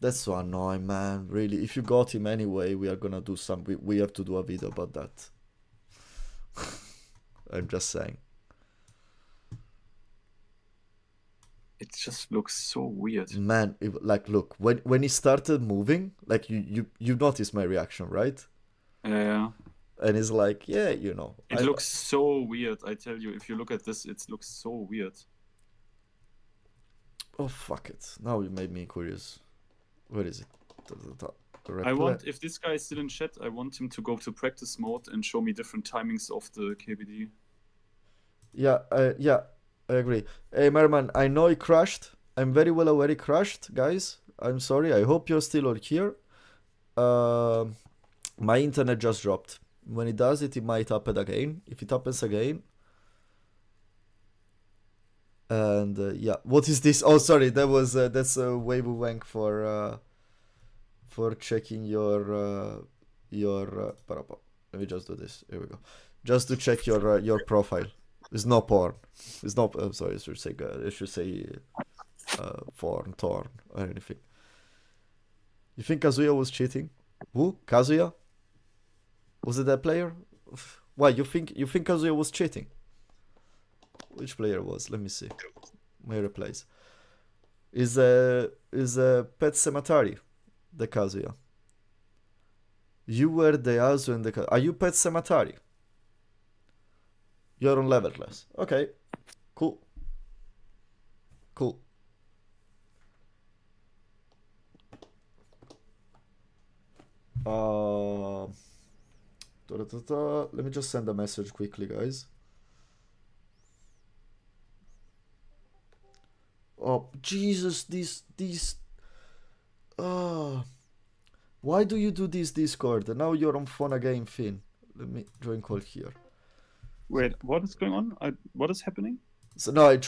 That's so annoying, man. Really, if you got him anyway, we are gonna do some. We have to do a video about that. I'm just saying. It just looks so weird. Man, like, look, when he started moving, like you noticed my reaction, right? Yeah. And he's like, yeah, you know, It looks so weird. I tell you, if you look at this, it looks so weird. oh fuck it. Now you made me curious. Where is it? I want, if this guy is still in chat, I want him to go to practice mode and show me different timings of the KBD. Yeah, I agree. Hey, Merman, I know he crashed. I'm very well aware he crashed, guys. I'm sorry. I hope you're still all here. My internet just dropped. When it does it, it might happen again. If it happens again. And yeah, what is this? Oh, sorry, that's a wave wank for checking your. Let me just do this. Here we go. Just to check your profile. It's no porn. It's not. I'm sorry. It should say porn, torn, or anything. You think Kazuya was cheating? Who? Kazuya? Was it that player? Why you think Kazuya was cheating? Which player was? Let me see. My replays. Is Pet Cemetery the Kazuya? You were the Azu and the. Are you Pet Cemetery? You're on level class. Okay. Cool. Cool. Let me just send a message quickly, guys. Oh, Jesus, these. Why do you do this, Discord? And now you're on phone again, Finn. Let me join call here. Wait, what is going on? What is happening? So now I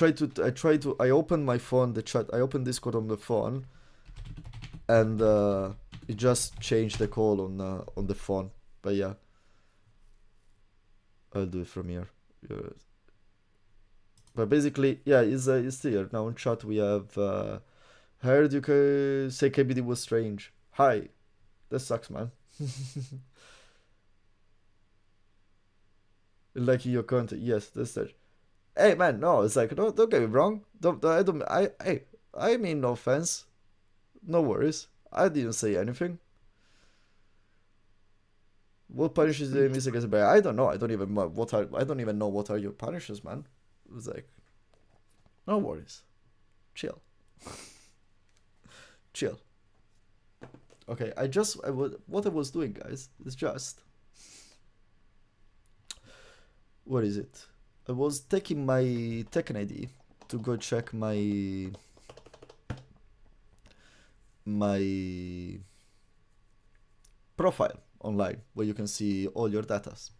opened my phone, the chat. I opened Discord on the phone, and it just changed the call on the phone. But yeah, I'll do it from here. But basically, yeah, it's here now in chat. We have heard you say KBD was strange. Hi, that sucks, man. Like your content, yes, that's it. Hey, man, no, it's like don't get me wrong. I mean no offense. No worries. I didn't say anything. What punishes the enemies against bear? I don't know. I don't even know what are your punishes, man. It's like, no worries. Chill. Chill. Okay, what I was doing, guys, is just. What is it? I was taking my Tekken ID to go check my profile online where you can see all your datas.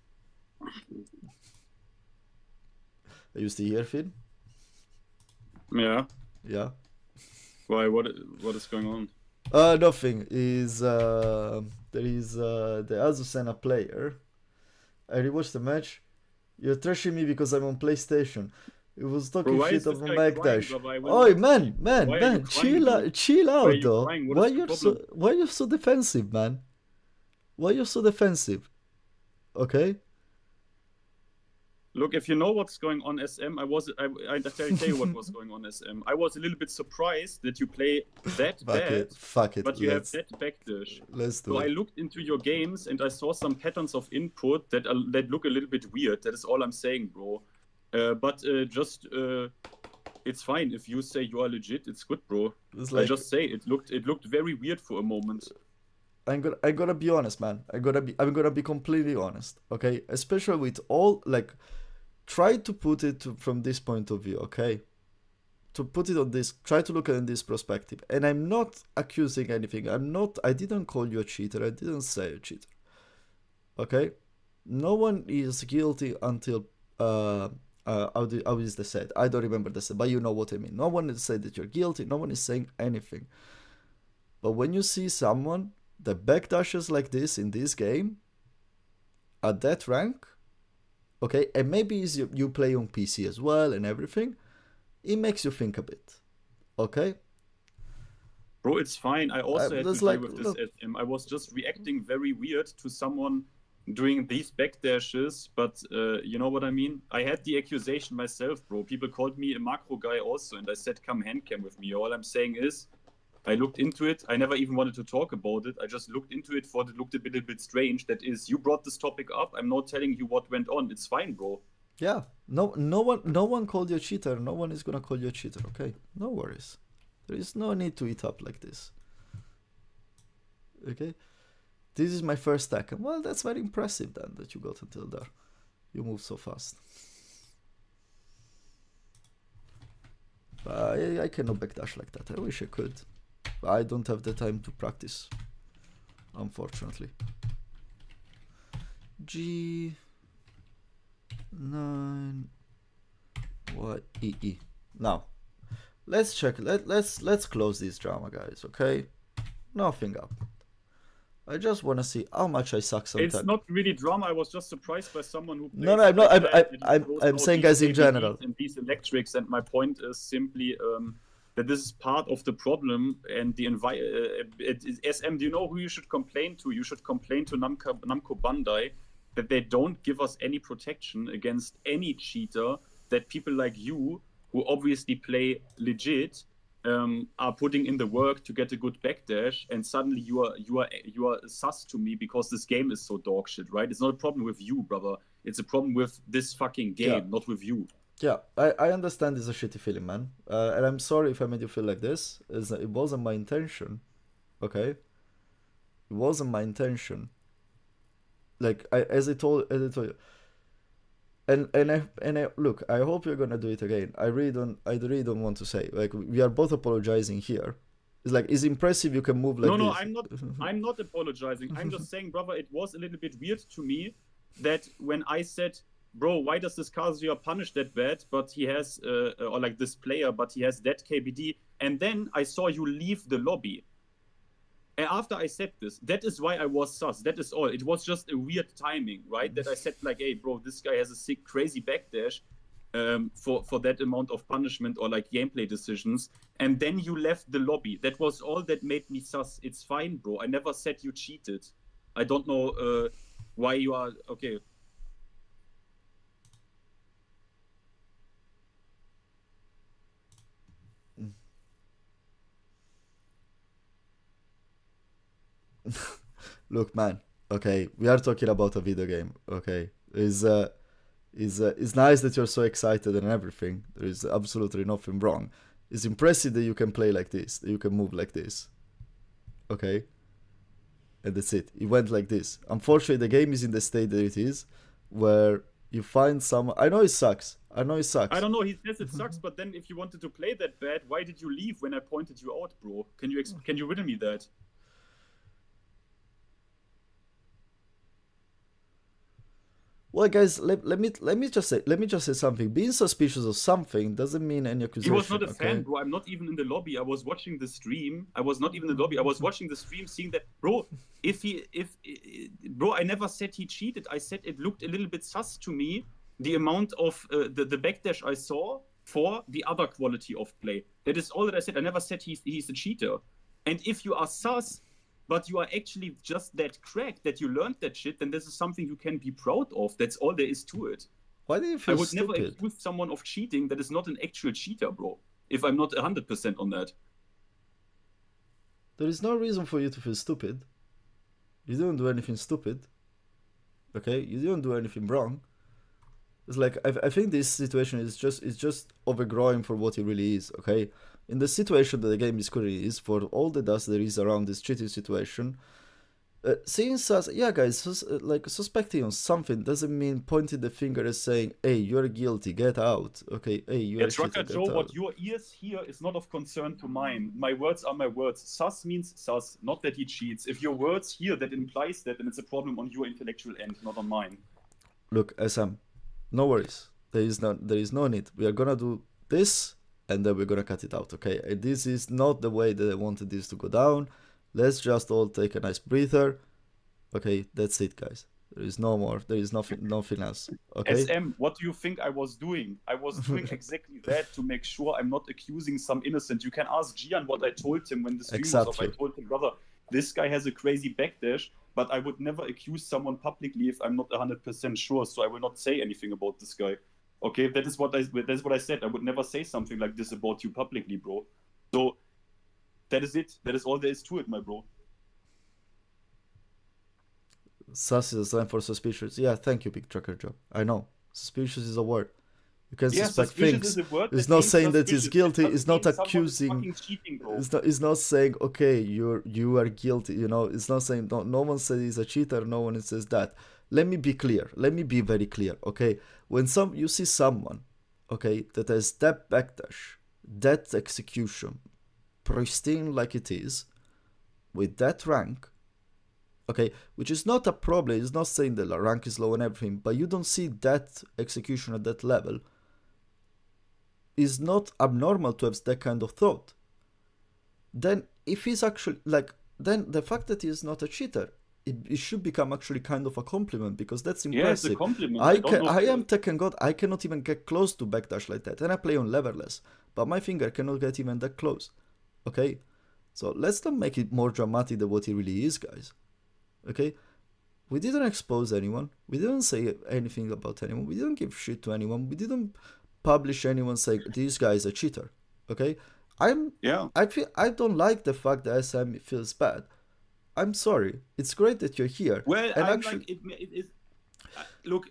Are you still here, Finn? Yeah. Yeah. Why? What is going on? Nothing. There is the Azucena player. I rewatched the match. You're trashing me because I'm on PlayStation. It was talking shit of a Mac Dash. Oh man, chill out though. Why you're so defensive, man? Why you're so defensive? Okay. Look, if you know what's going on, SM, I tell you what was going on, SM. I was a little bit surprised that you play that Fuck it. But you have that backdash. Let's do it. So I looked into your games and I saw some patterns of input that look a little bit weird. That is all I'm saying, bro. It's fine if you say you are legit. It's good, bro. I just say it looked very weird for a moment. I'm gonna be honest, man. I'm gonna be completely honest, okay? Especially with all like, try to put it from this point of view, okay? To put it on this, try to look at it in this perspective. And I'm not accusing anything. I didn't call you a cheater. I didn't say a cheater. Okay? No one is guilty until how is the said? I don't remember the said, but you know what I mean. No one is said that you're guilty. No one is saying anything. But when you see someone that backdashes like this in this game at that rank, okay, and maybe you play on PC as well and everything, it makes you think a bit, okay? Bro, it's fine. I also had to deal like, with this look, SM. I was just reacting very weird to someone doing these backdashes, but you know what I mean? I had the accusation myself, bro. People called me a macro guy also, and I said, come handcam with me. All I'm saying is, I looked into it. I never even wanted to talk about it. I just looked into it, thought it looked a little bit strange. That is, you brought this topic up. I'm not telling you what went on. It's fine, bro. yeah, no one called you a cheater. No one is gonna call you a cheater. Okay, no worries. There is no need to eat up like this. Okay, this is my first Tekken. Well, that's very impressive then that you got until there. You moved so fast. I cannot backdash like that. I wish I could. But I don't have the time to practice, unfortunately. G9 Y E E. Now, let's check. Let's close this drama, guys. Okay, nothing up. I just want to see how much I suck sometimes. It's not really drama. I was just surprised by someone who. No, I'm not. I'm saying, guys, in general. And these electrics, and my point is simply that this is part of the problem. And the SM. Do you know who you should complain to? You should complain to Namco Bandai that they don't give us any protection against any cheater. That people like you, who obviously play legit, are putting in the work to get a good backdash, and suddenly you are sus to me because this game is so dog shit, right? It's not a problem with you, brother. It's a problem with this fucking game, not with you. Yeah, I understand it's a shitty feeling, man. And I'm sorry if I made you feel like this. It wasn't my intention, okay? It wasn't my intention. Like as I told you. And I look, I hope you're gonna do it again. I really don't want to say, like, we are both apologizing here. It's like, it's impressive you can move like no, this. I'm not apologizing. I'm just saying, brother, it was a little bit weird to me that when I said, bro, why does this Kazuya punish that bad, but he has or like this player, but he has that KBD, and then I saw you leave the lobby. And after I said this, that is why I was sus. That is all. It was just a weird timing, right? That I said, like, hey, bro, this guy has a sick, crazy backdash for that amount of punishment or like gameplay decisions. And then you left the lobby. That was all that made me sus. It's fine, bro. I never said you cheated. I don't know why you are... Okay. Look, man, okay, we are talking about a video game, okay? It's nice that you're so excited and everything. There is absolutely nothing wrong. It's impressive that you can play like this, that you can move like this, okay? And that's it. It went like this. Unfortunately, the game is in the state that it is, where you find some... I know it sucks. I know it sucks. I don't know, he says it sucks, but then if you wanted to play that bad, why did you leave when I pointed you out, bro? Can you riddle me that? Well, guys, let me just say something. Being suspicious of something doesn't mean any accusation. He was not a fan, bro. I'm not even in the lobby. I was watching the stream. I was not even in the lobby. I was watching the stream, seeing that, bro. Bro, I never said he cheated. I said it looked a little bit sus to me. The amount of the backdash I saw for the other quality of play. That is all that I said. I never said he's a cheater. And if you are sus, but you are actually just that cracked that you learned that shit, then this is something you can be proud of. That's all there is to it. Why do you feel stupid? I would never accuse someone of cheating that is not an actual cheater, bro. If I'm not 100% on that. There is no reason for you to feel stupid. You didn't do anything stupid. Okay? You didn't do anything wrong. It's like, I think this situation is just overgrowing for what it really is, okay? In the situation that the game is currently is, for all the dust there is around this cheating situation, seeing us, yeah, guys, like, suspecting on something doesn't mean pointing the finger and saying, hey, you're guilty, get out, okay? Hey, you're Trucker Joe, what your ears hear is not of concern to mine. My words are my words. Sus means sus, not that he cheats. If your words hear that implies that, then it's a problem on your intellectual end, not on mine. Look, SM, no worries. There is no need. We are gonna do this, and then we're gonna cut it out, okay? And this is not the way that I wanted this to go down. Let's just all take a nice breather. Okay, that's it, guys. There is no more. There is nothing else. Okay. SM, what do you think I was doing? I was doing exactly that to make sure I'm not accusing some innocent. You can ask Gian what I told him when the stream was off. I Exactly. told him, brother, this guy has a crazy backdash, but I would never accuse someone publicly if I'm not 100% sure, so I will not say anything about this guy. Okay, that is what I said. I would never say something like this about you publicly, bro. So that is it. That is all there is to it, my bro. Sus is a slang for suspicious. Yeah, thank you, Big Trucker Joe. I know. Suspicious is a word. You can Yeah, suspect suspicious things. is a word It's that not means saying that he's suspicious. It guilty. doesn't It's not mean someone is accusing. fucking cheating, bro. It's not saying okay, you are guilty. You know, it's not saying no one says he's a cheater. No one says that. Let me be clear. Let me be very clear. Okay, when you see someone, okay, that has that backdash, that execution, pristine like it is, with that rank, okay, which is not a problem. It's not saying that the rank is low and everything, but you don't see that execution at that level. Is not abnormal to have that kind of thought. Then if he's actually like, then the fact that he's not a cheater, it should become actually kind of a compliment, because that's impressive. Yeah, it's a compliment. I am Tekken God. I cannot even get close to backdash like that, and I play on leverless, but my finger cannot get even that close. Okay, so let's not make it more dramatic than what it really is, guys. Okay, we didn't expose anyone. We didn't say anything about anyone. We didn't give shit to anyone. We didn't publish anyone saying this guy is a cheater. Okay, I don't like the fact that SM feels bad. I'm sorry. It's great that you're here. Well, and I'm actually, like, it is. Look,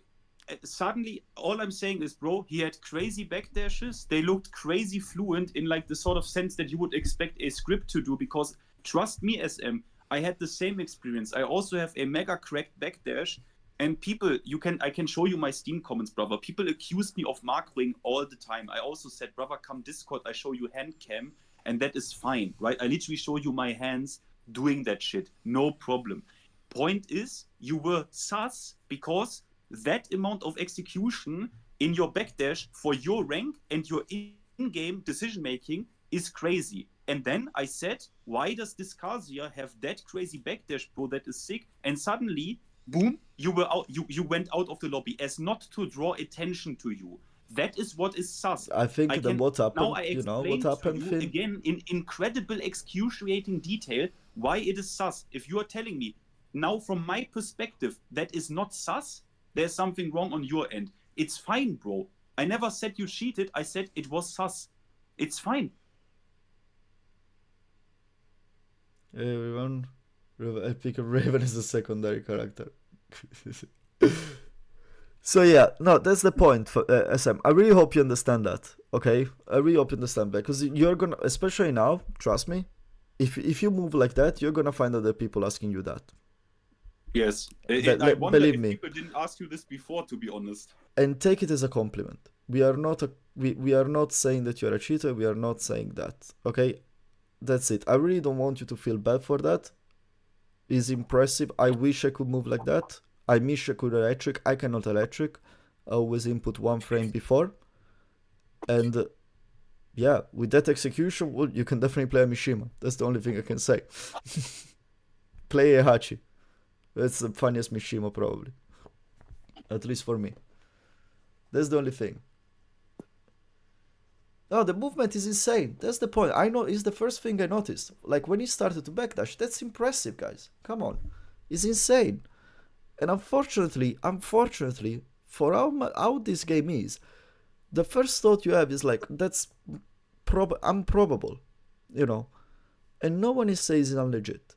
suddenly, all I'm saying is, bro, he had crazy backdashes. They looked crazy fluent in like the sort of sense that you would expect a script to do. Because trust me, SM, I had the same experience. I also have a mega cracked backdash. And people, I can show you my Steam comments, brother. People accused me of macroing all the time. I also said, brother, come Discord, I show you hand cam, and that is fine, right? I literally show you my hands doing that shit, no problem. Point is, you were sus because that amount of execution in your backdash for your rank and your in-game decision making is crazy. And then I said, why does this Kazuya have that crazy backdash, bro? That is sick. And suddenly, boom, you were out. You went out of the lobby as not to draw attention to you. That is what is sus. I think that what happened, now I explained to you again in incredible excruciating detail why it is sus. If you are telling me now from my perspective that is not sus, there's something wrong on your end. It's fine, bro. I never said you cheated. I said it was sus. It's fine. Everyone, I pick a Raven as a secondary character. So yeah, no, that's the point for SM. I really hope you understand that. Okay, I really hope you understand that, because you're gonna, especially now, trust me, if you move like that, you're gonna find other people asking you that. Yes, I wonder believe if me. people didn't ask you this before, to be honest. And take it as a compliment. We are not we are not saying that you're a cheater. We are not saying that. Okay, that's it. I really don't want you to feel bad for that. It's impressive. I wish I could move like that. I wish I could electric. I cannot electric. I always input one frame before. And yeah, with that execution, well, you can definitely play a Mishima. That's the only thing I can say. Play a Hachi. That's the funniest Mishima probably. At least for me. That's the only thing. No, the movement is insane. That's the point. I know it's the first thing I noticed. Like when he started to backdash, that's impressive, guys. Come on. It's insane. And unfortunately, for how this game is, the first thought you have is like, that's improbable, you know. And no one is saying it's unlegit.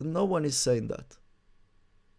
No one is saying that.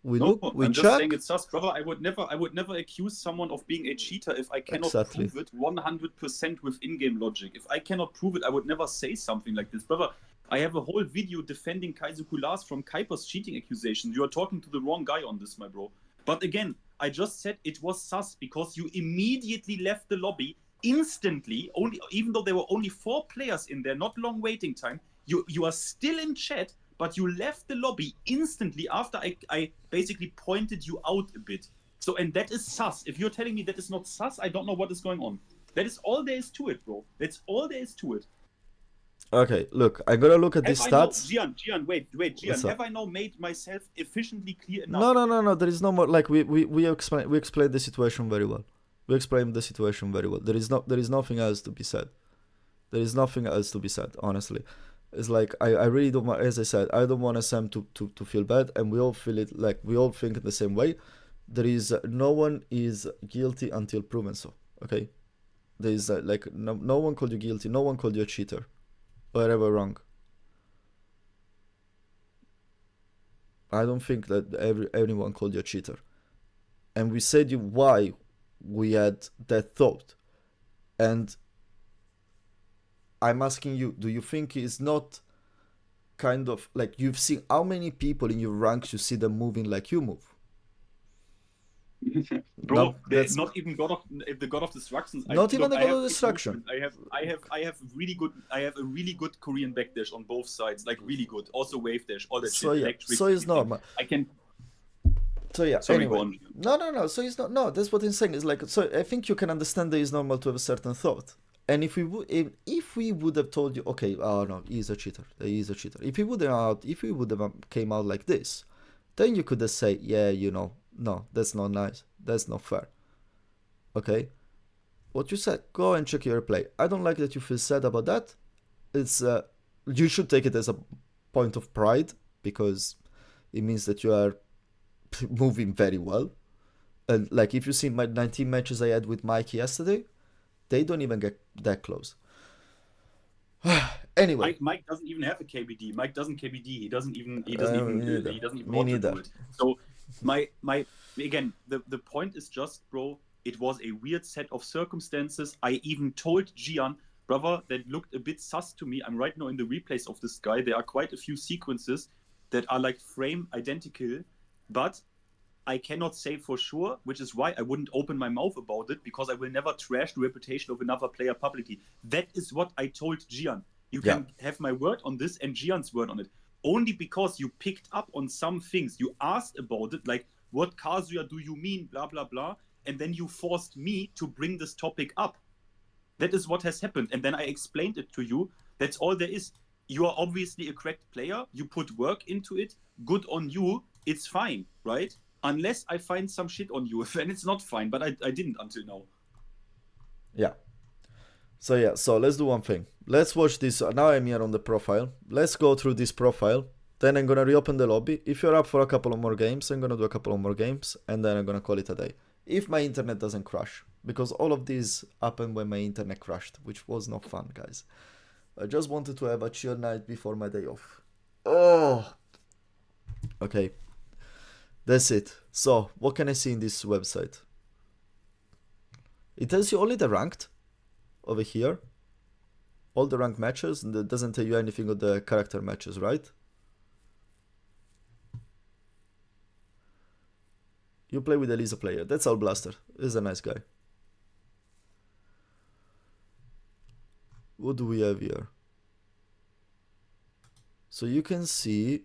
We I'm just check. saying it's sus, brother. I would never accuse someone of being a cheater if I cannot prove it 100% with in-game logic. If I cannot prove it, I would never say something like this, brother. I have a whole video defending Kaizoku Lars from Kuiper's cheating accusations. You are talking to the wrong guy on this, my bro. But again, I just said it was sus because you immediately left the lobby instantly, even though there were only 4 players in there, not long waiting time. You are still in chat, but you left the lobby instantly after I basically pointed you out a bit. So, and that is sus. If you're telling me that is not sus, I don't know what is going on. That is all there is to it, bro. That's all there is to it. Okay, look, I gotta look at these Have I now, stats. Gian, wait, What's Gian, up? have I now made myself efficiently clear No, enough? no, no, no. There is no more. Like we explained the situation very well. We explained the situation very well. There is nothing else to be said. There is nothing else to be said. Honestly, it's like I really don't want. As I said, I don't want Sam to feel bad, and we all feel it. Like we all think the same way. There is no one is guilty until proven so. Okay, there is like no one called you guilty. No one called you a cheater, or ever wrong. I don't think that anyone called you a cheater. And we said you why we had that thought. And I'm asking you, do you think it's not kind of like you've seen how many people in your ranks you see them moving like you move? Bro, Not they that's not even God of the God of Destructions. not even Look, the I god have of good destruction. movement. I have really good. I have a really good Korean backdash on both sides, like really good. Also wave dash, all that So shit, yeah, electric, so it's everything. normal. I can. So yeah, Sorry, go anyway. on. No, no, no. So it's not. No, that's what I'm saying. Is like. So I think you can understand that it's normal to have a certain thought. And if we would have told you, okay, oh no, he's a cheater. He's a cheater. If we would have came out like this, then you could have said, yeah, no, that's not nice. That's not fair. Okay. What you said, go and check your replay. I don't like that you feel sad about that. It's you should take it as a point of pride because it means that you are moving very well. And like if you see my 19 matches I had with Mike yesterday, they don't even get that close. Anyway, Mike doesn't even have a KBD. Mike doesn't KBD. me neither. He doesn't even Me want to neither. do it. So my again, the point is just, bro, it was a weird set of circumstances. I even told Gian, brother, that looked a bit sus to me. I'm right now in the replays of this guy. There are quite a few sequences that are like frame identical, but I cannot say for sure, which is why I wouldn't open my mouth about it, because I will never trash the reputation of another player publicly. That is what I told Gian. You Yeah. can have my word on this and Gian's word on it. Only because you picked up on some things. You asked about it, like, what Kazuya do you mean, blah, blah, blah. And then you forced me to bring this topic up. That is what has happened. And then I explained it to you. That's all there is. You are obviously a cracked player. You put work into it. Good on you. It's fine, right? Unless I find some shit on you, then it's not fine. But I didn't until now. Yeah. So yeah, so let's do one thing. Let's watch this. Now I'm here on the profile. Let's go through this profile. Then I'm gonna reopen the lobby. If you're up for a couple of more games, I'm gonna do a couple of more games, and then I'm gonna call it a day. If my internet doesn't crash, because all of these happened when my internet crashed, which was not fun, guys. I just wanted to have a chill night before my day off. Oh. Okay. That's it. So, what can I see in this website? It tells you only the ranked over here. All the ranked matches, and it doesn't tell you anything of the character matches, right? You play with Elisa player. That's All Blaster. He's a nice guy. What do we have here? So you can see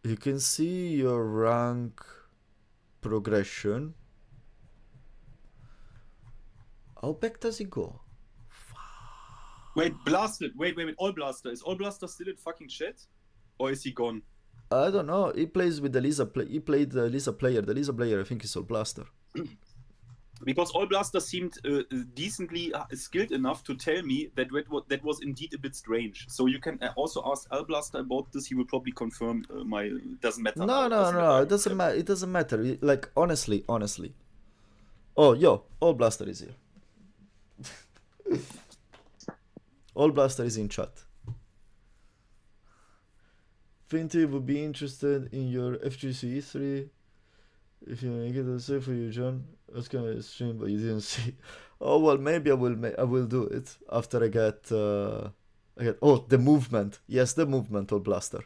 your rank progression. How back does it go? Wait, Blasted. Wait. All Blaster. Is All Blaster still in fucking chat? Or is he gone? I don't know. He plays with the Lisa play. He played the Lisa player. The Lisa player, I think, is All Blaster. Because All Blaster seemed decently skilled enough to tell me that that was indeed a bit strange. So you can also ask All Blaster about this. He will probably confirm my. Doesn't matter. No, now. no. It doesn't matter. It doesn't matter. Like honestly. Oh, yo, All Blaster is here. All Blaster is in chat. Finty would be interested in your FGC E3. If you make it, I'll say for you, John. I was gonna stream, but you didn't see. Oh well, maybe I will do it after I get. Oh, the movement. Yes, the movement, All Blaster.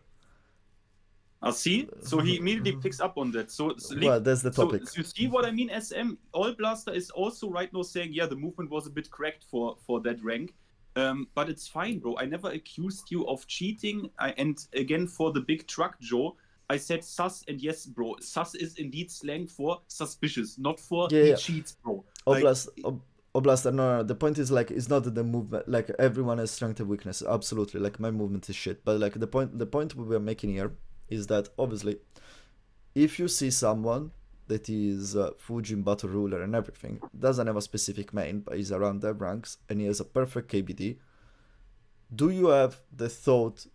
See? So he immediately picks up on that. So well, that's the topic. So you see what I mean, SM? All Blaster is also right now saying, yeah, the movement was a bit cracked for that rank. But it's fine, bro. I never accused you of cheating. And again, for the big truck, Joe, I said sus, and yes, bro. Sus is indeed slang for suspicious, not for he cheats, bro. All Like, Oblast, no, the point is like it's not that the movement, like everyone has strength and weakness. Absolutely, like my movement is shit. But like the point we were making here is that obviously, if you see someone that is Fujin battle ruler and everything, doesn't have a specific main, but is around their ranks and he has a perfect KBD, do you have the thought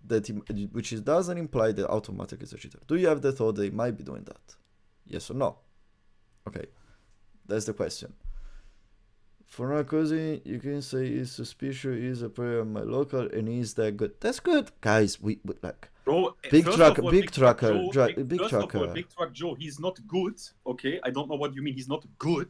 that which is doesn't imply that automatic is a cheater? Do you have the thought they might be doing that? Yes or no? Okay, that's the question. For my cousin, you can say he's suspicious, he's a player in my local, and he's that good. That's good, guys. We like Bro, big first truck, of all, big trucker, big first of all, trucker. Big Truck Joe, he's not good. Okay, I don't know what you mean. He's not good.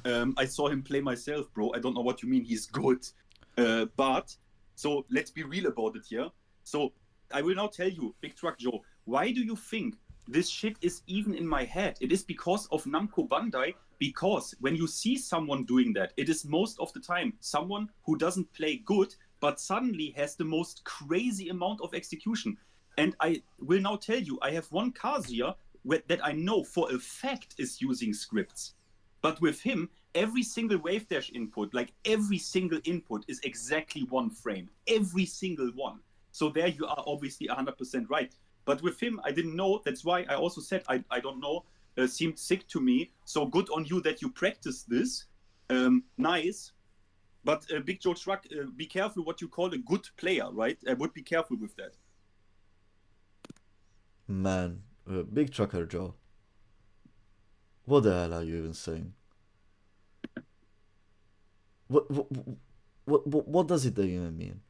I saw him play myself, bro. I don't know what you mean. He's good. But so let's be real about it here. So I will now tell you, Big Truck Joe, why do you think this shit is even in my head? It is because of Namco Bandai. Because when you see someone doing that, it is most of the time someone who doesn't play good, but suddenly has the most crazy amount of execution. And I will now tell you, I have one Kazuya that I know for a fact is using scripts. But with him, every single wave dash input, like every single input is exactly one frame. Every single one. So there you are obviously 100% right. But with him, I didn't know. That's why I also said I don't know. Seemed sick to me. So good on you that you practice this. Nice. But Big Joe Truck, be careful what you call a good player, right? I would be careful with that. Man, big trucker Joe. What the hell are you even saying? What does it even mean?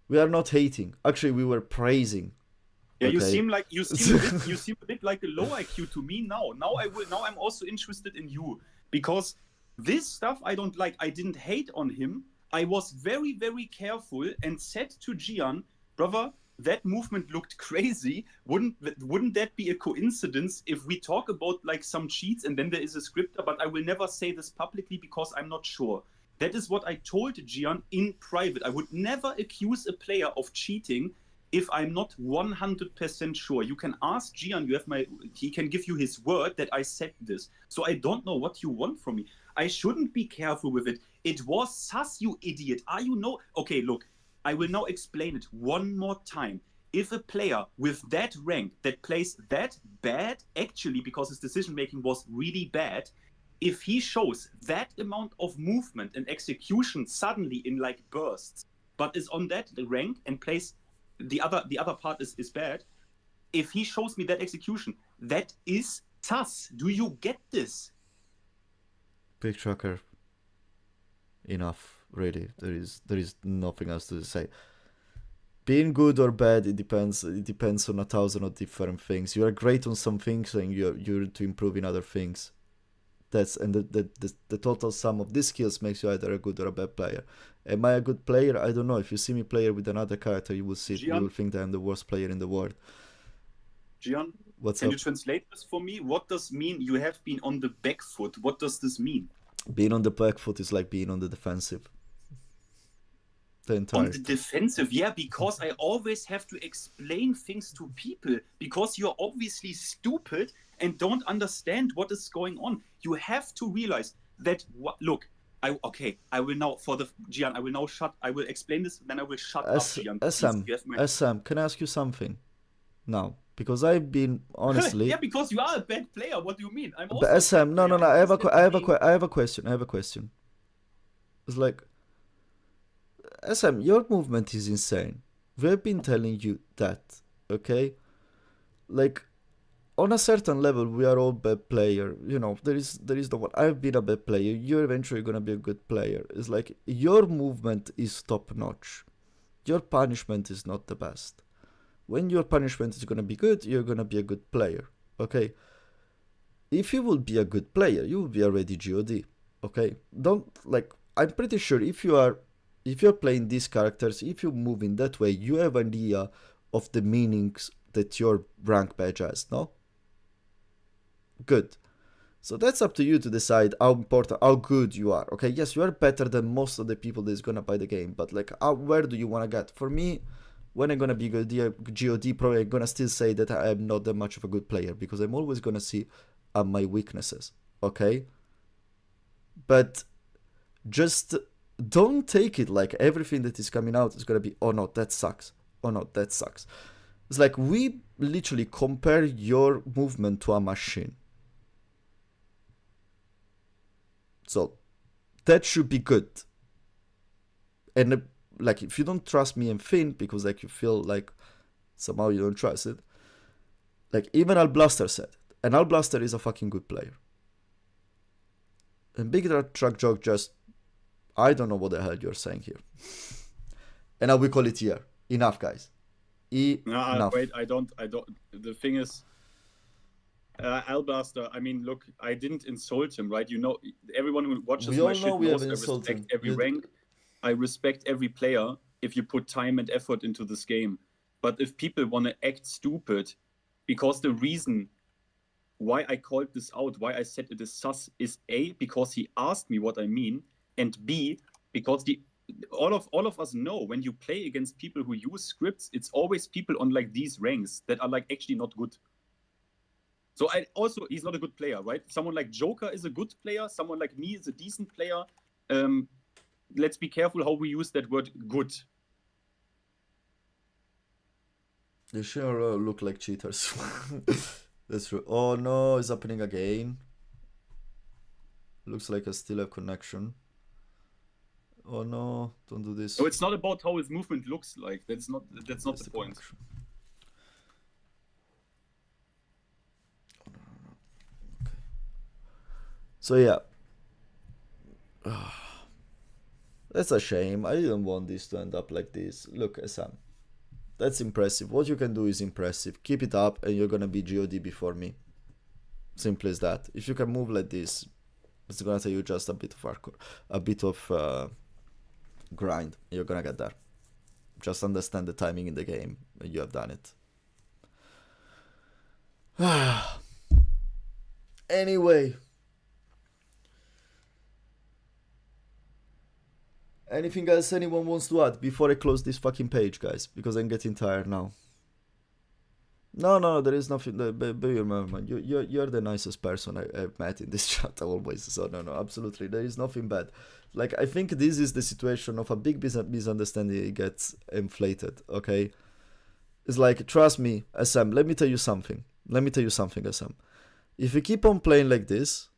We are not hating. Actually, we were praising. Yeah, Okay. you seem a bit like a low IQ to me now. Now I'm also interested in you because this stuff I don't like. I didn't hate on him. I was very, very careful and said to Gian, brother, that movement looked crazy. Wouldn't that be a coincidence if we talk about like some cheats and then there is a scripter? But I will never say this publicly because I'm not sure. That is what I told Gian in private. I would never accuse a player of cheating if I'm not 100% sure. You can ask Gian, he can give you his word that I said this. So I don't know what you want from me. I shouldn't be careful with it. It was sus, you idiot. Are you no? Okay, look, I will now explain it one more time. If a player with that rank that plays that bad, actually because his decision making was really bad, if he shows that amount of movement and execution suddenly in like bursts, but is on that rank and plays the other part is bad. If he shows me that execution, that is sus. Do you get this? Big trucker. Enough, really. There is nothing else to say. Being good or bad, it depends on 1,000 of different things. You are great on some things and you're to improve in other things. The total sum of these skills makes you either a good or a bad player. Am I a good player? I don't know. If you see me play with another character, you will think that I'm the worst player in the world. Gian, what's can up? You translate this for me? What does mean you have been on the back foot? What does this mean? Being on the back foot is like being on the defensive. On the defensive, yeah, because I always have to explain things to people because you're obviously stupid and don't understand what is going on. You have to realize that. Look, I will now Gian. I will explain this, then I will shut up, Gian. SM, can I ask you something? Now, because I've been honestly. Yeah, because you are a bad player. What do you mean? I'm also. But SM, no. I have a question. It's like. SM, your movement is insane. We've been telling you that, okay? Like, on a certain level, we are all bad player. You know, there is no one. I've been a bad player. You're eventually gonna be a good player. It's like your movement is top notch. Your punishment is not the best. When your punishment is gonna be good, you're gonna be a good player, okay? If you will be a good player, you will be already God, okay? I'm pretty sure if you're playing these characters, if you move in that way, you have an idea of the meanings that your rank badge has, no? Good. So that's up to you to decide how good you are, okay? Yes, you are better than most of the people that's gonna buy the game, but like, where do you wanna get? For me, when I'm gonna be God, probably I'm gonna still say that I am not that much of a good player, because I'm always gonna see my weaknesses, okay? But just don't take it like everything that is coming out is gonna be, oh no, that sucks. Oh no, that sucks. It's like we literally compare your movement to a machine. So that should be good. And like, if you don't trust me and Finn because like you feel like somehow you don't trust it, like even Al Blaster said it. And Al Blaster is a fucking good player. And Big Truck Joke just, I don't know what the hell you're saying here. And I will call it here. Enough, guys. Enough. Wait, I don't. The thing is, Alblaster, I mean, look, I didn't insult him, right? You know, everyone who watches my shit knows I respect every rank. I respect every player if you put time and effort into this game. But if people want to act stupid, because the reason why I called this out, why I said it is sus, is A, because he asked me what I mean, and B, because all of us know when you play against people who use scripts, it's always people on like these ranks that are like actually not good. So he's not a good player, right? Someone like Joker is a good player. Someone like me is a decent player. Let's be careful how we use that word good. They sure look like cheaters. That's true. Oh no, it's happening again. Looks like I still have connection. Oh no, don't do this. No, it's not about how his movement looks like. That's not the point. Connection. Oh, no. Okay. So yeah. That's a shame. I didn't want this to end up like this. Look, Sam. That's impressive. What you can do is impressive. Keep it up and you're gonna be GOD before me. Simple as that. If you can move like this, it's gonna take you just a bit of hardcore. A bit of grind. You're gonna get there. Just understand the timing in the game and you have done it. Anyway. Anything else anyone wants to add before I close this fucking page, guys? Because I'm getting tired now. No, there is nothing. Baby, man, you're the nicest person I've met in this chat always. So no, absolutely, there is nothing bad. Like, I think this is the situation of a big misunderstanding. It gets inflated. Okay, it's like, trust me, SM. Let me tell you something, SM. If you keep on playing like this,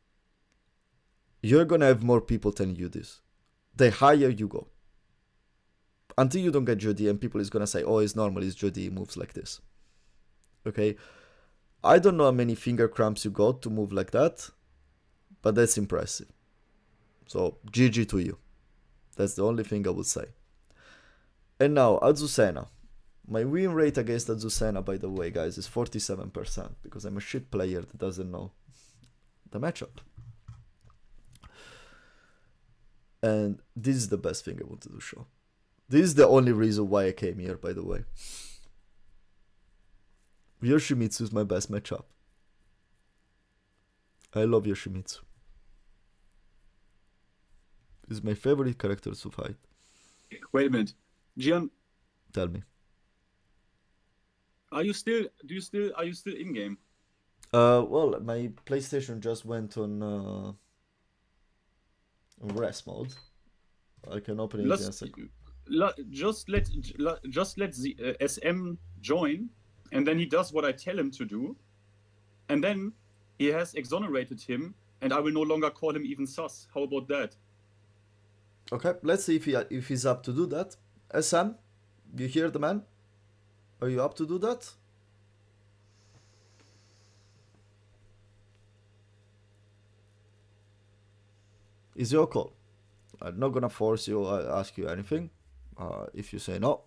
you're gonna have more people telling you this. The higher you go, until you don't get GOD and people is gonna say, oh, it's normal, it's GOD, moves like this. Okay, I don't know how many finger cramps you got to move like that, but that's impressive. So GG to you. That's the only thing I would say. And now Azucena. My win rate against Azucena, by the way, guys, is 47% because I'm a shit player that doesn't know the matchup. And this is the best thing I wanted to show. This is the only reason why I came here, by the way. Yoshimitsu is my best matchup. I love Yoshimitsu. He's my favorite character to fight. Wait a minute, Gian. Tell me. Are you still in game? Well, my PlayStation just went on rest mode. I can open it in a second. Just let the SM join, and then he does what I tell him to do, and then he has exonerated him, and I will no longer call him even sus. How about that? Okay, let's see if he's up to do that. SM, you hear the man? Are you up to do that? It's your call. I'm not gonna force you or ask you anything. If you say no,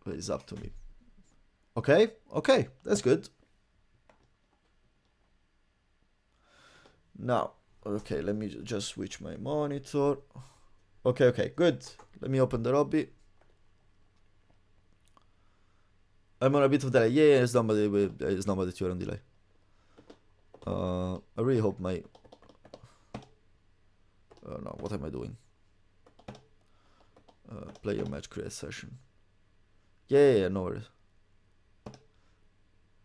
it's up to me. Okay, that's good. Now, okay, let me just switch my monitor. Okay, good. Let me open the lobby. I'm on a bit of delay. Yeah, it's normal that you're on delay. I really hope my... Oh no, what am I doing? Play your match, create session. Yeah, no worries.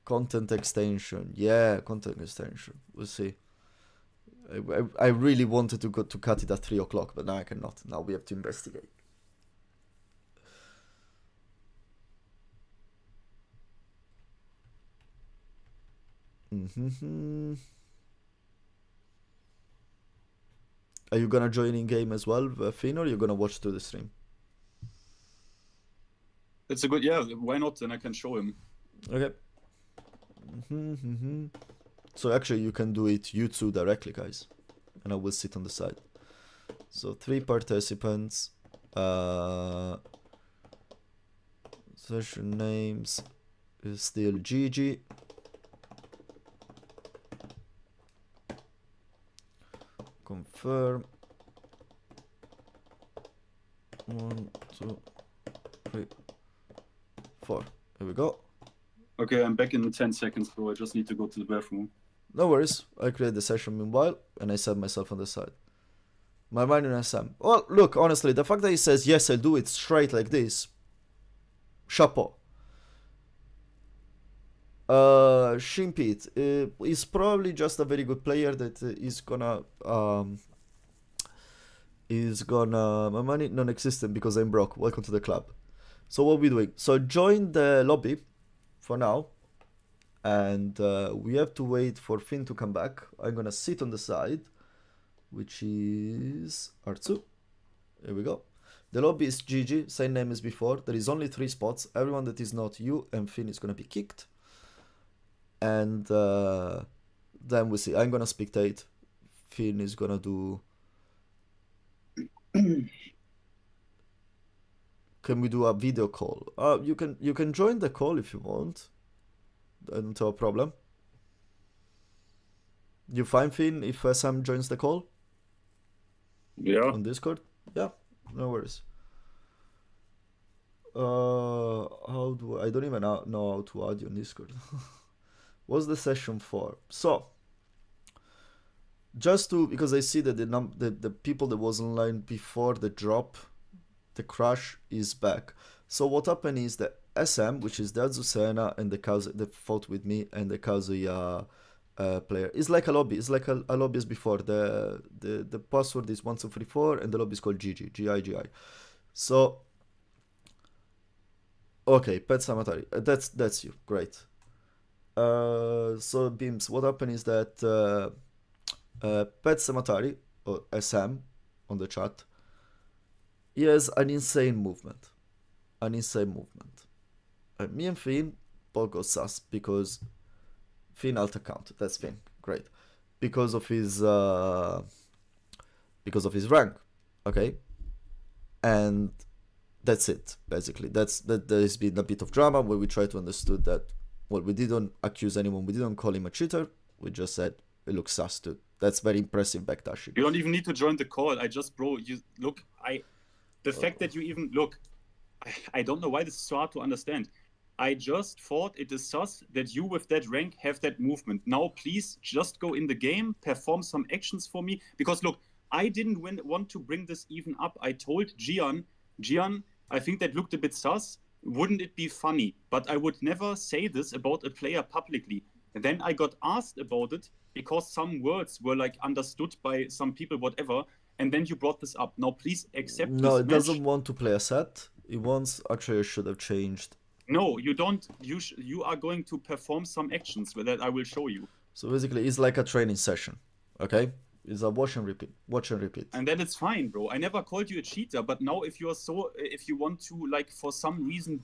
Content extension. Yeah, content extension. We'll see. I really wanted to go to cut it at 3 o'clock, but now I cannot. Now we have to investigate. Mm-hmm. Are you gonna join in game as well, Finn, or are you gonna watch through the stream? It's a good, yeah, why not? Then I can show him. Okay. So actually you can do it you two directly, guys, and I will sit on the side. So 3 participants, session names is still Gigi. Confirm. 1, 2, 3, 4. Here we go. Okay, I'm back in 10 seconds, bro. I just need to go to the bathroom. No worries. I create the session meanwhile, and I set myself on the side. My mind in SM. Well, look, honestly, the fact that he says yes, I'll do it straight like this. Chapeau. Shimpit is probably just a very good player that is gonna my money non-existent because I'm broke. Welcome to the club. So what are we doing? So join the lobby for now, and we have to wait for Finn to come back. I'm gonna sit on the side, which is R2. Here we go. The lobby is Gigi, same name as before. There is only 3 spots. Everyone that is not you and Finn is gonna be kicked. And then we see. I'm gonna spectate. Finn is gonna do. Can we do a video call? You can join the call if you want. I don't have a problem. You fine, Finn, if Sam joins the call? Yeah. On Discord? Yeah, no worries. How do I don't even know how to add you on Discord. What's the session for? So, just to, because I see that the people that was online before the drop, the crash is back. So what happened is that SM, which is the Azucena and the Kazuya that fought with me, and the Kazuya player, is like a lobby. It's like a lobby as before. The password is 1234 and the lobby is called GG, GIGI. So, okay, Pet Samatari, that's you, great. So Beams, what happened is that Pet Samatari, or SM on the chat, he has an insane movement. Me and Finn both got sus because Finn alt account, that's Finn, great. Because of his rank, okay? And that's it, basically. There's been a bit of drama where we try to understood that, well, we didn't accuse anyone, we didn't call him a cheater, we just said it looks sus dude. That's very impressive backdashing. You don't even need to join the call. I just, bro, you look, the fact that you even look, I don't know why this is so hard to understand. I just thought it is sus that you with that rank have that movement. Now please just go in the game, perform some actions for me. Because look, I didn't want to bring this even up. I told Gian, I think that looked a bit sus. Wouldn't it be funny? But I would never say this about a player publicly. And then I got asked about it because some words were like understood by some people, whatever. And then you brought this up. Now please accept this. No, it match. doesn't want to play a set. It wants, actually I should have changed. No, you don't. You are going to perform some actions that I will show you. So basically, it's like a training session, okay? It's a watch and repeat. And then it's fine, bro. I never called you a cheater, but now if you want to, like, for some reason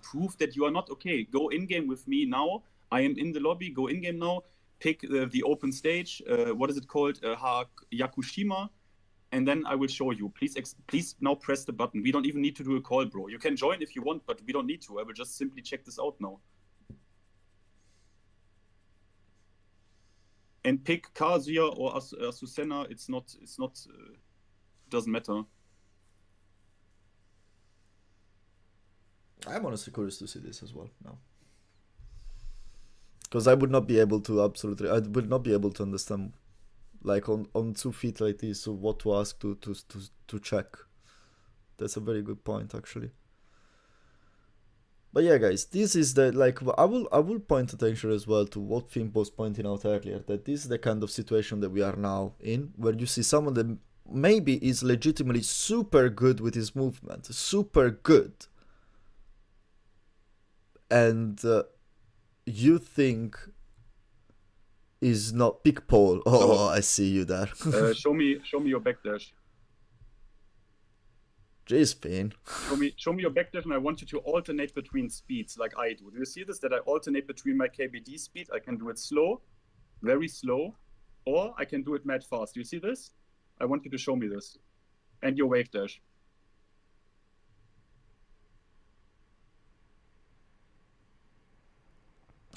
prove that you are not okay, go in game with me now. I am in the lobby. Go in game now. Pick the open stage. What is it called? Yakushima. And then I will show you. Please now press the button. We don't even need to do a call, bro. You can join if you want, but we don't need to. I will just simply check this out now. And pick Kazuya or Azucena. It's not. Doesn't matter. I'm honestly curious to see this as well now, because I would not be able to understand, like on 2 feet like this, so what to ask to check. That's a very good point, actually. But yeah, guys, this is the like I will point attention as well to what Finn was pointing out earlier, that this is the kind of situation that we are now in, where you see someone that maybe is legitimately super good with his movement, super good, and you think is not pick Paul. Oh, I see you there. Show me your backdash. Jeez, Finn. Show me your backdash, and I want you to alternate between speeds like I do. Do you see this? That I alternate between my KBD speed. I can do it slow, very slow, or I can do it mad fast. Do you see this? I want you to show me this. And your wave dash.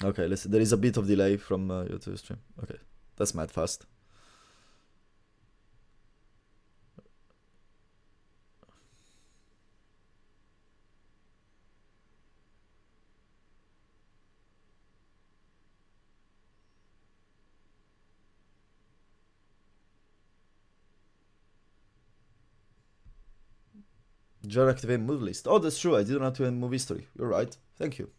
Okay, listen, there is a bit of delay from YouTube stream. Okay, that's mad fast. John activate move list. Oh, that's true. I didn't activate move history. You're right. Thank you.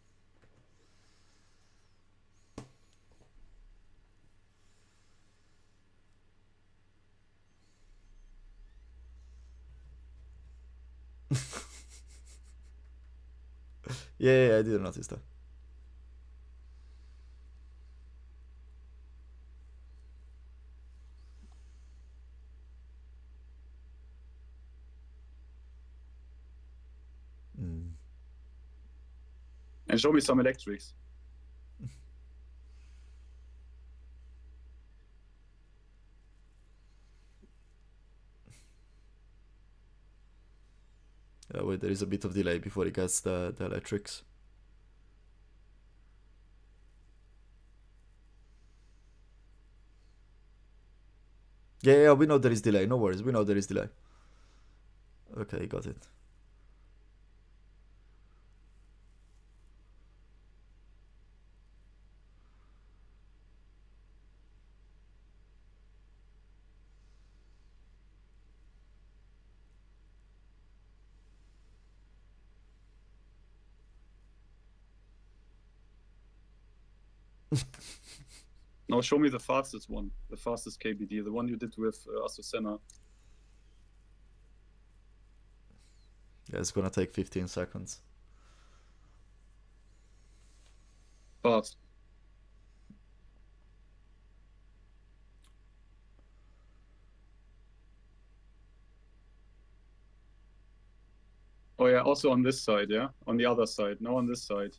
Yeah, I didn't notice that. And show me some electrics. Wait, there is a bit of delay before he gets the electrics. Yeah, we know there is delay. No worries. We know there is delay. Okay, got it. Now show me the fastest one, the fastest KBD, the one you did with Azucena. Yeah, it's gonna take 15 seconds. Fast. Oh yeah, also on this side, yeah? On the other side, no on this side.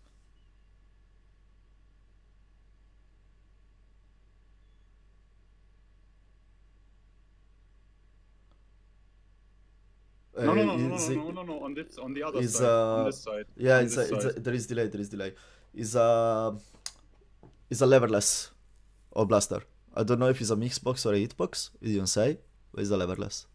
No, on this, on the other side, on this side. Yeah, on it's this side. there is delay. There is delay. Is a leverless or blaster. I don't know if it's a mix box or a hitbox. It didn't say, but it's a leverless.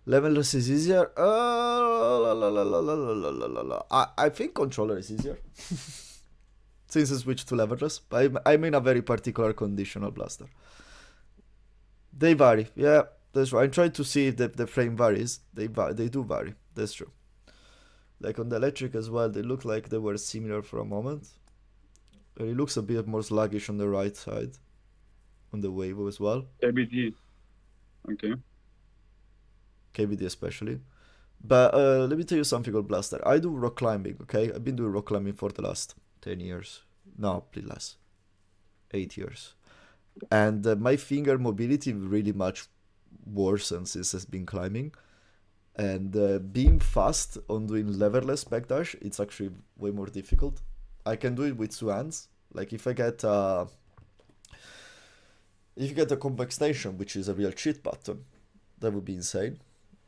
Levelless is easier. I think controller is easier. Since I switched to leverless. I'm in a very particular conditional blaster. They vary. Yeah, that's right. I'm trying to see if the frame varies. They do vary. That's true. Like on the electric as well, they look like they were similar for a moment. And it looks a bit more sluggish on the right side. On the wave as well. KBD. Okay. KBD especially. But let me tell you something on Blaster. I do rock climbing, okay? I've been doing rock climbing for the last 10 years. No, please less. 8 years. And my finger mobility really much worsened since I've been climbing. And being fast on doing leverless backdash, it's actually way more difficult. I can do it with two hands. Like if you get a combo extension, which is a real cheat button, that would be insane.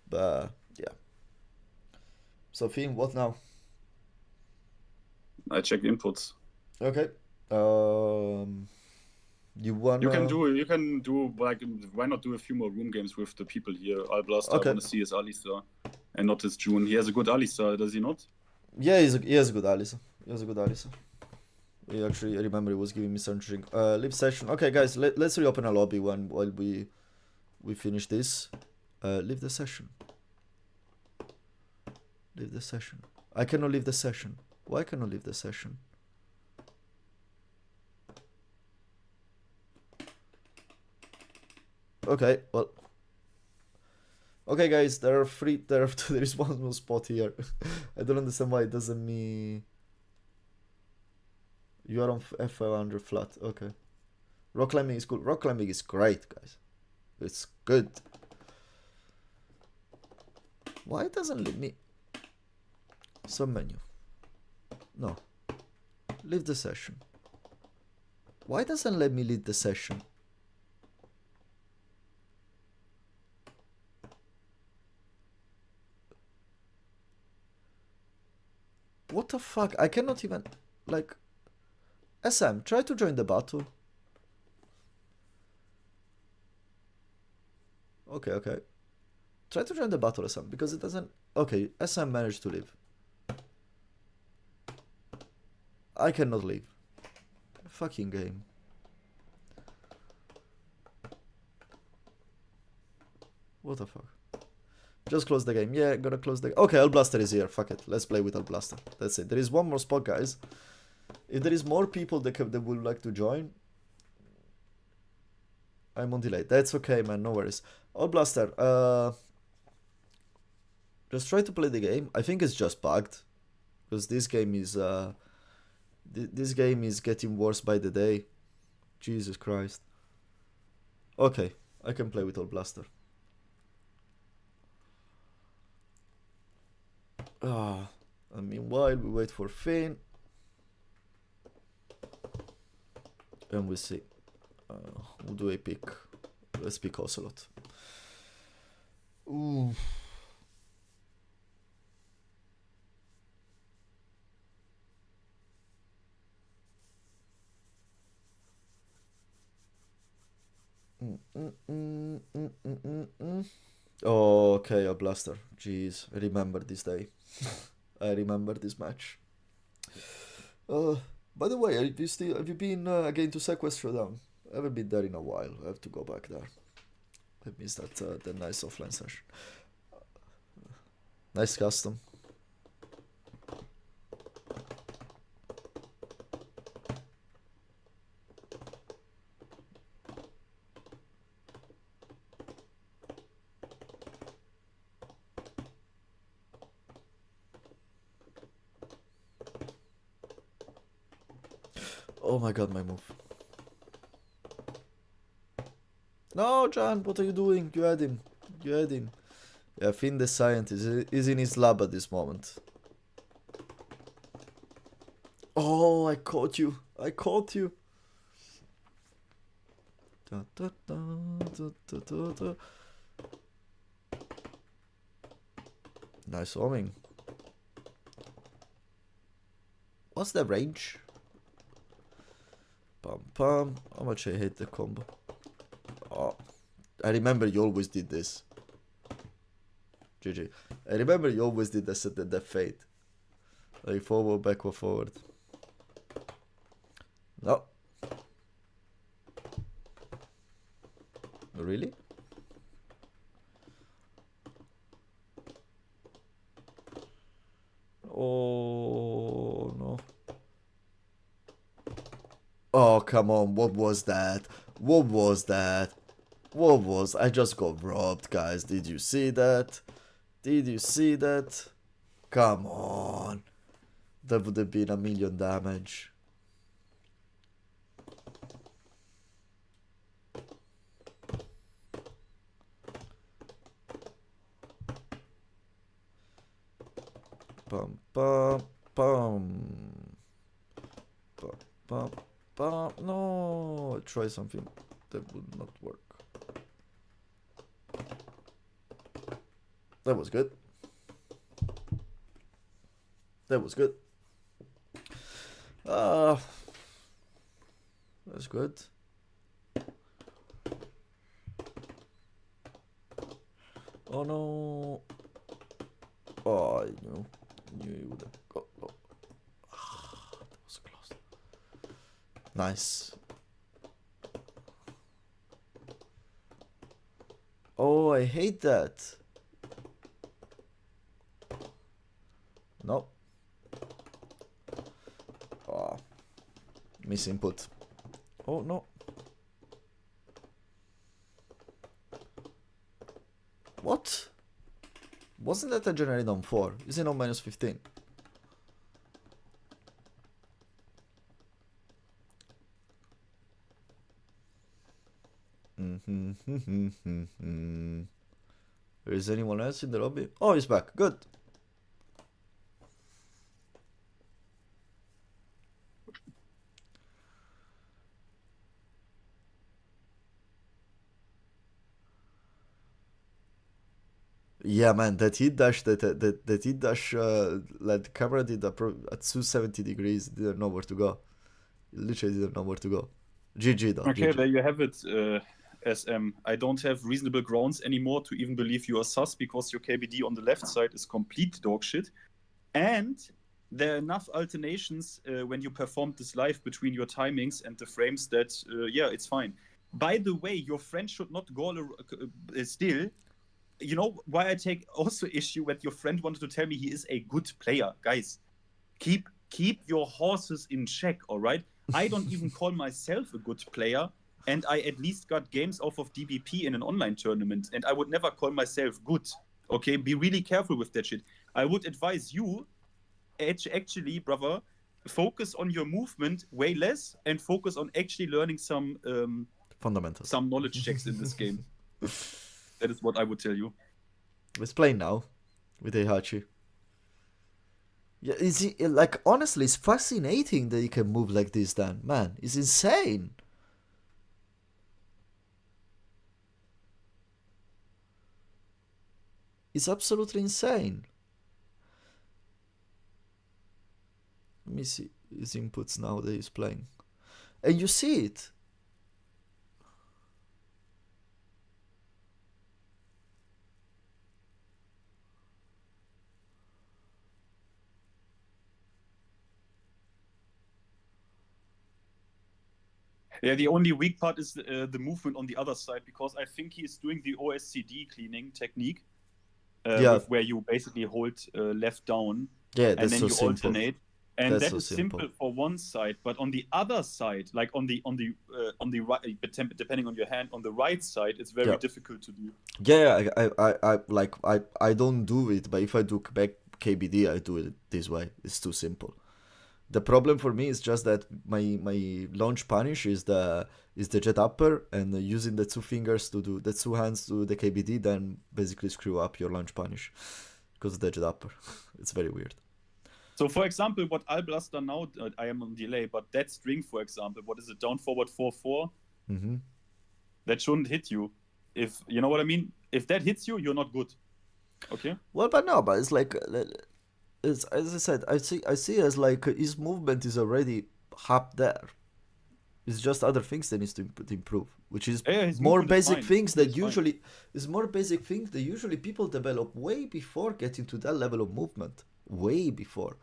But yeah, Sophie, what now? I checked inputs. Okay. You You can wanna? do like, why not do a few more room games with the people here? Alblaster, I Okay. want to see his Alistar and not his June. He has a good Alistar, does he not? Yeah, he has a good Alisa. He has a good Alisa. He actually, I remember he was giving me something. Leave session. Okay, guys, let's reopen a lobby while we finish this. Leave the session. Leave the session. I cannot leave the session. Why cannot leave the session? Okay, well. Okay, guys, there are three. There is one more spot here. I don't understand why it doesn't mean. You are on F500 flat. Okay. Rock climbing is cool. Rock climbing is great, guys. It's good. Why it doesn't let me? Submenu. No. Leave the session. Why doesn't let me leave the session? What the fuck? I cannot even, like, SM, try to join the battle. Okay, okay. Try to join the battle, SM, because it doesn't... Okay, SM managed to leave. I cannot leave. Fucking game. What the fuck? Just close the game. Yeah, gonna close the... Okay, Alblaster is here. Fuck it. Let's play with Alblaster. That's it. There is one more spot, guys. If there is more people that would like to join, I'm on delay. That's okay, man. No worries. Alblaster, just try to play the game. I think it's just bugged. Because this game is... this game is getting worse by the day. Jesus Christ. Okay, I can play with Alblaster. And meanwhile, we wait for Finn. And we see. Who do I pick? Let's pick Ocelot. Ooh. Oh, okay, a blaster. Jeez, I remember this day. I remember this match. By the way, have you been again to Sequestro Down? I haven't been there in a while. I have to go back there. I missed that nice offline session. Nice custom. Oh my god, my move. No, John, what are you doing? You had him. You had him. Yeah, Finn the scientist is in his lab at this moment. Oh, I caught you. I caught you. Da, da, da, da, da, da, da. Nice homing. What's the range? Pam pam. How much I hate the combo. Oh, I remember you always did this. GG. I remember you always did this at the fate. Like forward, backward, forward. No. Really? Oh no. Oh, come on. What was that? What was that? What was... I just got robbed, guys. Did you see that? Did you see that? Come on. That would have been 1,000,000 damage. Pum pum pum. Pum pum pum. No, try something that would not work. That was good. That was good. Uh, that's good. Oh no. Oh, I knew you would have. Oh. That was close. Nice. Oh, I hate that. No. Oh. Miss input. Oh no. What? Wasn't that a generate on 4? Is it on minus 15? Is anyone else in the lobby? Oh, he's back. Good. Yeah, man, that heat dash, that heat dash, like the camera did at 270 degrees, didn't know where to go. Literally didn't know where to go. GG though, Okay, GG. there you have it, SM. I don't have reasonable grounds anymore to even believe you are sus because your KBD on the left side is complete dog shit. And there are enough alternations when you performed this live between your timings and the frames that, yeah, it's fine. By the way, your friend should not go still. You know why I take also issue when your friend wanted to tell me he is a good player. Guys, keep your horses in check, all right? I don't even call myself a good player, and I at least got games off of DBP in an online tournament, and I would never call myself good. Okay, be really careful with that shit. I would advise you, actually, brother, focus on your movement way less and focus on actually learning some Fundamentals. some knowledge checks in this game. That is what I would tell you. Let's play now with Heihachi. Yeah, is he like honestly? It's fascinating that he can move like this. Dan, man, it's insane. It's absolutely insane. Let me see his inputs now that he's playing, and you see it. Yeah, the only weak part is the movement on the other side because I think he is doing the OSCD cleaning technique, Yeah. with where you basically hold left down Yeah, and that's then so you simple. alternate, and That's that so is simple. simple for one side. But on the other side, like on the right, depending on your hand, on the right side, it's very Yeah. difficult to do. Yeah, I don't do it, but if I do back KBD, I do it this way. It's too simple. The problem for me is just that my launch punish is the jet upper, and using the two fingers to do the two hands to do the KBD, then basically screw up your launch punish because of the jet upper. It's very weird. So, for example, what I'll blaster now, I am on delay, but that string, for example, what is it, down forward 4-4? Mm-hmm. That shouldn't hit you. If you know what I mean. If that hits you, you're not good. Okay. Well, but no, but it's like it's, as I said, I see as like his movement is already up there. It's just other things that needs to improve, which is Yeah, his more movement is basic fine. things He that is fine. usually is more basic things that usually people develop way before getting to that level of movement. Way before.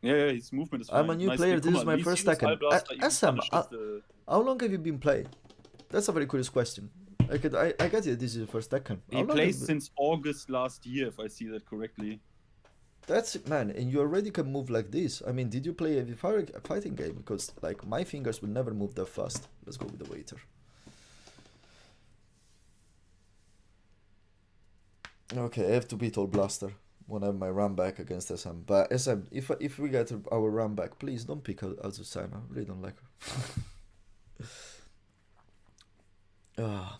Yeah, his movement is fine. I'm a new Nicely. player. This is my You see first this Tekken. Blaster even SM, punishes the. how long have you been playing? That's a very curious question. I get it. This is your first Tekken. How He long plays have you... since August last year, if I see that correctly. That's it, man. And you already can move like this. I mean, did you play a fighting game? Because like my fingers will never move that fast. Let's go with the waiter. Okay, I have to beat All Blaster when I have my run back against SM. But SM, if we get our run back, please don't pick Azusana. I really don't like her. Ah.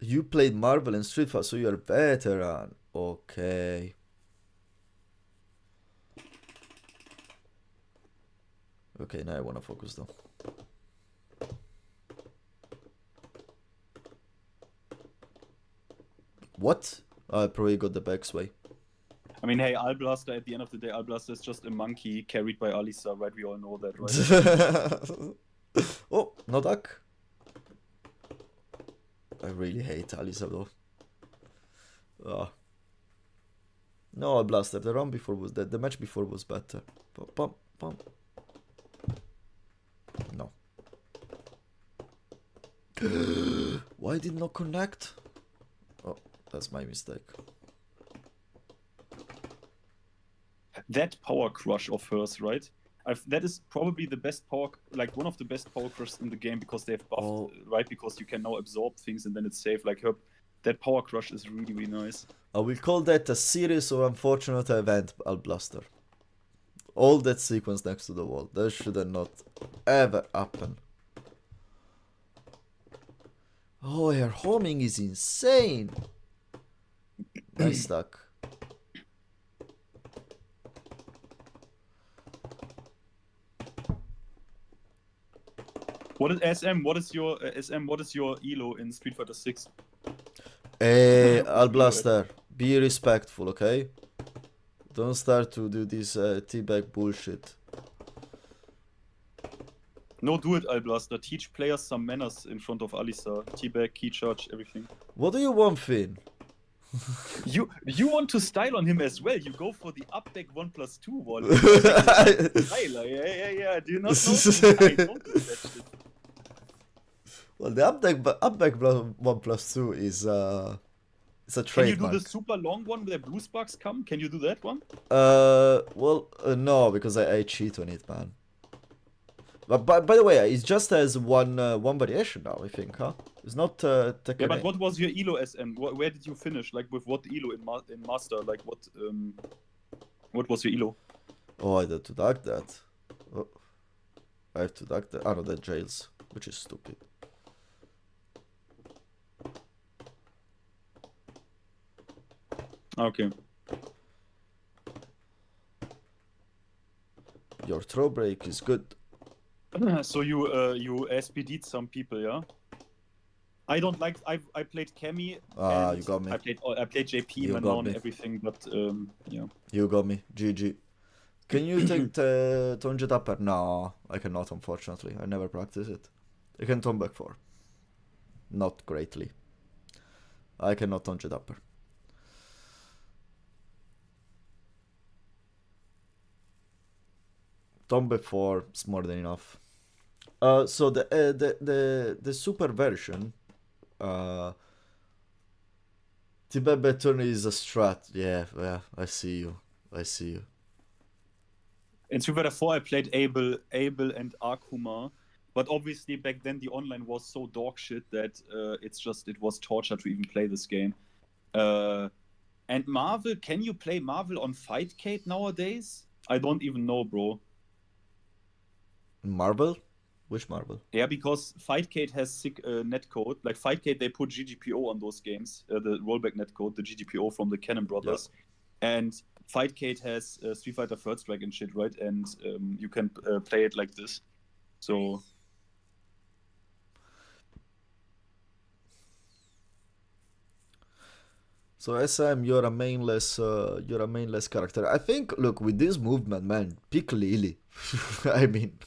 You played Marvel and Street Fighter, so you're a veteran. Okay. Okay, now I wanna focus though. What? I probably got the back sway. I mean, hey, Alblaster, at the end of the day, Alblaster is just a monkey carried by Alisa, right? We all know that, right? Oh, no duck. I really hate Alisa though. No, Blaster. The round before was the match before was better. Pum, pum, pum. No. Why did not connect? Oh, that's my mistake. That power crush of hers, right? That is probably the best power, like one of the best power crushes in the game because they've buffed, right? Because you can now absorb things and then it's safe. Like that power crush is really, really nice. I will call that a series of unfortunate event, Alblaster. All that sequence next to the wall. That should not ever happen. Oh, her homing is insane. Nice stack. What is SM? What is your SM? What is your elo in Street Fighter 6? Hey, Alblaster, be respectful, okay? Don't start to do this teabag bullshit. No, do it, Alblaster. Teach players some manners in front of Alisa. Teabag, key charge, everything. What do you want, Finn? You want to style on him as well. You go for the up back 1+2 wall. Yeah. Do you not know? I don't do that shit. Well, the up back 1+2 is it's a trademark. Can you do the super long one where blue sparks come? Can you do that one? No, because I cheat on it, man. But by the way, it just has one variation now, I think, huh? It's not Tekken. Yeah, but what was your elo SM? Where did you finish? Like with what elo in master? Like what was your elo? Oh, I had to duck that. Oh. I have to duck that. Oh no, that jails, which is stupid. Okay. Your throw break is good. So you SPD'd some people, yeah? I don't like. I played Kemi. You got me. I played JP, Manon, and everything, but yeah. You got me. GG. Can you take the Tonjet upper? No, I cannot, unfortunately. I never practice it. I can turn back 4. Not greatly. I cannot Tonjet upper. Tomb 4 is more than enough. So the super version, Tibet turn is a strat. Yeah, I see you. In Street Fighter 4, I played Abel and Akuma, but obviously back then the online was so dog shit that it was torture to even play this game. And Marvel, can you play Marvel on Fightcade nowadays? I don't even know, bro. Marvel? Which Marvel? Yeah, because Fightcade has sick netcode. Like Fightcade, they put GGPO on those games, the rollback netcode, the GGPO from the Cannon Brothers. Yeah. And Fightcade has Street Fighter Third Strike and shit, right? And you can play it like this. So SM, you're a mainless character. I think, look, with this movement, man, pick Lily. I mean,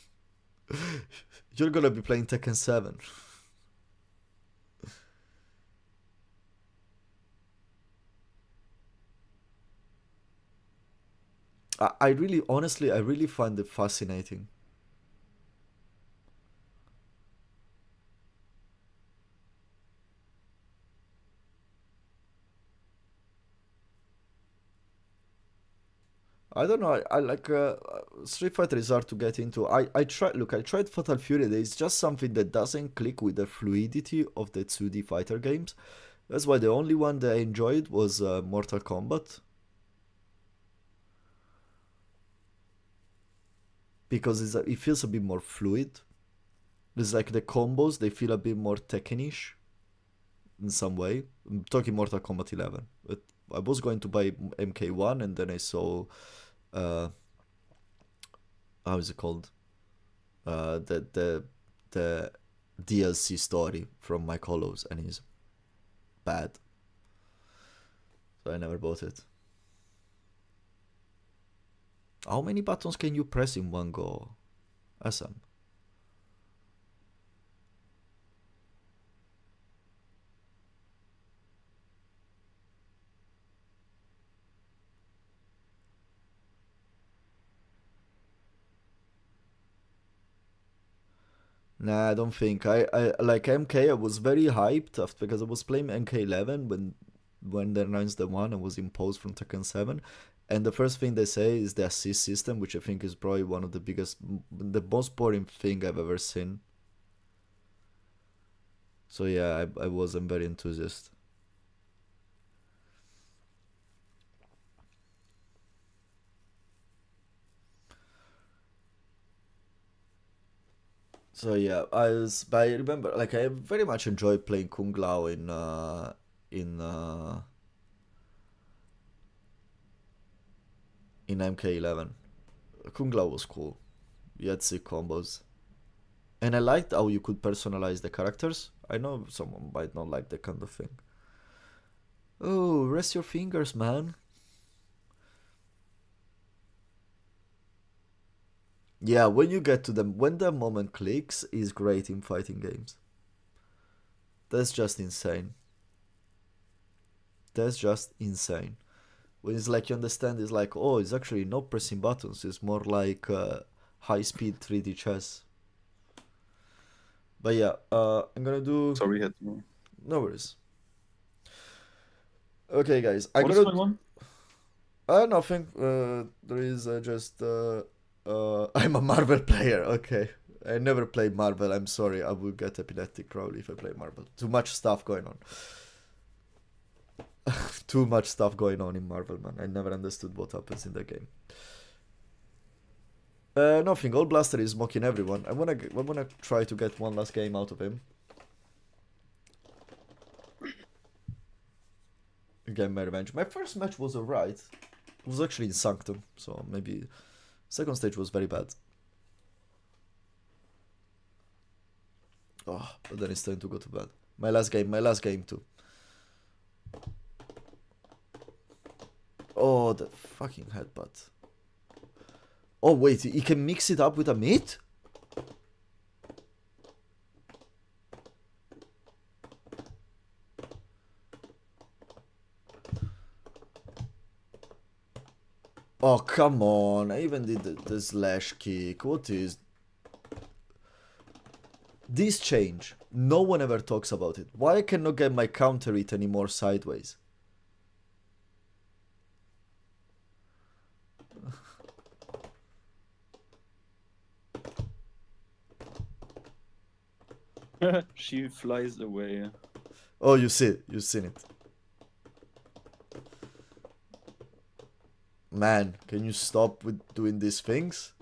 you're gonna be playing Tekken 7. I really find it fascinating. I don't know. I like Street Fighter is hard to get into. I tried Fatal Fury. There's just something that doesn't click with the fluidity of the 2D fighter games. That's why the only one that I enjoyed was Mortal Kombat. Because it feels a bit more fluid. It's like the combos, they feel a bit more Tekken-ish in some way. I'm talking Mortal Kombat 11. But I was going to buy MK1 and then I saw how is it called? The DLC story from Mike Hollows, and he's bad. So I never bought it. How many buttons can you press in one go? SM. Nah, I don't think. I like MK. I was very hyped after because I was playing MK11 when they announced the one and was imposed from Tekken 7. And the first thing they say is the assist system, which I think is probably one of the biggest, the most boring thing I've ever seen. So yeah, I wasn't very enthusiastic. So yeah, but I remember like I very much enjoyed playing Kung Lao in MK11. Kung Lao was cool. You had sick combos. And I liked how you could personalize the characters. I know someone might not like that kind of thing. Oh, rest your fingers, man. Yeah, when you get to them, when the moment clicks, is great in fighting games. That's just insane. That's just insane. When it's like you understand, it's like, oh, it's actually not pressing buttons. It's more like high-speed 3D chess. But yeah, I'm gonna do. Sorry, had to. No worries. Okay, guys, I What is gotta. my one? Nothing. There is just. I'm a Marvel player. Okay, I never played Marvel. I'm sorry. I will get epileptic probably if I play Marvel. Too much stuff going on. Too much stuff going on in Marvel, man. I never understood what happens in the game. Nothing. Old Blaster is mocking everyone. I wanna try to get one last game out of him. Get my revenge. My first match was alright. It was actually in Sanctum, so maybe second stage was very bad. Oh, but then it's time to go to bed. My last game too. Oh, the fucking headbutt. Oh wait, he can mix it up with a meat? Oh, come on. I even did the slash kick. What is... This change. No one ever talks about it. Why I cannot get my counter hit anymore sideways? She flies away. Oh, you see it. You've seen it. Man, can you stop with doing these things?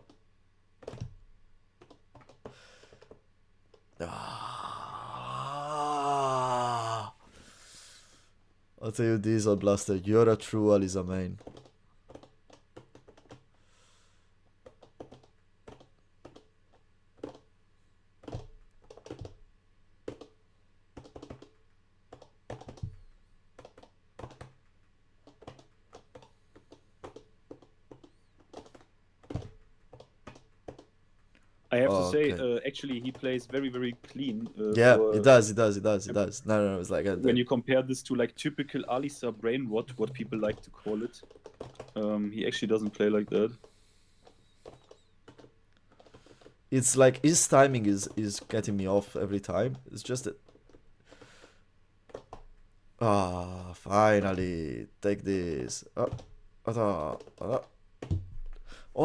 Ah. I'll tell you this, Old Blaster. You're a true Aliza main. I have to say, Okay. actually, he plays very, very clean. Yeah, for, it does. No, it's like when you compare this to like typical Alisa brain rot, what people like to call it, he actually doesn't play like that. it's like his timing is getting me off every time. It's just that. Ah, finally, take this. Oh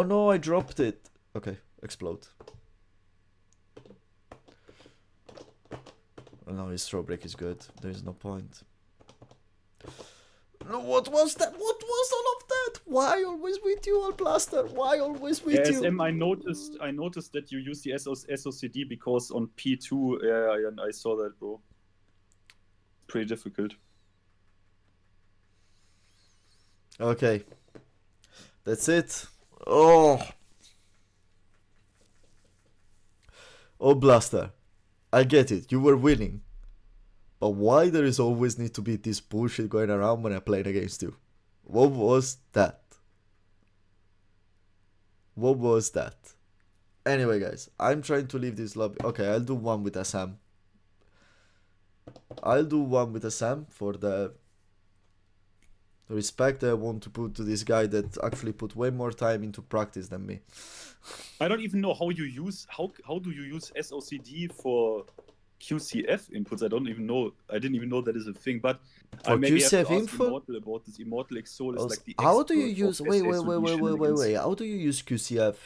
no, I dropped it. Okay, explode. Well, now his throw break is good. There is no point. No, what was that? What was all of that? Why always with you, Old Blaster? Why always with you? SM, I noticed that you use the SOCD because on P2, yeah, I saw that, bro. Pretty difficult. Okay. That's it. Oh. Oh, Blaster. I get it. You were winning. But why there is always need to be this bullshit going around when I played against you? What was that? What was that? Anyway, guys, I'm trying to leave this lobby. Okay, I'll do one with Assam. I'll do one with Assam for the respect I want to put to this guy that actually put way more time into practice than me. I don't even know how you use how do you use SOCD for QCF inputs? I don't even know. I didn't even know that is a thing. But I For maybe have QCF to ask info? Immortal about this. Immortal Exol is like the How do you expert use? of Wait, SA wait, wait, wait, solution wait, wait, against- wait. How do you use QCF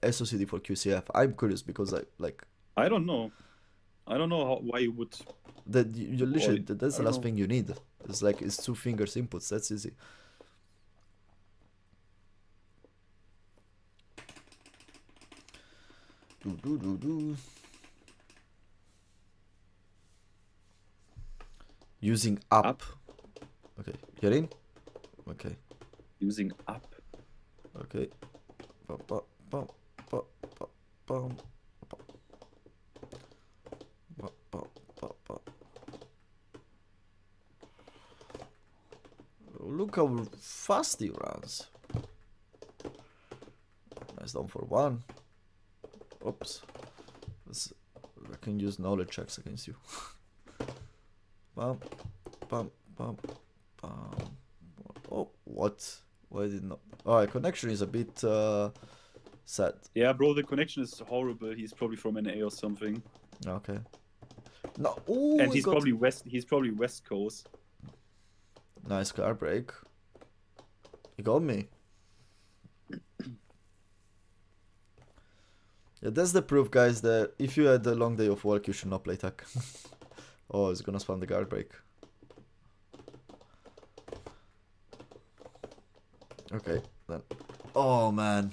SOCD for QCF? I'm curious because I like I don't know. I don't know why you would. that. You literally Boy, that's I the don't last know. thing you need. It's like it's 2 fingers inputs. That's easy. Do. Using up. Okay, get in. Okay, Using up. okay. Bum, bum, bum, bum, bum, bum, bum. Bum, bum, bum, bum. Look how fast he runs. Nice down for one. Oops. I can use knowledge checks against you. Bum, bum, bum, bum. Oh, what? Why did not? Oh, connection is a bit sad. Yeah, bro, the connection is horrible. He's probably from NA or something, Okay. No. Ooh, and he he's got probably West. He's probably West Coast. nice car break. He got me. Yeah, that's the proof, guys, that if you had a long day of work, you should not play tech. Oh, he's gonna spam the guard break. Okay, then. Oh, man.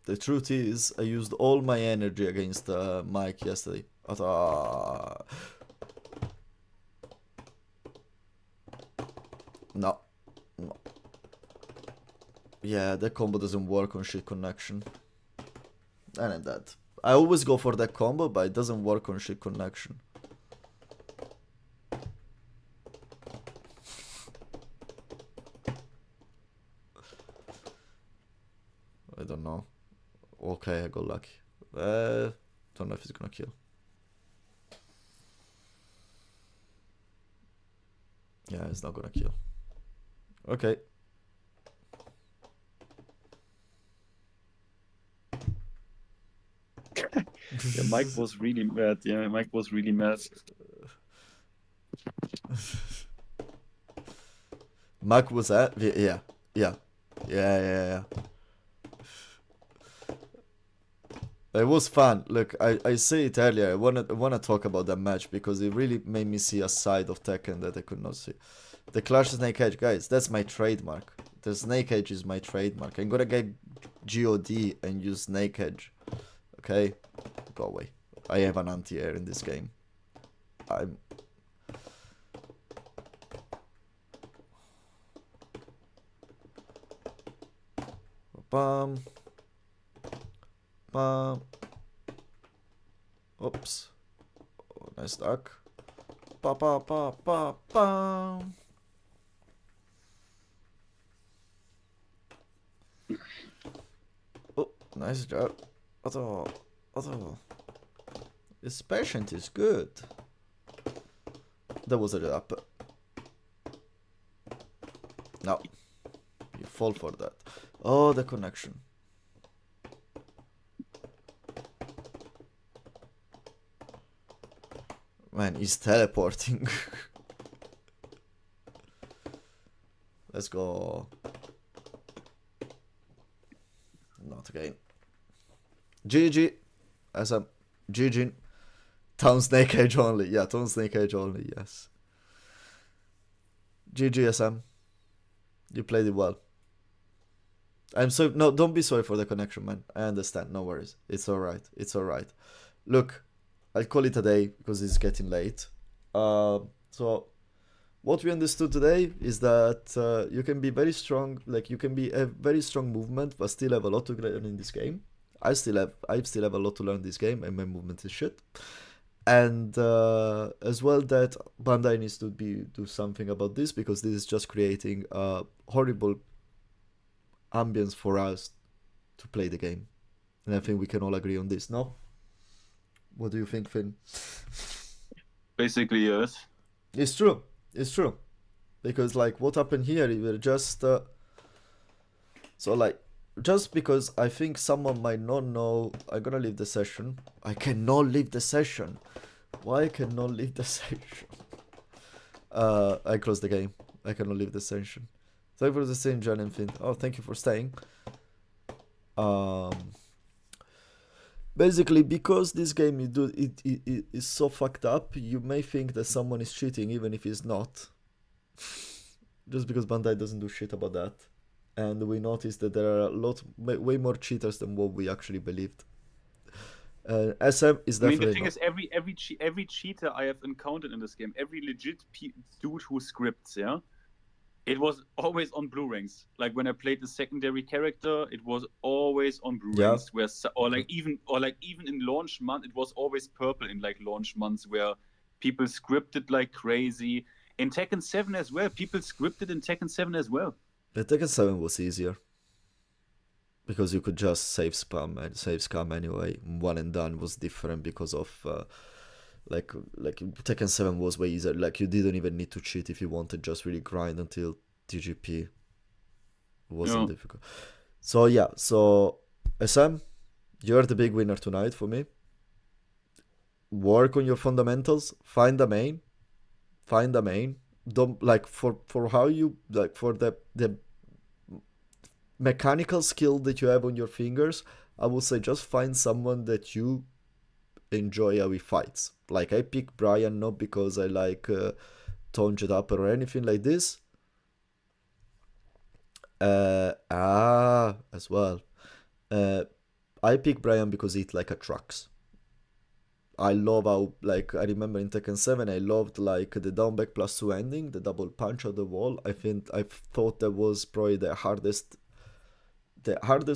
The truth is, I used all my energy against Mike yesterday. No. No. Yeah, that combo doesn't work on shit connection. And I'm dead. I always go for that combo, but it doesn't work on shit connection. I don't know. Okay, I got lucky. Don't know if he's gonna kill. Yeah, he's not gonna kill. Okay. Yeah, Mike was really mad. Yeah, Mike was really mad. Mike was at yeah. It was fun. Look, I said it earlier. I wanna talk about that match because it really made me see a side of Tekken that I could not see. The Clash Snake Edge, guys, that's my trademark. The Snake Edge is my trademark. I'm gonna get GOD and use Snake Edge. Okay? Go away. I have an anti-air in this game. I'm... Bum. Bum. Oops. Oh, nice duck. Ba ba ba ba bum. Oh, nice job. Otto. This patient is good. That was a jab. No. You fall for that. Oh, the connection. Man, he's teleporting. Let's go. Not again. GG. As a GG. Town Snake Edge only. Yeah, Town Snake Edge only, yes. GG SM. You played it well. I'm so no, don't be sorry for the connection, man. I understand, no worries. It's alright. It's alright. Look, I'll call it a day because it's getting late. So what we understood today is that you can be very strong, like you can be a very strong movement, but still have a lot to learn in this game. I still have a lot to learn in this game, and my movement is shit. And as well that Bandai needs to do something about this, because this is just creating a horrible ambience for us to play the game. And I think we can all agree on this, no? What do you think, Finn? Basically, yes. It's true. It's true. Because like what happened here, it were just so like just because I think someone might not know, I'm gonna leave the session. I cannot leave the session. Why I cannot leave the session? I closed the game. I cannot leave the session. Thank you for the same, John and Finn. Oh, thank you for staying. Basically, because this game it is so fucked up, you may think that someone is cheating even if he's not. Just because Bandai doesn't do shit about that. And we noticed that there are way more cheaters than what we actually believed. SM is I mean, definitely the thing not. is, every cheater I have encountered in this game, every legit dude who scripts, yeah, it was always on blue ranks. Like when I played the secondary character, it was always on blue Yeah. ranks. Or even in launch month, it was always purple in like launch months where people scripted like crazy. In Tekken 7 as well, people scripted in Tekken 7 as well. The Tekken 7 was easier. Because you could just save scam anyway. One and done was different because of like Tekken 7 was way easier. Like you didn't even need to cheat if you wanted, just really grind until TGP. It wasn't difficult. So yeah, so SM, you're the big winner tonight for me. Work on your fundamentals, find the main. Don't like for how you like for the mechanical skill that you have on your fingers, I would say just find someone that you enjoy how he fights. Like I pick Brian not because I like Tonge It Up or anything like this. As well. I pick Brian because he like attracts. I love how, like, I remember in Tekken 7, I loved, like, the down back +2 ending, the double punch at the wall. I thought that was probably the hardest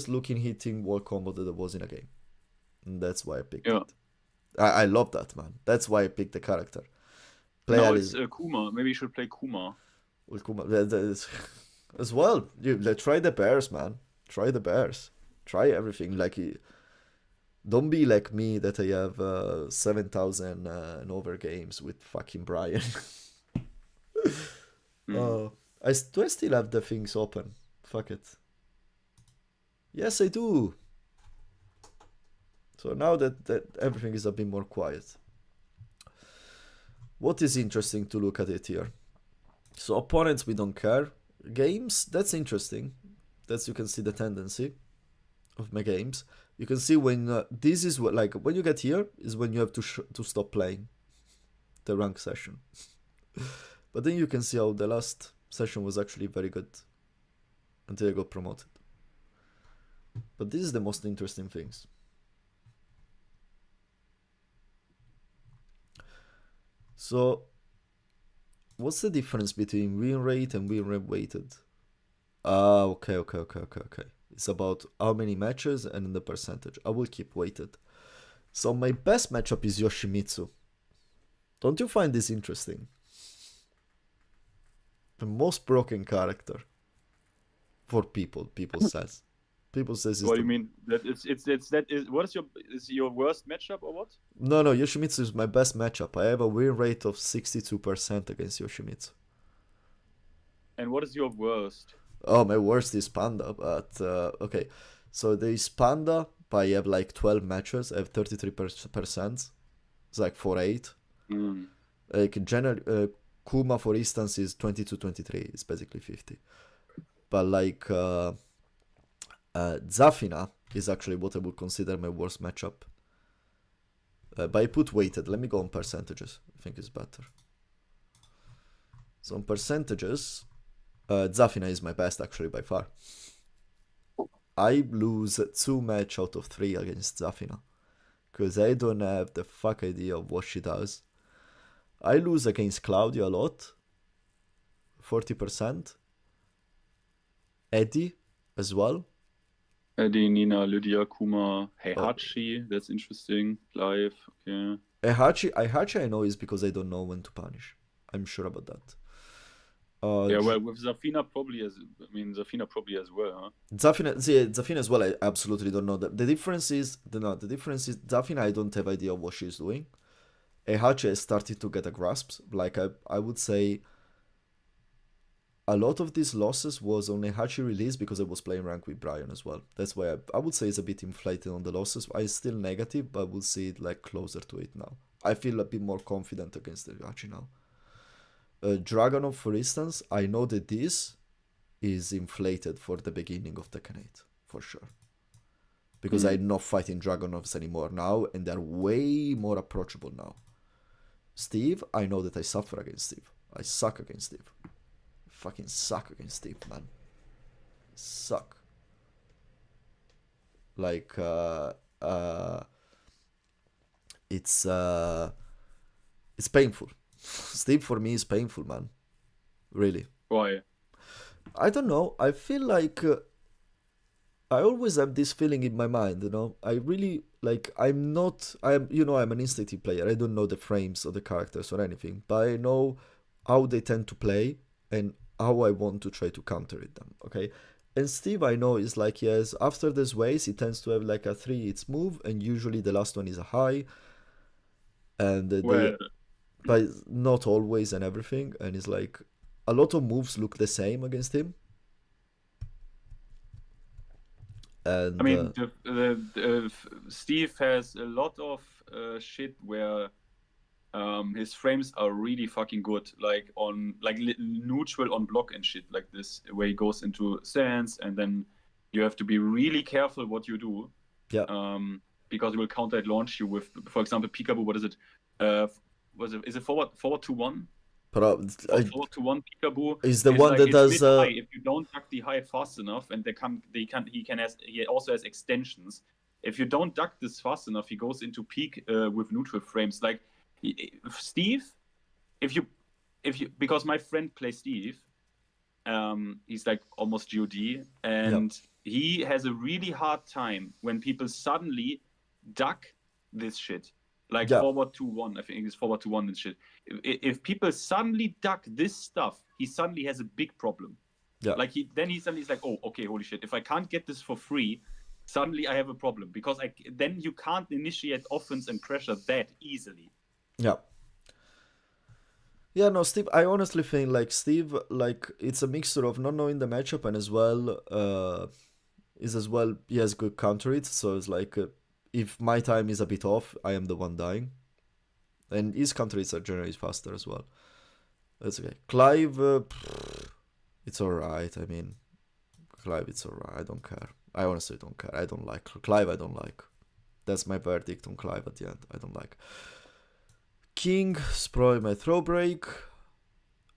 looking hitting wall combo that there was in a game. And that's why I picked it. I love that, man. That's why I picked the character. Now it's Kuma. Maybe you should play Kuma. Well, Kuma, as well. Try the bears, man. Try the bears. Try everything. Like, don't be like me that I have 7,000 and over games with fucking Brian. Do I still have the things open? Fuck it. Yes, I do. So now that everything is a bit more quiet. What is interesting to look at it here? So opponents, we don't care. Games, that's interesting. That's, you can see the tendency of my games. You can see when this is what, like, when you get here is when you have to stop playing the rank session. But then you can see how the last session was actually very good until I got promoted. But this is the most interesting things. So, what's the difference between win rate and win rate weighted? Okay. It's about how many matches and the percentage. I will keep weighted. So my best matchup is Yoshimitsu. Don't you find this interesting? The most broken character for people says. People says. What do you mean? What is your worst matchup or what? No, Yoshimitsu is my best matchup. I have a win rate of 62% against Yoshimitsu. And what is your worst? Oh, my worst is Panda, but okay. So there is Panda, but I have like 12 matches. I have 33%. It's like 4-8. Like Kuma, for instance, is 22-23. It's basically 50. But like Zafina is actually what I would consider my worst matchup. But I put weighted. Let me go on percentages. I think it's better. So on percentages, Zafina is my best actually by far. I lose 2 match out of 3 against Zafina. Because I don't have the fuck idea of what she does. I lose against Claudia a lot. 40%. Eddie as well. Eddie, Nina, Lydia, Kuma, Heihachi, that's interesting. Clive, okay. Heihachi I know is because I don't know when to punish. I'm sure about that. Yeah, well, with Zafina probably as well, huh? Zafina as well. I absolutely don't know. The difference is Zafina. I don't have idea of what she's doing. Heihachi has started to get a grasp. Like I would say, a lot of these losses was on Heihachi release because I was playing rank with Brian as well. That's why I would say it's a bit inflated on the losses. I still negative, but we'll see it like closer to it now. I feel a bit more confident against Heihachi now. Dragonov, for instance, I know that this is inflated for the beginning of Tekken 8, for sure. Because I'm not fighting Dragonovs anymore now, and they're way more approachable now. Steve, I know that I suffer against Steve. I suck against Steve. I fucking suck against Steve, man. Suck. Like, it's painful. Steve for me is painful, man. Really. Why? I don't know. I feel like I always have this feeling in my mind, you know. I really like. I'm an instinctive player. I don't know the frames of the characters or anything, but I know how they tend to play and how I want to try to counter it them. Okay. And Steve, I know, is like, yes, after this waves, he tends to have like a 3 hits move, and usually the last one is a high. And but not always and everything. And it's like a lot of moves look the same against him. And I mean, Steve has a lot of shit where his frames are really fucking good, like on neutral on block and shit like this, where he goes into stance, and then you have to be really careful what you do. Yeah. Because he will counter at launch you with, for example, Peekaboo. What is it? Is it forward to one? Forward to one Peekaboo is the one that does. If you don't duck the high fast enough, and he also has extensions. If you don't duck this fast enough, he goes into peak with neutral frames. Like Steve, because my friend plays Steve, he's like almost GOD, and he has a really hard time when people suddenly duck this shit. Like forward to one, I think it's forward to one and shit. If people suddenly duck this stuff, he suddenly has a big problem. Yeah. Like he suddenly is like, oh, okay, holy shit. If I can't get this for free, suddenly I have a problem, because then you can't initiate offense and pressure that easily. Yeah. Yeah, no, Steve, I honestly think like Steve, like it's a mixture of not knowing the matchup and as well, he has good counter it. So it's like if my time is a bit off, I am the one dying. And his counter hits are generally faster as well. That's okay. Clive, it's alright. I mean, Clive, it's alright. I don't care. I honestly don't care. I don't like Clive. I don't like. That's my verdict on Clive at the end. I don't like. King is probably my throw break.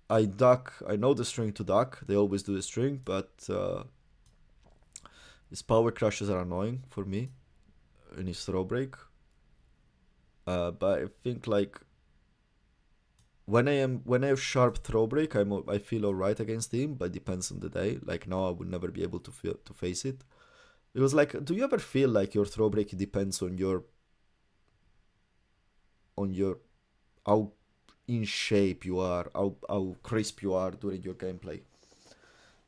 I duck. I know the string to duck. They always do the string, but his power crashes are annoying for me in his throw break. But I think like when I have sharp throw break, I feel alright against him, but it depends on the day. Like now, I would never be able to face it. It was like, do you ever feel like your throw break depends on your how in shape you are, how crisp you are during your gameplay?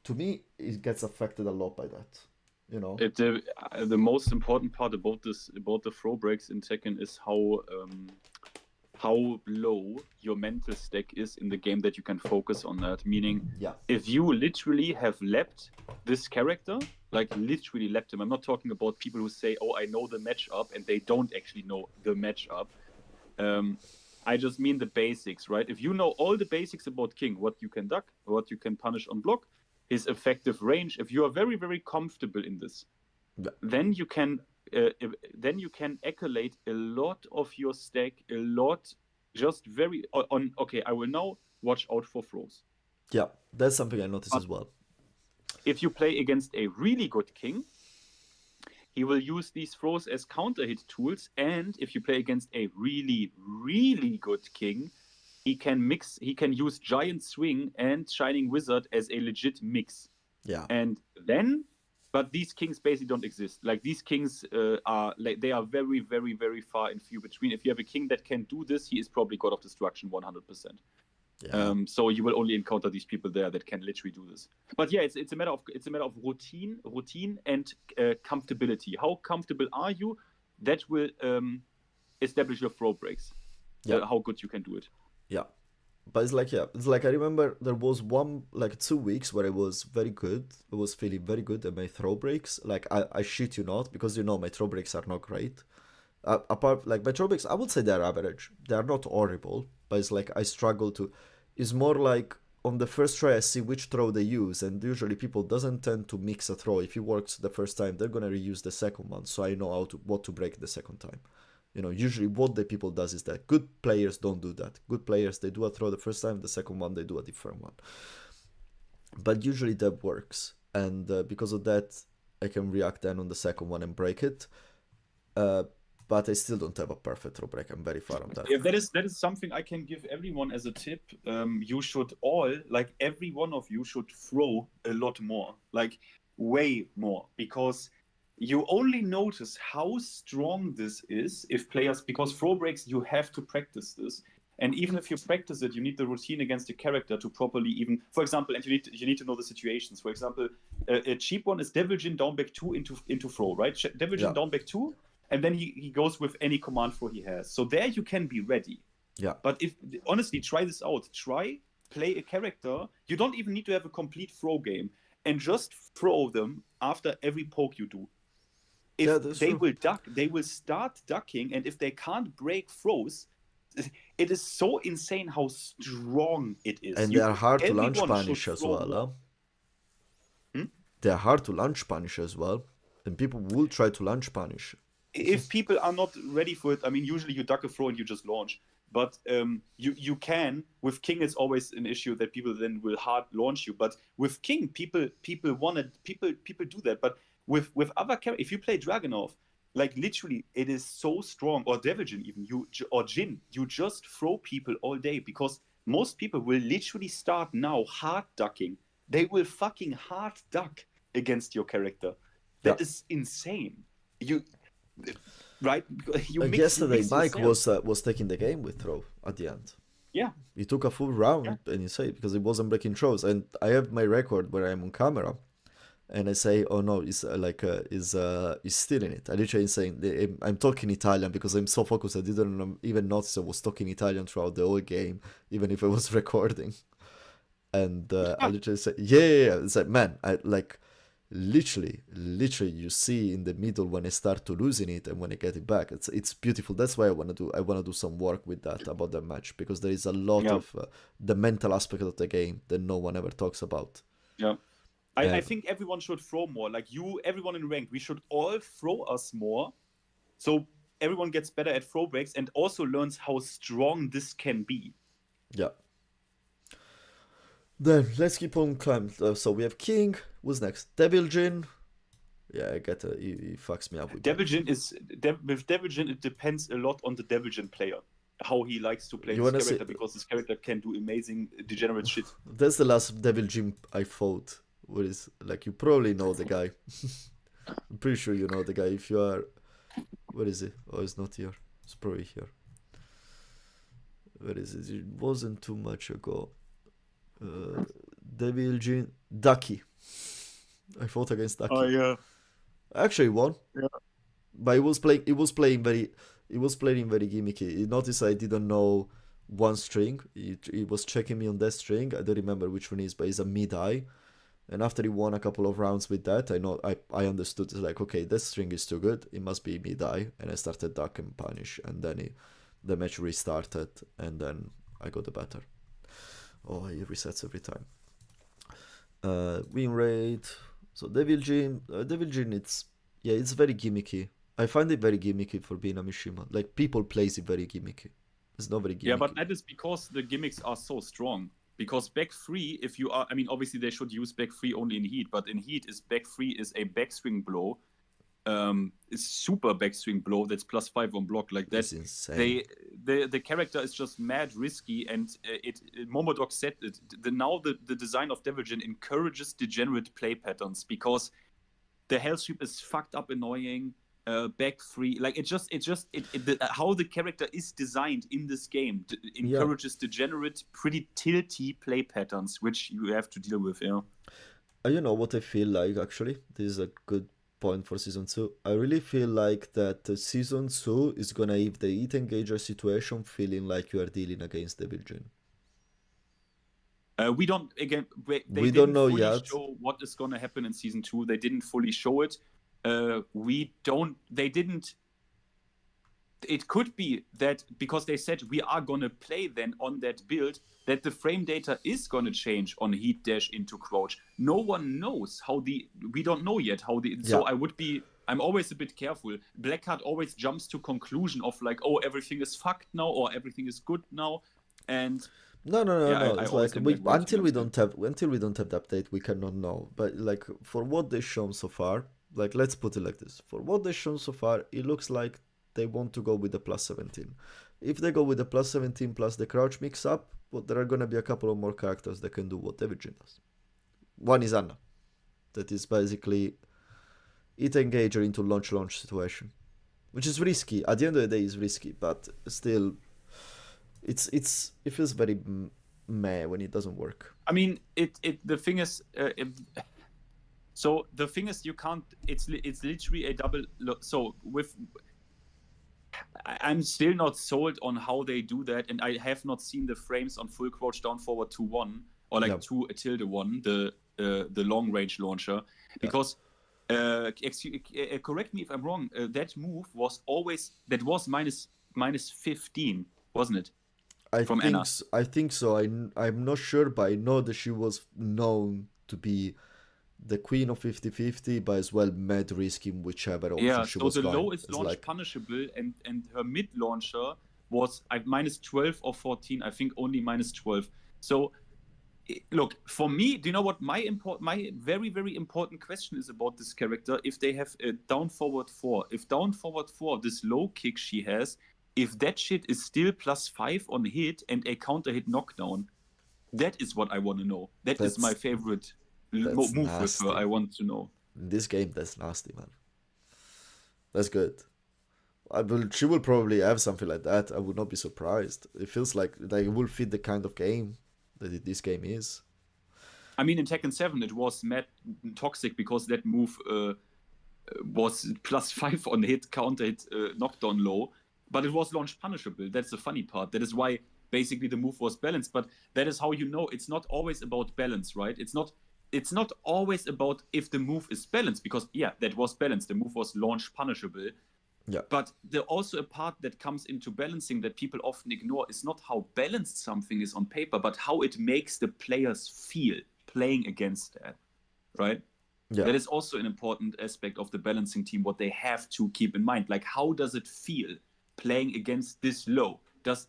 To me, it gets affected a lot by that. You know, the most important part about the throw breaks in Tekken is how low your mental stack is in the game that you can focus on that. Meaning, if you literally have lapped this character, like literally lapped him. I'm not talking about people who say, "Oh, I know the matchup," and they don't actually know the matchup. I just mean the basics, right? If you know all the basics about King, what you can duck, what you can punish on block, his effective range, if you are very, very comfortable in this, then you can accolade a lot of your stack, a lot, just very on. Okay, I will now watch out for throws. Yeah, that's something I noticed as well. If you play against a really good King, he will use these throws as counter hit tools, and if you play against a really, really good King, he can mix. He can use Giant Swing and Shining Wizard as a legit mix. Yeah. And then, but these kings basically don't exist. Like these kings are like they are very, very, very far and few between. If you have a king that can do this, he is probably God of Destruction 100%. Yeah. So you will only encounter these people there that can literally do this. But yeah, it's a matter of routine and comfortability. How comfortable are you? That will establish your throw breaks. Yeah. How good you can do it. Yeah. But it's like, I remember there was 2 weeks where I was very good. I was feeling very good at my throw breaks. Like, I shit you not, because my throw breaks are not great. Apart, like, my throw breaks, I would say they're average. They're not horrible, but it's like I struggle to. It's more like on the first try, I see which throw they use, and usually people doesn't tend to mix a throw. If it works the first time, they're gonna reuse the second one, so I know what to break the second time. Usually what the people does is that good players don't do that. Good players, they do a throw the first time, the second one they do a different one. But usually that works, and because of that, I can react then on the second one and break it. But I still don't have a perfect throw break. I'm very far on that. Yeah, that is something I can give everyone as a tip. You should all, like every one of you, should throw a lot more, like way more, because you only notice how strong this is if players, because throw breaks, you have to practice this. And even if you practice it, you need the routine against the character to properly even, for example, and you need to know the situations. For example, a cheap one is Devil Jin down back 2 into throw, right? Devil Jin down back 2, and then he goes with any command throw he has. So there you can be ready. Yeah. But honestly, try this out. Play a character. You don't even need to have a complete throw game, and just throw them after every poke you do. If they will duck, they will start ducking, and if they can't break throws, it is so insane how strong it is. And they are hard to launch punish as well. They are hard to launch punish as well, and people will try to launch punish. If people are not ready for it, I mean, usually you duck a throw and you just launch. But you can. With King, it's always an issue that people then will hard launch you. But with King, people do that. But with other characters, if you play Dragunov, like literally, it is so strong. Or Devil Jin even, or Jin, you just throw people all day, because most people will literally start now hard ducking. They will fucking hard duck against your character. That is insane. Right? Yesterday, Mike was taking the game with throw at the end. Yeah. He took a full round, and he said, because he wasn't breaking throws. And I have my record where I'm on camera, and I say, oh no, he's stealing it. I literally saying, I'm talking Italian because I'm so focused. I didn't even notice I was talking Italian throughout the whole game, even if I was recording. And I literally say, yeah. It's like, man, I like. Literally you see in the middle when I start to losing it and when I get it back, it's beautiful. That's why I want to do some work with that about the match, because there is a lot of the mental aspect of the game that no one ever talks about. I think everyone should throw more. Like everyone in ranked, we should all throw us more, so everyone gets better at throw breaks and also learns how strong this can be. Then let's keep on climbing. So we have King. Who's next? Devil Jin. Yeah, I get it. He fucks me up with Devil Jin. With Devil Jin, it depends a lot on the Devil Jin player, how he likes to play this character, because this character can do amazing degenerate shit. That's the last Devil Jin I fought. What is, like, you probably know the guy. I'm pretty sure you know the guy. If you are, where is he? Oh, it's not here. It's probably here. Where is it? It wasn't too much ago. Devil Jin Ducky. I fought against Ducky. Oh yeah. I actually won. Yeah. But he was playing very gimmicky. He noticed I didn't know one string. He was checking me on that string. I don't remember which one is, but it's a mid-high. And after he won a couple of rounds with that, I understood. It's like, okay, this string is too good. It must be mid-high. And I started duck and punish, and then the match restarted, and then I got the better. Oh, he resets every time. Win rate. So Devil Jin, it's very gimmicky. I find it very gimmicky for being a Mishima. Like, people plays it very gimmicky. It's not very gimmicky. Yeah, but that is because the gimmicks are so strong. Because back 3, if you are, I mean, obviously they should use back 3 only in Heat, but in Heat, back 3 is a backswing blow super backswing blow that's +5 on block like that. That's insane. The character is just mad risky, and Momodok said it. The design of Devil Jin encourages degenerate play patterns because the hell sweep is fucked up annoying. Back free, like how the character is designed in this game encourages degenerate, pretty tilty play patterns, which you have to deal with. You know what I feel like, actually? This is a good point for season 2. I really feel like that season 2 is gonna have the hit engager situation feeling like you are dealing against Devil Jin. We don't We didn't don't know fully yet. show what is gonna happen in season 2. They didn't fully show it. They didn't. It could be that because they said we are gonna play then on that build, that the frame data is gonna change on heat dash into crouch. No one knows we don't know yet how the. So I'm always a bit careful. Blackheart always jumps to conclusion of like, oh, everything is fucked now or everything is good now, and No. It's like until we don't have the update, we cannot know. But like for what they've shown so far, like let's put it like this: for what they've shown so far, it looks like they want to go with the +17. If they go with the +17 plus the crouch mix up, well, there are gonna be a couple of more characters that can do what Devil Jin does. One is Anna, that is basically it engager into launch situation, which is risky. At the end of the day, it's risky, but still. It feels very meh when it doesn't work. I mean, the thing is, so the thing is, you can't. It's literally a double. So I'm still not sold on how they do that, and I have not seen the frames on full crouch down forward to 1 or like 2 tilde 1, the long range launcher, because. Correct me if I'm wrong. That move was always minus 15, wasn't it? I think so. I'm not sure, but I know that she was known to be the queen of 50-50, but as well mad risky in whichever option she was going. Yeah, so the low is launch punishable, and her mid launcher was minus 12 or 14. I think only minus 12. So, look, for me, do you know what my very, very important question is about this character? If they have a down forward 4, this low kick she has, if that shit is still +5 on hit and a counter hit knockdown, that is what I want to know. That is my favorite move with her. I want to know. In this game, that's nasty, man. That's good. She will probably have something like that. I would not be surprised. It feels like it will fit the kind of game that this game is. I mean, in Tekken 7, it was mad toxic because that move was +5 on hit, counter hit, knockdown low. But it was launch punishable. That's the funny part. That is why basically the move was balanced. But that is how you know it's not always about balance, right? It's not always about if the move is balanced, because that was balanced. The move was launch punishable. Yeah. But there's also a part that comes into balancing that people often ignore is not how balanced something is on paper, but how it makes the players feel playing against that, right? Yeah. That is also an important aspect of the balancing team, what they have to keep in mind. Like, how does it feel playing against this low?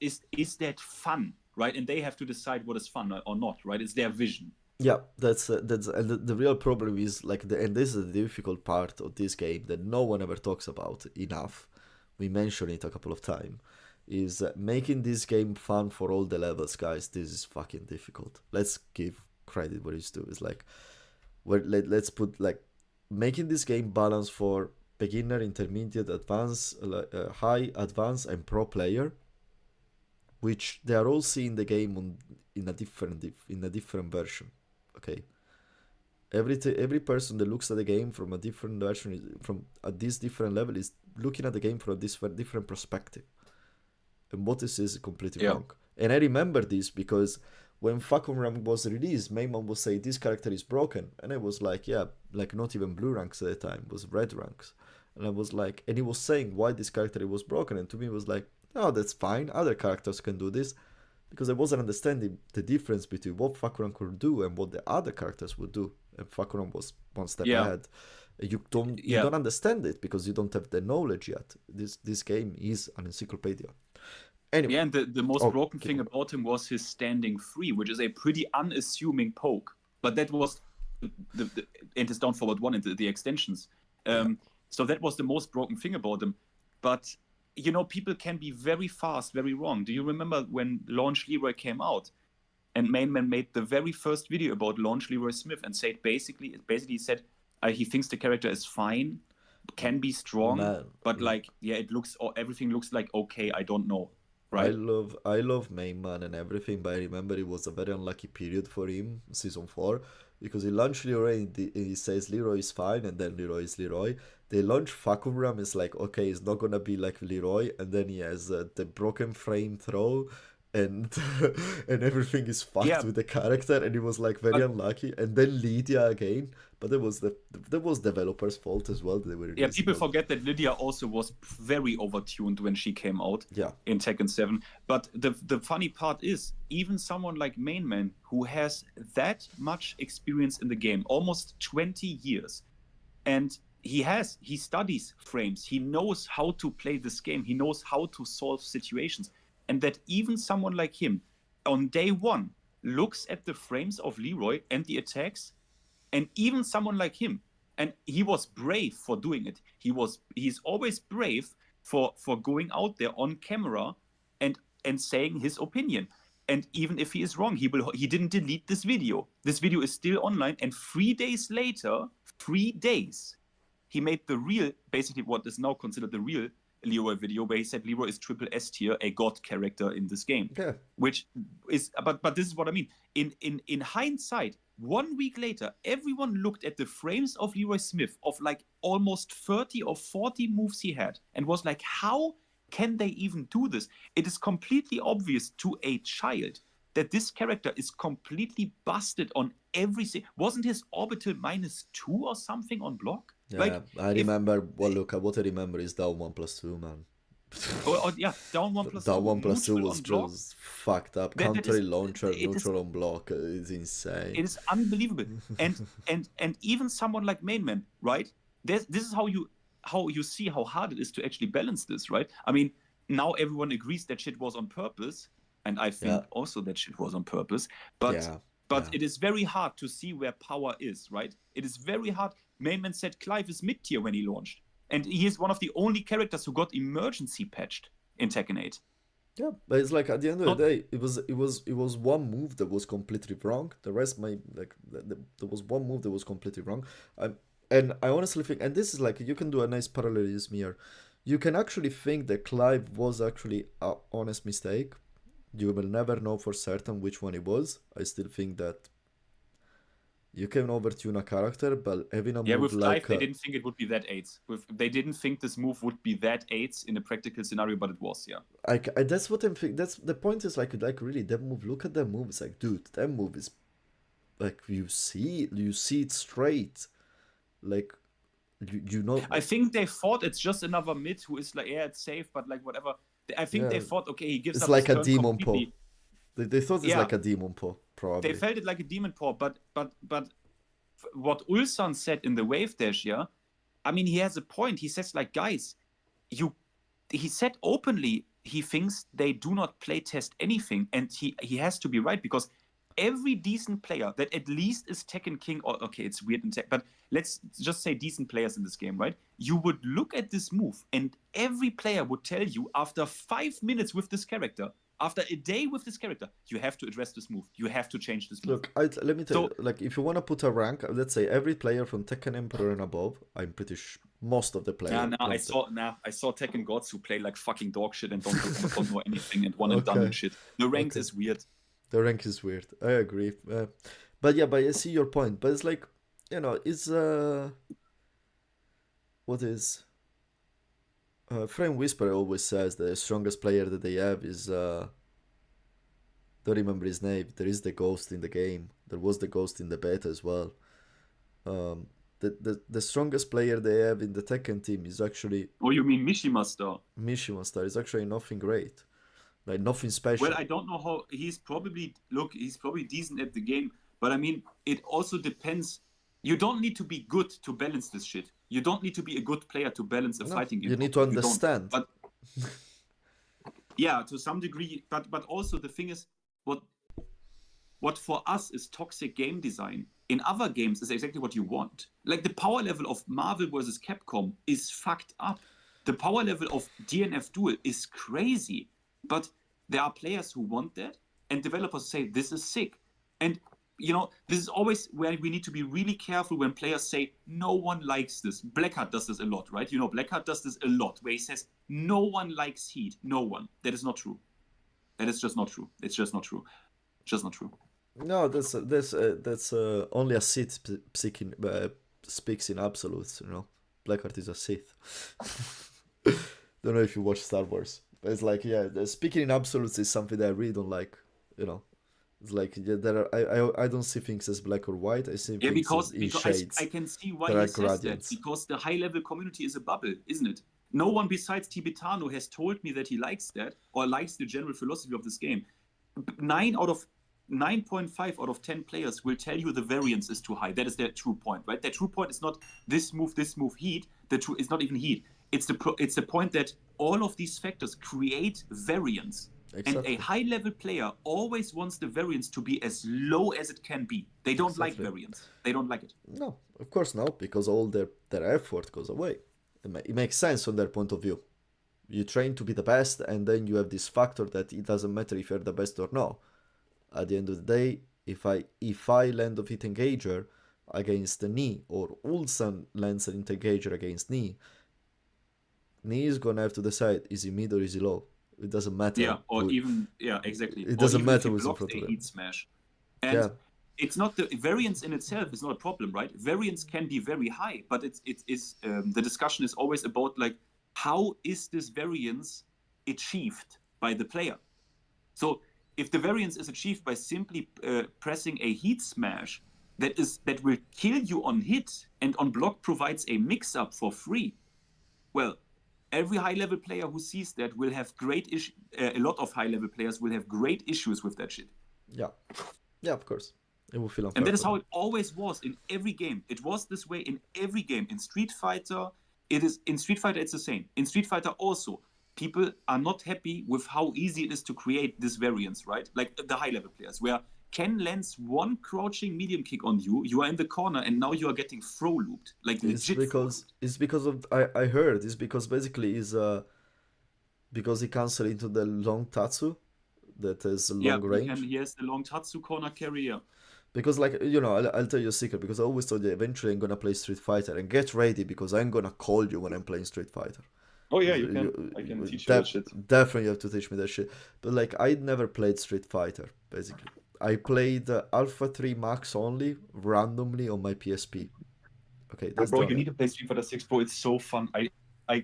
Is that fun, right? And they have to decide what is fun or not, right? It's their vision. Yeah, that's and the real problem is and this is the difficult part of this game that no one ever talks about enough. We mentioned it a couple of times. Is making this game fun for all the levels, guys. This is fucking difficult. Let's give credit where it's due. It's like, let's put like making this game balanced for beginner, intermediate, advanced, high, advanced, and pro player, which they are all seeing the game in a different version. Okay, every person that looks at the game from a different version, from at this different level, is looking at the game from this different perspective. And what this is completely wrong. And I remember this because when Falcon Rank was released, Mayman would say this character is broken, and I was like, like not even blue ranks at the time, it was red ranks. And I was like, and he was saying why this character was broken, and to me it was like, oh, that's fine, other characters can do this, because I wasn't understanding the difference between what Fakuran could do and what the other characters would do. And Fakuran was one step ahead. You don't understand it because you don't have the knowledge yet. This game is an encyclopedia. Anyway. Yeah, and the most broken thing about him was his standing free, which is a pretty unassuming poke. But that was and his down forward 1 into the extensions. So that was the most broken thing about him. But you know, people can be very fast, very wrong. Do you remember when Launch Leroy came out and Mainman made the very first video about Launch Leroy Smith and said basically said he thinks the character is fine, can be strong, Man, but like it looks everything looks like okay. I don't know, I right? love Main Man and everything, but I remember it was a very unlucky period for him, season 4, because he launched Leroy and he says Leroy is fine, and then Leroy is Leroy. They launch Fakumram, it's like, okay, it's not gonna be like Leroy, and then he has the broken frame throw, and and everything is fucked Yeah, with the character, and it was like very but unlucky. And then Lydia again, but that was developers' fault as well. They were yeah, releasing people all. forget that Lydia also was very overtuned when she came out Yeah, in Tekken 7. But the funny part is, even someone like Mainman, who has that much experience in the game, almost 20 years, and he studies frames, he knows how to play this game, he knows how to solve situations, and that even someone like him, on day one, looks at the frames of Leroy and the attacks, and even someone like him, and he was brave for doing it. He's always brave for going out there on camera and saying his opinion. And even if he is wrong, he didn't delete this video. This video is still online, and 3 days later, 3 days, he made the real, basically what is now considered the real Leroy video, where he said Leroy is triple S tier, a god character in this game. yeah. Which is, but this is what I mean. In hindsight, 1 week later, everyone looked at the frames of Leroy Smith of like almost 30 or 40 moves he had and was like, how can they even do this? It is completely obvious to a child that this character is completely busted on everything. Wasn't his orbital -2 or something on block? Yeah, Like, I if remember. Well, look, what I remember is down 1+2, man. yeah, down one plus Down two, 1+2 neutral was on block. just fucked up. That Country is launcher, it is neutral on block. It's insane. it is unbelievable. And even someone like Mainman, right? This is how you see how hard it is to actually balance this, right? I mean, now everyone agrees that shit was on purpose, and I think Yeah, also that shit was on purpose. But yeah, but yeah. it is very hard to see where power is, right? It is very hard. Mainman said Clive is mid tier when he launched, and he is one of the only characters who got emergency patched in Tekken 8. Yeah, but it's like at the end of Not the day, it was one move that was completely wrong. The rest, there was one move that was completely wrong. And I honestly think, and this is like you can do a nice parallelism here. You can actually think that Clive was actually a honest mistake. You will never know for certain which one it was. I still think that you can overtune a character, but having a Yeah, move with Clive, like they didn't think it would be that AIDS. They didn't think this move would be that AIDS in a practical scenario, but it was, yeah. that's what I'm thinking. That's the point is like really that move. Look at that move. It's like, dude, that move is like you see it straight. Like you know, I think they thought it's just another mid who is like, yeah, it's safe, but like whatever. I think they yeah, thought, okay, he gives it's up his like a turn demon paw. completely. They thought it's Yeah, like a demon paw, they probably. felt it like a demon paw, but what Ulsan said in the wave dash, yeah, I mean, he has a point. He says like, guys, you. He said openly he thinks they do not play test anything, and he has to be right because every decent player that at least is Tekken King, or okay, it's weird in tech, but let's just say decent players in this game, right? You would look at this move, and every player would tell you after 5 minutes with this character, after a day with this character, you have to address this move. You have to change this move. Look, let me tell you, So like if you want to put a rank, let's say every player from Tekken Emperor and above, I'm pretty sure most of the yeah, players I saw Tekken gods who play like fucking dog shit and don't know anything and one and done Okay, and shit. The ranks okay. is weird. The rank is weird. I agree. But yeah, but I see your point. But it's like, it's what is Frame Whisperer always says the strongest player that they have is don't remember his name. There is the ghost in the game. There was the ghost in the beta as well. Um, the strongest player they have in the Tekken team is actually Oh, you mean Mishima Star? Mishima Star. It's actually nothing great, like nothing Well, special. I don't know how he's probably decent at the game, but I mean, it also depends. You don't need to be good to balance this shit. You don't need to be a good player to balance a No, fighting game you need to properly. You don't. understand. But yeah, to some degree. But also the thing is, what what for us is toxic game design, in other games is exactly what you want. Like the power level of Marvel versus Capcom is fucked up. The power level of DNF Duel is crazy. But there are players who want that, and developers say this is sick. And this is always where we need to be really careful when players say no one likes this. Blackheart does this a lot, right? Blackheart does this a lot, where he says no one likes Heat. No one. That is not true. That is just not true. It's just not true. Just not true. No, that's only a Sith speaks in absolutes. Blackheart is a Sith. Don't know if you watch Star Wars, but it's like speaking in absolutes is something that I really don't like. It's like I don't see things as black or white. I see things because in shades. I can see why There he are says gradients. that. Because the high level community is a bubble, isn't it? No one besides Tibetano has told me that he likes that or likes the general philosophy of this game. 9.5 out of 10 players will tell you the variance is too high. That is their true point, right? Their true point is not this move, Heat. It's not even Heat. It's the point that all of these factors create variance. Exactly. And a high-level player always wants the variance to be as low as it can be. They don't like variance. They don't like it. No, of course not, because all their effort goes away. It makes sense from their point of view. You train to be the best, and then you have this factor that it doesn't matter if you're the best or not. At the end of the day, if I land a hit engager against the knee, or Ulsan lands an hit engager against knee is gonna have to decide, is he mid or is he low? It doesn't matter. Yeah, or even exactly. It doesn't matter who's who's in front of a him. heat smash. And it's not the variance in itself is not a problem, right? Variance can be very high, but it is the discussion is always about like how is this variance achieved by the player? So if the variance is achieved by simply pressing a heat smash that will kill you on hit and on block provides a mix-up for free, well, every high-level player who sees that will have a lot of high-level players will have great issues with that shit. Yeah, of course. It will feel unfair. And that is how it always was in every game. It was this way in every game. In Street Fighter, it's the same. In Street Fighter also, people are not happy with how easy it is to create this variance, right? Like the high-level players, where Ken lands one crouching medium kick on you, you are in the corner, and now you are getting throw looped. Like legit. It's because of I heard it's because basically is because he cancelled into the long Tatsu that is long range. He has the long Tatsu corner carry, yeah. Because I'll tell you a secret, because I always thought that eventually I'm gonna play Street Fighter, and get ready because I'm gonna call you when I'm playing Street Fighter. Oh yeah, you can. I can teach you that shit. Definitely you have to teach me that shit. But like I'd never played Street Fighter, basically. I played Alpha 3 Max only, randomly on my PSP. Okay, that's bro, you need to play Street Fighter 6, bro. It's so fun. I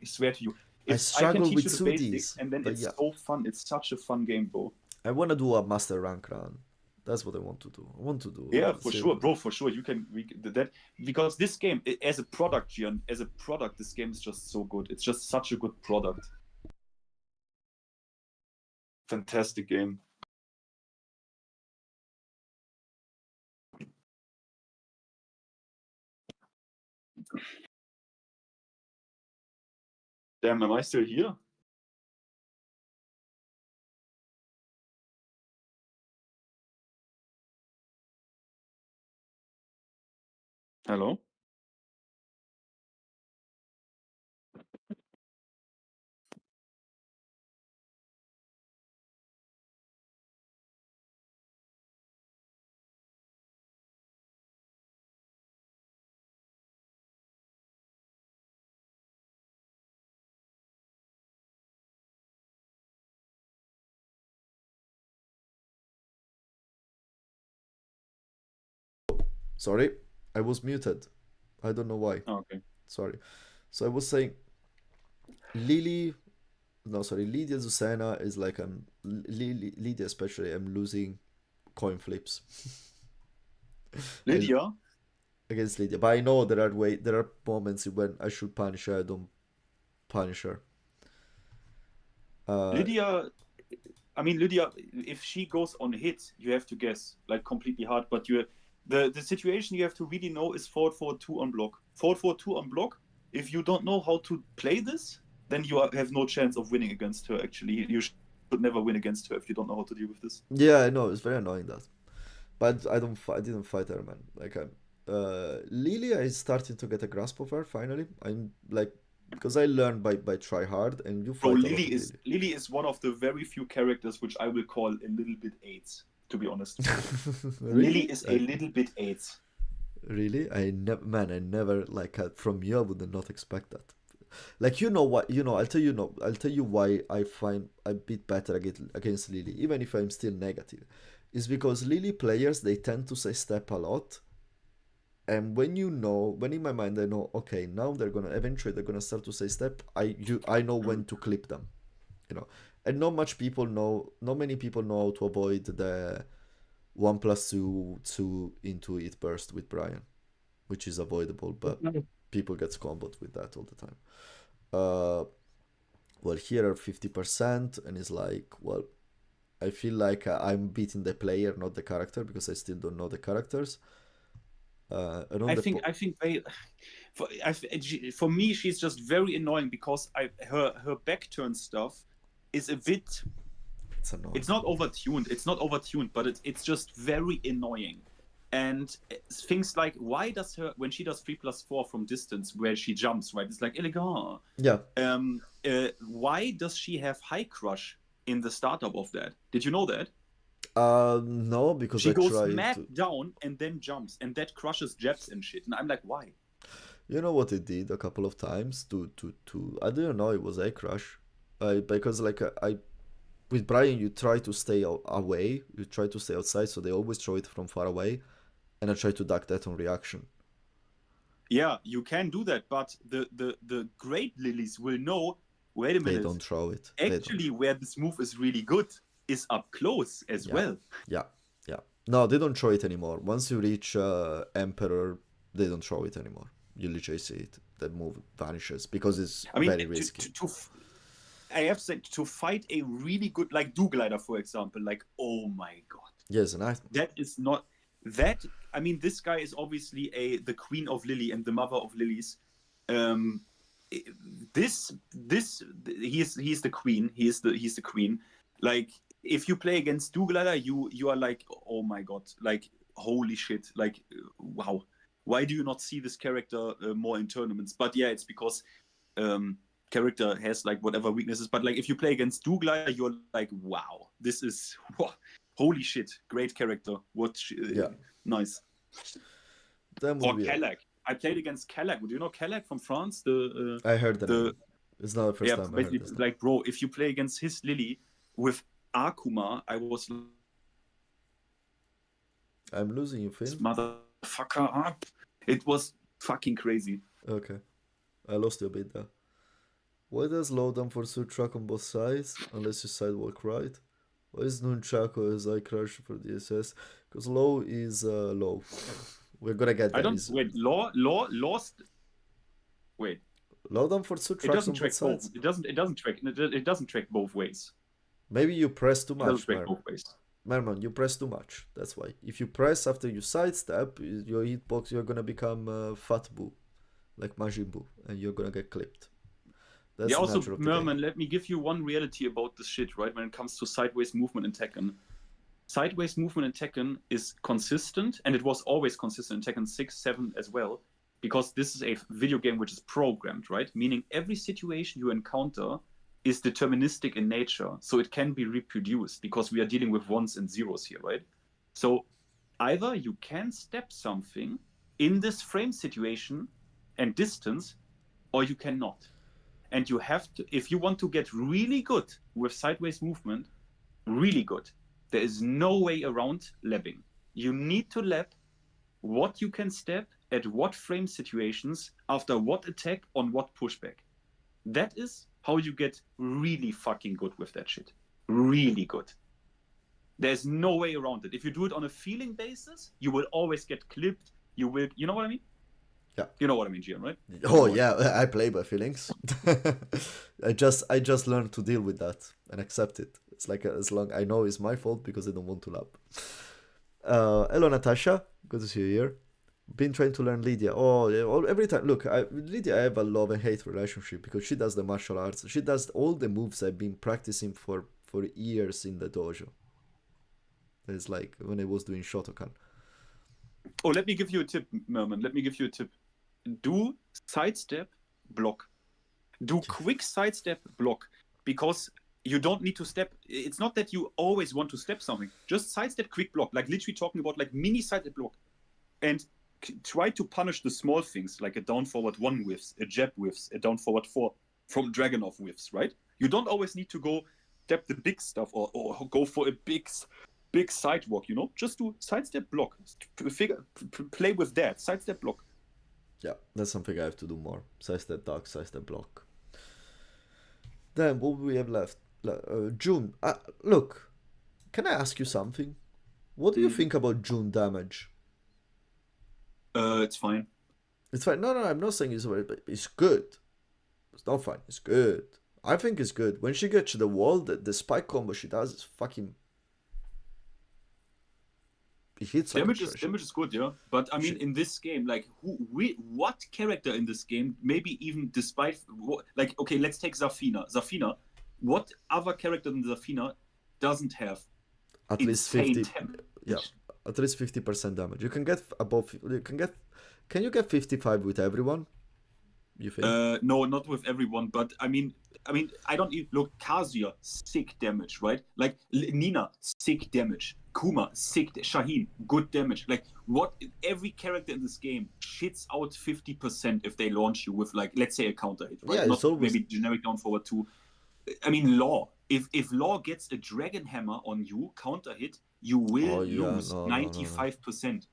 swear to you. I struggle with the basics, and then it's so fun. It's such a fun game, bro. I want to do a master rank run. That's what I want to do. Yeah, for sure, bro. For sure, you can that because this game, as a product, Gian, this game is just so good. It's just such a good product. Fantastic game. Damn, am I still here? Hello? Sorry, I was muted. I don't know why. Oh, okay. Sorry. So I was saying, Lydia Zusena is like Lydia especially. I'm losing coin flips. Lydia? Against Lydia, but I know there are moments when I should punish her. I don't punish her. Lydia, if she goes on hit, you have to guess like completely hard. But the situation you have to really know is forward 4-2 on block. Forward 4-2 on block. If you don't know how to play this, then you have no chance of winning against her. Actually, you should never win against her if you don't know how to deal with this. Yeah, I know, it's very annoying that. but I didn't fight her, man. Like Lily, I starting to get a grasp of her finally. I'm like because I learned by try hard, and you Bro, fight a lot of Lily. Lily is one of the very few characters which I will call a little bit AIDS, to be honest. Lily Really? is a little bit AIDS. Really? I never, man. I never like from you. I would not expect that. Like you know what? You know, I'll tell you. No, I'll tell you why I find a bit better against Lily, even if I'm still negative. Is because Lily players they tend to say step a lot, and when in my mind I know, okay, now they're gonna start to say step. I know when to clip them, you know. And not many people know how to avoid the 1+2 into it burst with Brian, which is avoidable, but people get comboed with that all the time. Uh, well, here are 50%, and it's like, well, I feel like I'm beating the player, not the character, because I still don't know the characters. And on I think they, for me, she's just very annoying because her back turn stuff is a bit. it's annoying. It's not overtuned. It's not overtuned, but it's just very annoying. And things like why does her when she does 3+4 from distance where she jumps, right? It's like elegant. Yeah. Why does she have high crush in the startup of that? Did you know that? No, because She I goes tried mad to. down and then jumps, and that crushes jabs and shit. And I'm like, why? You know what it did a couple of times to I didn't know it was a crush. Because like I with Brian you try to stay away, you try to stay outside, so they always throw it from far away, and I try to duck that on reaction. Yeah, you can do that, but the great lilies will know. Wait a They minute. don't throw it. Actually, where this move is really good is up close as Yeah. well. Yeah, yeah. No, they don't throw it anymore. Once you reach Emperor, they don't throw it anymore. You literally see it. That move vanishes because it's I mean, very risky. I have said to fight a really good like do glider, for example. Like, oh my god, Yes, and I that is not that. I mean, this guy is obviously the queen of Lily and the mother of lilies. Um, he's the queen. He's the queen. Like, if you play against do glider, you are like, oh my god, like holy shit, like wow. Why do you not see this character more in tournaments? But yeah, it's because character has like whatever weaknesses. But like if you play against Douglas, you're like, wow, this is holy shit, great character. yeah. Nice. That Or would be. Kellag. I played against Kellag. Do you know Kellag from France? I heard the The name. It's not the first yeah, time I heard basically this name. like bro, if you play against his Lily with Akuma, I was I'm losing you, this Finn. motherfucker up. It was fucking crazy. Okay, I lost you a bit there. Why does lowdown for Sur track on both sides unless you sidewalk right? Why is Nunchaku as I crush for DSS? Because low is low. We're gonna get I there. don't wait. Law lost. Wait. Lowdown for Sur It tracks doesn't on both track both. sides. It doesn't track. It doesn't track both ways. Maybe you press too It doesn't much, track both ways. Merman. You press too much. That's why. If you press after you sidestep, your hitbox, you're gonna become Fat Boo, like Majin Buu, and you're gonna get clipped. That's Yeah, the also, nature of the game. Merman, let me give you one reality about this shit, right? When it comes to sideways movement in Tekken. Sideways movement in Tekken is consistent, and it was always consistent in Tekken 6, 7 as well, because this is a video game which is programmed, right? Meaning every situation you encounter is deterministic in nature, so it can be reproduced, because we are dealing with ones and zeros here, right? So either you can step something in this frame situation and distance, or you cannot. And you have to, if you want to get really good with sideways movement, really good, there is no way around labbing. You need to lab what you can step at what frame situations after what attack on what pushback. That is how you get really fucking good with that shit. Really good. There's no way around it. If you do it on a feeling basis, you will always get clipped. You know what I mean? Yeah. You know what I mean, Gian, right? Oh yeah, I play by feelings. I just learned to deal with that and accept it. It's like as long I know it's my fault because I don't want to lap. Hello Natasha, good to see you here. Been trying to learn Lydia. Oh yeah, every time. Look, Lydia, I have a love and hate relationship because she does the martial arts. She does all the moves I've been practicing for years in the dojo. It's like when I was doing Shotokan. Oh, let me give you a tip, Merman. Let me give you a tip. Do sidestep, block. Do quick sidestep, block. Because you don't need to step. It's not that you always want to step something. Just sidestep, quick block. Like literally talking about like mini sidestep block. And try to punish the small things, like a down forward 1 whiffs, a jab whiffs, a down forward 4 from Dragonov whiffs, right? You don't always need to go step the big stuff or go for a big sidewalk, you know? Just do sidestep block. Play with that. Sidestep block. Yeah, that's something I have to do more. Sidestep duck, sidestep block. Then what we have left? June. Look, can I ask you something? What do you think about June damage? It's fine. It's fine. No, I'm not saying it's fine, but it's good. It's not fine. It's good. I think it's good. When she gets to the wall, the spike combo she does is fucking. It hits like damage is good, yeah. But I mean, in this game, like, what character in this game, maybe even despite, like, okay, let's take Zafina. Zafina, what other character than Zafina doesn't have at least 50? Damage? Yeah, at least 50% damage. You can get above. Can you get 55 with everyone? You think? No, not with everyone. But I mean, I don't even look. Kazuya, sick damage, right? Like Nina, sick damage. Kuma, sick. Shaheen, good damage. Like what? Every character in this game shits out 50% if they launch you with, like, let's say a counter hit, right? Yeah, not it's always maybe generic down forward 2. I mean, Law. If Law gets a Dragon Hammer on you, counter hit, you will lose 95%.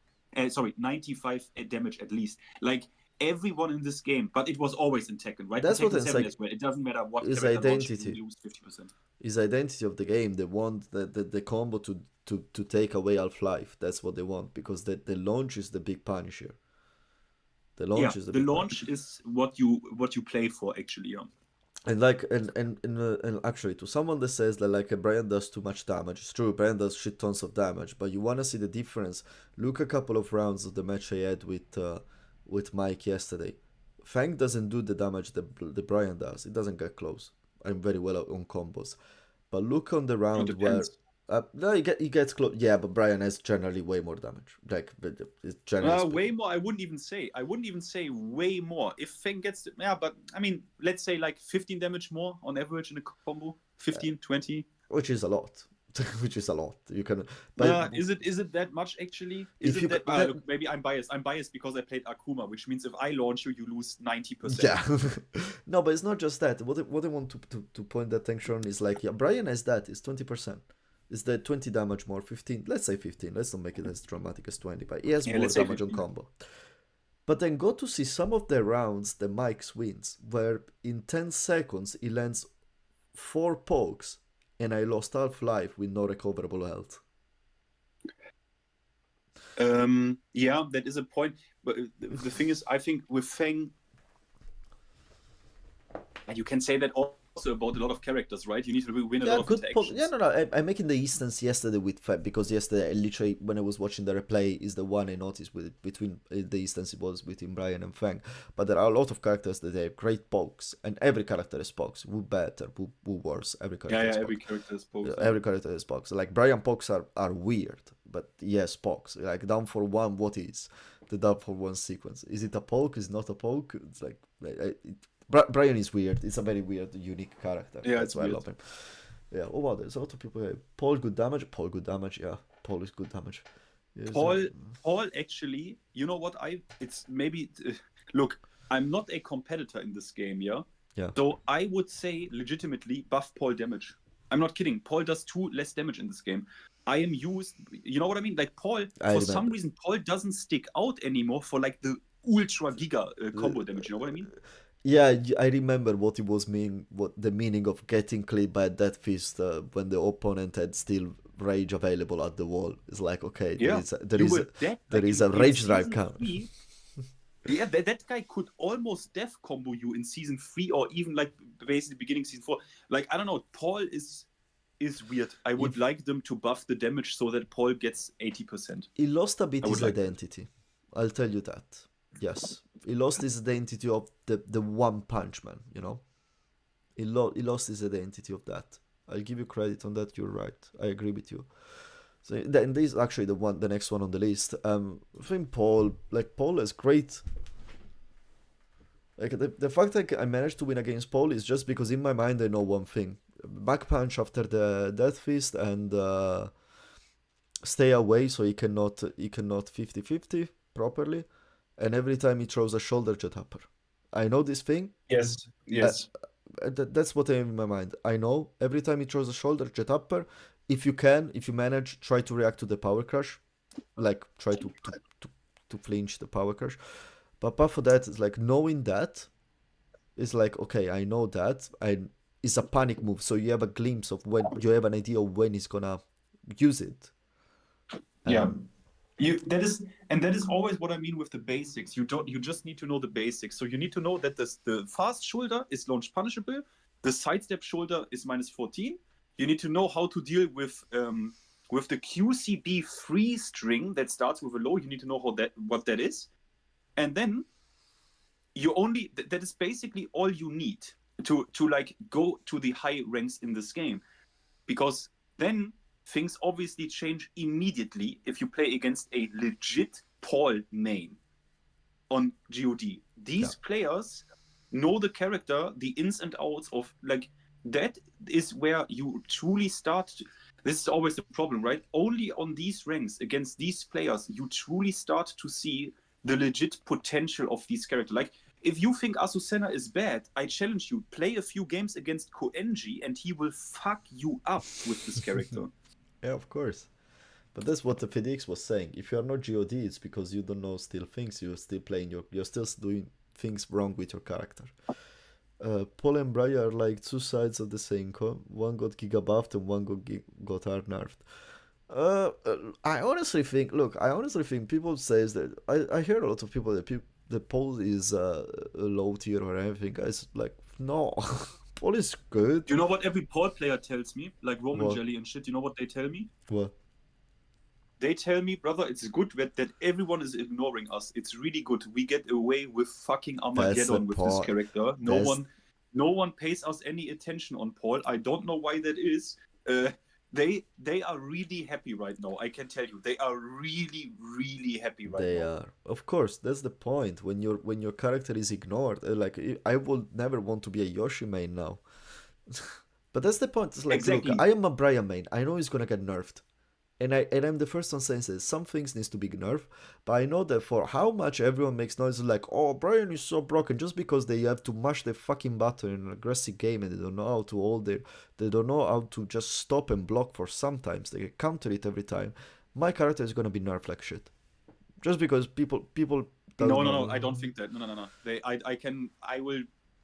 Sorry, 95 damage at least. Like everyone in this game, but it was always in Tekken, right? That's what I'm 7 saying. as well. It doesn't matter what Is character identity. launch, you lose 50%. Is identity of the game. They want the combo to take away Half-Life. That's what they want, because the launch is the big punisher. The launch is the big launch is what you play for, actually. Yeah. And like and actually, to someone that says that like Brian does too much damage, it's true. Brian does shit tons of damage, but you wanna see the difference. Look a couple of rounds of the match I had with Mike yesterday. Fang doesn't do the damage that Brian does. It doesn't get close. I'm very well on combos, but look on the round where. No, he gets close. Yeah, but Brian has generally way more damage. Like, it's generally way more. I wouldn't even say way more. If Feng gets, but I mean, let's say like 15 damage more on average in a combo. 15, 20. Which is a lot. Which is a lot. You can. But is it that much actually? Look, maybe I'm biased. I'm biased because I played Akuma, which means if I launch you, you lose 90%. Yeah. No, but it's not just that. What I want to point attention on is like, yeah, Brian has that. It's 20%. Is that 20 damage more? 15? Let's say 15. Let's not make it as dramatic as 20, but he has more damage on combo. But then go to see some of the rounds that Mike's wins, where in 10 seconds he lands 4 pokes, and I lost Half-Life with no recoverable health. Yeah, that is a point. But the thing is, I think with Feng, you can say that also about a lot of characters, right? You need to win a lot of interactions. No. I'm making the instance yesterday with Fab, because yesterday I literally, when I was watching the replay, is the one I noticed between the instance it was between Brian and Fang. But there are a lot of characters that have great pokes, and every character has pokes. Who better, who worse? Every character. Yeah, every character has pokes. Every character has pokes. Like Brian pokes are weird, but yes, pokes. Like down for 1, what is the down for 1 sequence? Is it a poke? Is it not a poke? It's like Brian is weird. It's a very weird, unique character. Yeah, that's why I love him. Yeah. Oh wow, there's a lot of people here. Paul, good damage. Yeah, Paul is good damage. Yeah, Paul actually, you know what? It's maybe look. I'm not a competitor in this game, yeah. Yeah. So I would say legitimately buff Paul damage. I'm not kidding. Paul does 2 less damage in this game. I am used. You know what I mean? Like Paul, for some reason, Paul doesn't stick out anymore for like the ultra giga combo damage. You know what I mean? Yeah, I remember what it was what the meaning of getting clipped by a death fist when the opponent had still rage available at the wall. It's like, okay, there is a rage drive count. Yeah, that guy could almost death combo you in season 3 or even like basically beginning season 4. Like, I don't know, Paul is weird. I would like them to buff the damage so that Paul gets 80%. He lost a bit his identity. I'll tell you that. Yes. He lost his identity of the one punch man, you know? He lost his identity of that. I'll give you credit on that, you're right. I agree with you. So then this is actually the next one on the list. I think Paul is great. Like the fact that I managed to win against Paul is just because in my mind I know one thing: back punch after the death fist and stay away so he cannot 50-50 properly, and every time he throws a shoulder jet upper. I know this thing. Yes, Uh, yes. that's what I have in my mind. I know every time he throws a shoulder jet upper, if you manage, try to react to the power crush, like try to flinch the power crush. But apart from that, it's like knowing that is like okay, I know that, and it's a panic move, so you have a glimpse of when you have an idea of when he's gonna use it. Yeah. Um, That is always what I mean with the basics. You just need to know the basics. So you need to know that the fast shoulder is launch punishable, the sidestep shoulder is -14. You need to know how to deal with the QCB free string that starts with a low. You need to know what that is. And then that is basically all you need to like go to the high ranks in this game. Because then things obviously change immediately if you play against a legit Paul main on GOD. These players know the character, the ins and outs of like that is where you truly start. This is always the problem, right? Only on these ranks against these players you truly start to see the legit potential of these characters. Like if you think Azucena is bad, I challenge you, play a few games against Koenji and he will fuck you up with this character. yeah, of course. But that's what the FedEx was saying. If you are not God, it's because you don't know still things. You're still playing you're still doing things wrong with your character. Paul and Brian are like two sides of the same coin. One got giga buffed and one got hard nerfed. I honestly think. Look, I honestly think people says that. I hear a lot of people that the Paul is a low tier or anything. Guys, like no, Paul is good. You know what every Paul player tells me, like Roman What? Jelly and shit. You know what they tell me? What? They tell me, brother, it's good that everyone is ignoring us. It's really good. We get away with fucking Armageddon with this character. No one pays us any attention on Paul. I don't know why that is. They are really happy right now. I can tell you, they are really, really happy right now. They are, of course. That's the point. When your character is ignored, like I will never want to be a Yoshi main now. But that's the point. It's like, Exactly. look, I am a Brian main. I know he's gonna get nerfed. And I'm the first one saying that some things needs to be nerfed, but I know that for how much everyone makes noise like, oh, Brian is so broken, just because they have to mash the fucking button in an aggressive game and they don't know how to they don't know how to just stop and block for sometimes. They counter it every time. My character is gonna be nerfed like shit. Just because people No, I don't think that. No. I will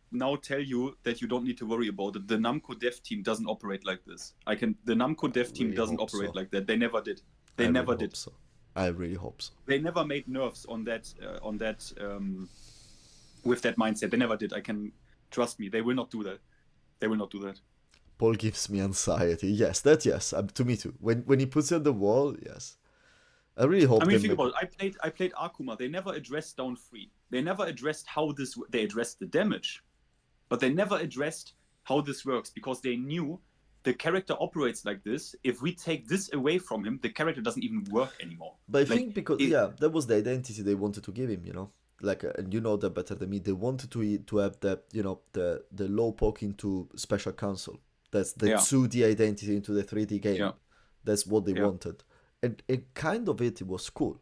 now tell you that you don't need to worry about it. The Namco dev team doesn't operate like this. The Namco dev team doesn't operate like that. They never did. They never did. So. I really hope so. They never made nerfs on that with that mindset. They never did. I can trust me. They will not do that. They will not do that. Paul gives me anxiety. Yes, to me too. When he puts it on the wall, yes. I really hope. I mean, think about it. I played Akuma. They never addressed down 3. They never addressed how this. They addressed the damage, but they never addressed how this works because they knew the character operates like this. If we take this away from him, the character doesn't even work anymore. But I think because that was the identity they wanted to give him. Like, and you know that better than me. They wanted to have that, the low poke into special console. That's the 2D identity into the 3D game. Yeah. That's what they wanted, and kind of it was cool.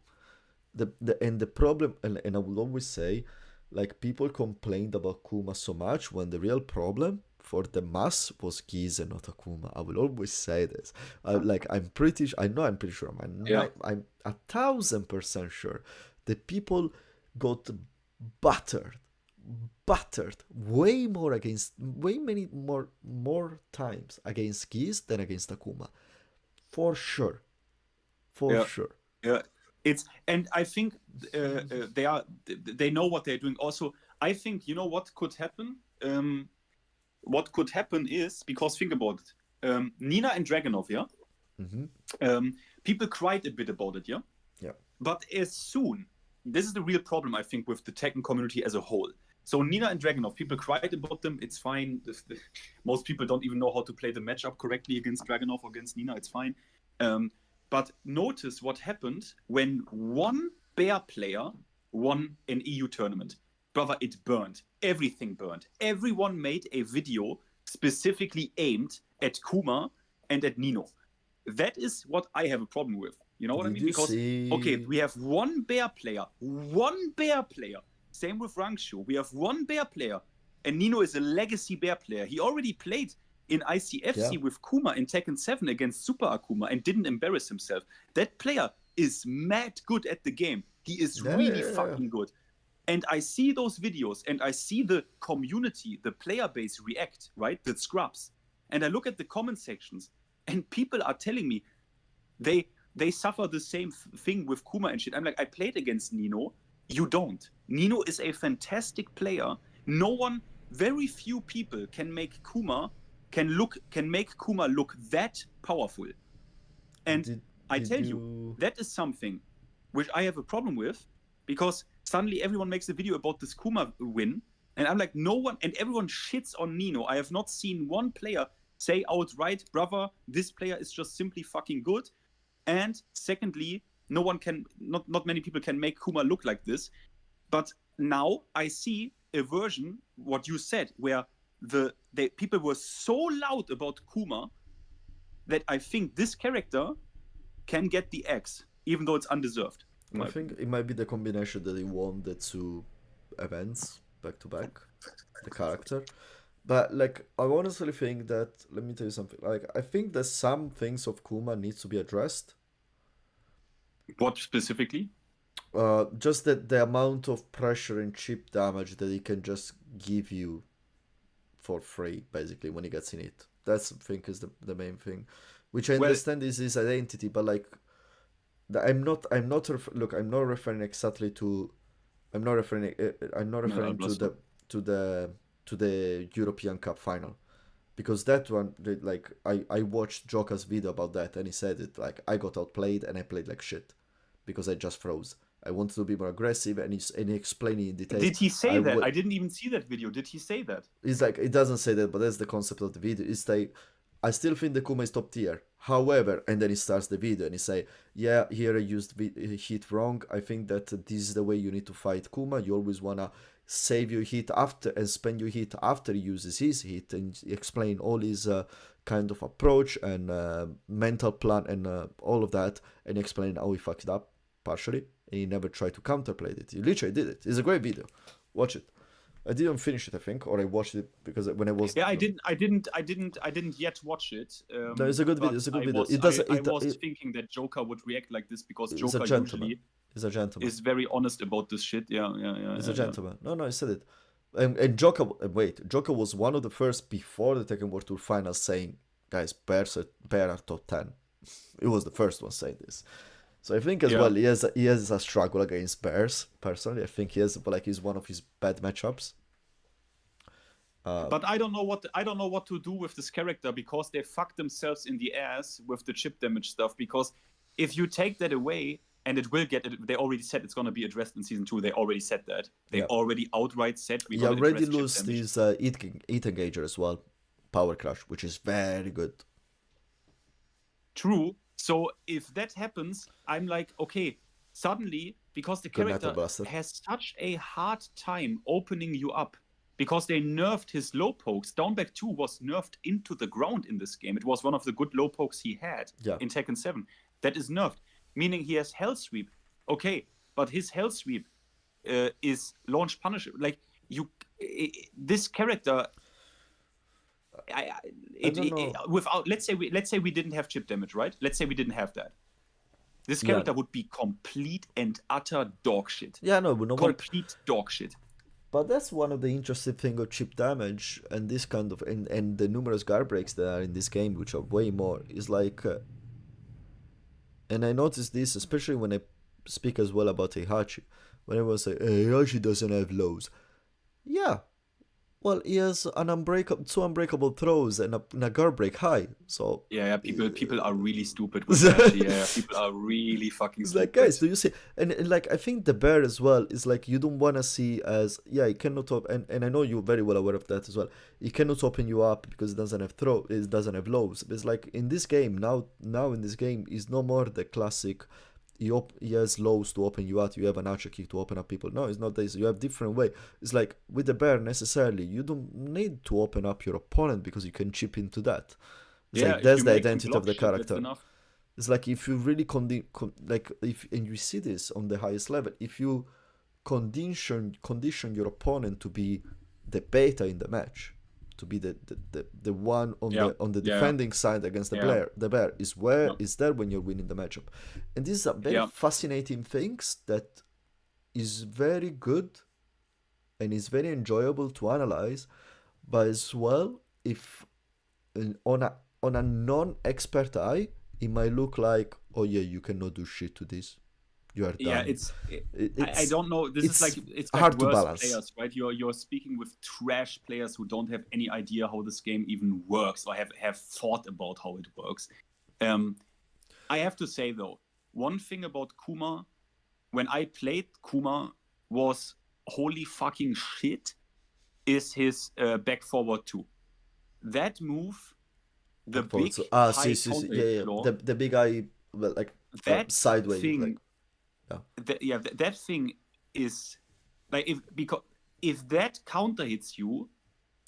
The problem, and I will always say, like, people complained about Kuma so much when the real problem for the mass was Giz and not Akuma. I will always say this. I'm pretty sure. I'm 1,000% sure that people got battered way many more times against Giz than against Akuma. For sure. Sure. Yeah. And I think they know what they're doing. Also, I think what could happen. What could happen is because think about it, Nina and Dragunov, yeah. Mm-hmm. People cried a bit about it, yeah. Yeah. But as soon, this is the real problem I think with the Tekken community as a whole. So Nina and Dragunov, people cried about them. It's fine. Most people don't even know how to play the matchup correctly against Dragunov or against Nina. It's fine. But notice what happened when one Bear player won an EU tournament. Brother, it burned. Everything burned. Everyone made a video specifically aimed at Kuma and at Nino. That is what I have a problem with. You know what I Did mean? you Because, okay, see? we have one Bear player. Same with Rangshu. We have one Bear player. And Nino is a legacy Bear player. He already played in ICFC Yeah. with Kuma in Tekken 7 against Super Akuma and didn't embarrass himself. That player is mad good at the game. He is Yeah, really yeah, yeah. fucking good. And I see those videos and I see the community, the player base react, right? The scrubs. And I look at the comment sections and people are telling me they suffer the same thing with Kuma and shit. I'm like, I played against Nino. You don't. Nino is a fantastic player. No one, very few people can make Kuma look that powerful. And Did I did tell you, you? that is something which I have a problem with because suddenly everyone makes a video about this Kuma win. And I'm like, no one, and everyone shits on Nino. I have not seen one player say outright, brother, this player is just simply fucking good. And secondly, not many people can make Kuma look like this. But now I see a version, what you said, where the people were so loud about Kuma that I think this character can get the X, even though it's undeserved. I think it might be the combination that he won the two events back to back, the character. But like, I honestly think that. Let me tell you something. Like, I think that some things of Kuma needs to be addressed. What specifically? Just that the amount of pressure and chip damage that he can just give you for free, basically, when he gets in it. That's I think is the main thing, which I Well, understand is his identity, but like, look, I'm not referring exactly to. I'm not no, referring to the to the European Cup final, because that one, like, I watched Joka's video about that, and he said it like, I got outplayed and I played like shit because I just froze. I wanted to be more aggressive, and he explained it in detail. did he say that? I didn't even see that video. Did he say that? It's like, it doesn't say that, but that's the concept of the video. It's like, I still think the Kuma is top tier. However, and then he starts the video and he say, yeah, here I used hit wrong. I think that this is the way you need to fight Kuma. You always wanna save your hit after and spend your hit after he uses his hit, and explain all his kind of approach and mental plan and all of that, and explain how he fucked it up partially, and he never tried to counterplay it. He literally did it. It's a great video. Watch it. I didn't finish it, I think, or I watched it because when I was. Yeah, I didn't yet watch it. No, it's a good video. but It's a good I video. was, It does. I was thinking that Joker would react like this because He's a Joker gentleman. usually He's a gentleman. is very honest about this shit. Yeah. He's a gentleman. No, I said it. And Joker was one of the first before the Tekken World Tour finals saying, guys, Bear are top 10. It was the first one saying this. So I think as well he has a struggle against Bears. Personally, I think he has, but like, he's one of his bad matchups. But I don't know what to do with this character because they fucked themselves in the ass with the chip damage stuff. Because if you take that away, and it will they already said it's gonna be addressed in season 2. They already said that. They already outright said we gonna already lose this Heat Engager as well, Power Crush, which is very good. True. So if that happens, I'm like, okay, suddenly, because the character has such a hard time opening you up, because they nerfed his low pokes. Downback 2 was nerfed into the ground in this game. It was one of the good low pokes he had in Tekken 7. That is nerfed, meaning he has Hell Sweep. Okay, but his Hell Sweep is launch Punisher. Like, this character... without, let's say we didn't have chip damage, right? Let's say we didn't have that. This character would be complete and utter dog shit. Yeah, no, but complete dog shit. But that's one of the interesting things of chip damage and this kind of and the numerous guard breaks that are in this game, which are way more. Is like, and I noticed this especially when I speak as well about Heihachi. When everyone say Heihachi doesn't have lows, yeah, Well, he has an two unbreakable throws and a guard break high. So Yeah, people are really stupid with that. Yeah, people are really fucking it's like, stupid. guys, do you see? And like, I think the bear as well is like, you don't want to see as, yeah, he cannot and I know you're very well aware of that as well. He cannot open you up because it doesn't have it doesn't have lows. But it's like in this game now in this game is no more the classic. He has lows to open you out. You have an archer kick to open up people. No, it's not this. You have different way. It's like with the bear necessarily, you don't need to open up your opponent because you can chip into that. It's Yeah, like if that's you the make him identity of block the shit, that's character. enough. It's like if you really like if and you see this on the highest level, if you condition your opponent to be the beta in the match, to be the one Yeah, on the yeah, defending side against yeah, the bear yeah, is there when you're winning the matchup. And this is a very yeah, fascinating things that is very good and is very enjoyable to analyze, but as well if on a non-expert eye it might look like, oh yeah, you cannot do shit to this, you are yeah. done. I It's don't know. This is it's like it's like hard to worse balance. players, right? You're speaking with trash players who don't have any idea how this game even works or have thought about how it works. I have to say though, one thing about Kuma, when I played Kuma, was holy fucking shit. Is his back forward 2. That move, the Like forward, big so high see, counter yeah, hit yeah, floor, the big eye, well, like that sideways, like thing, yeah, that thing is like if that counter hits you,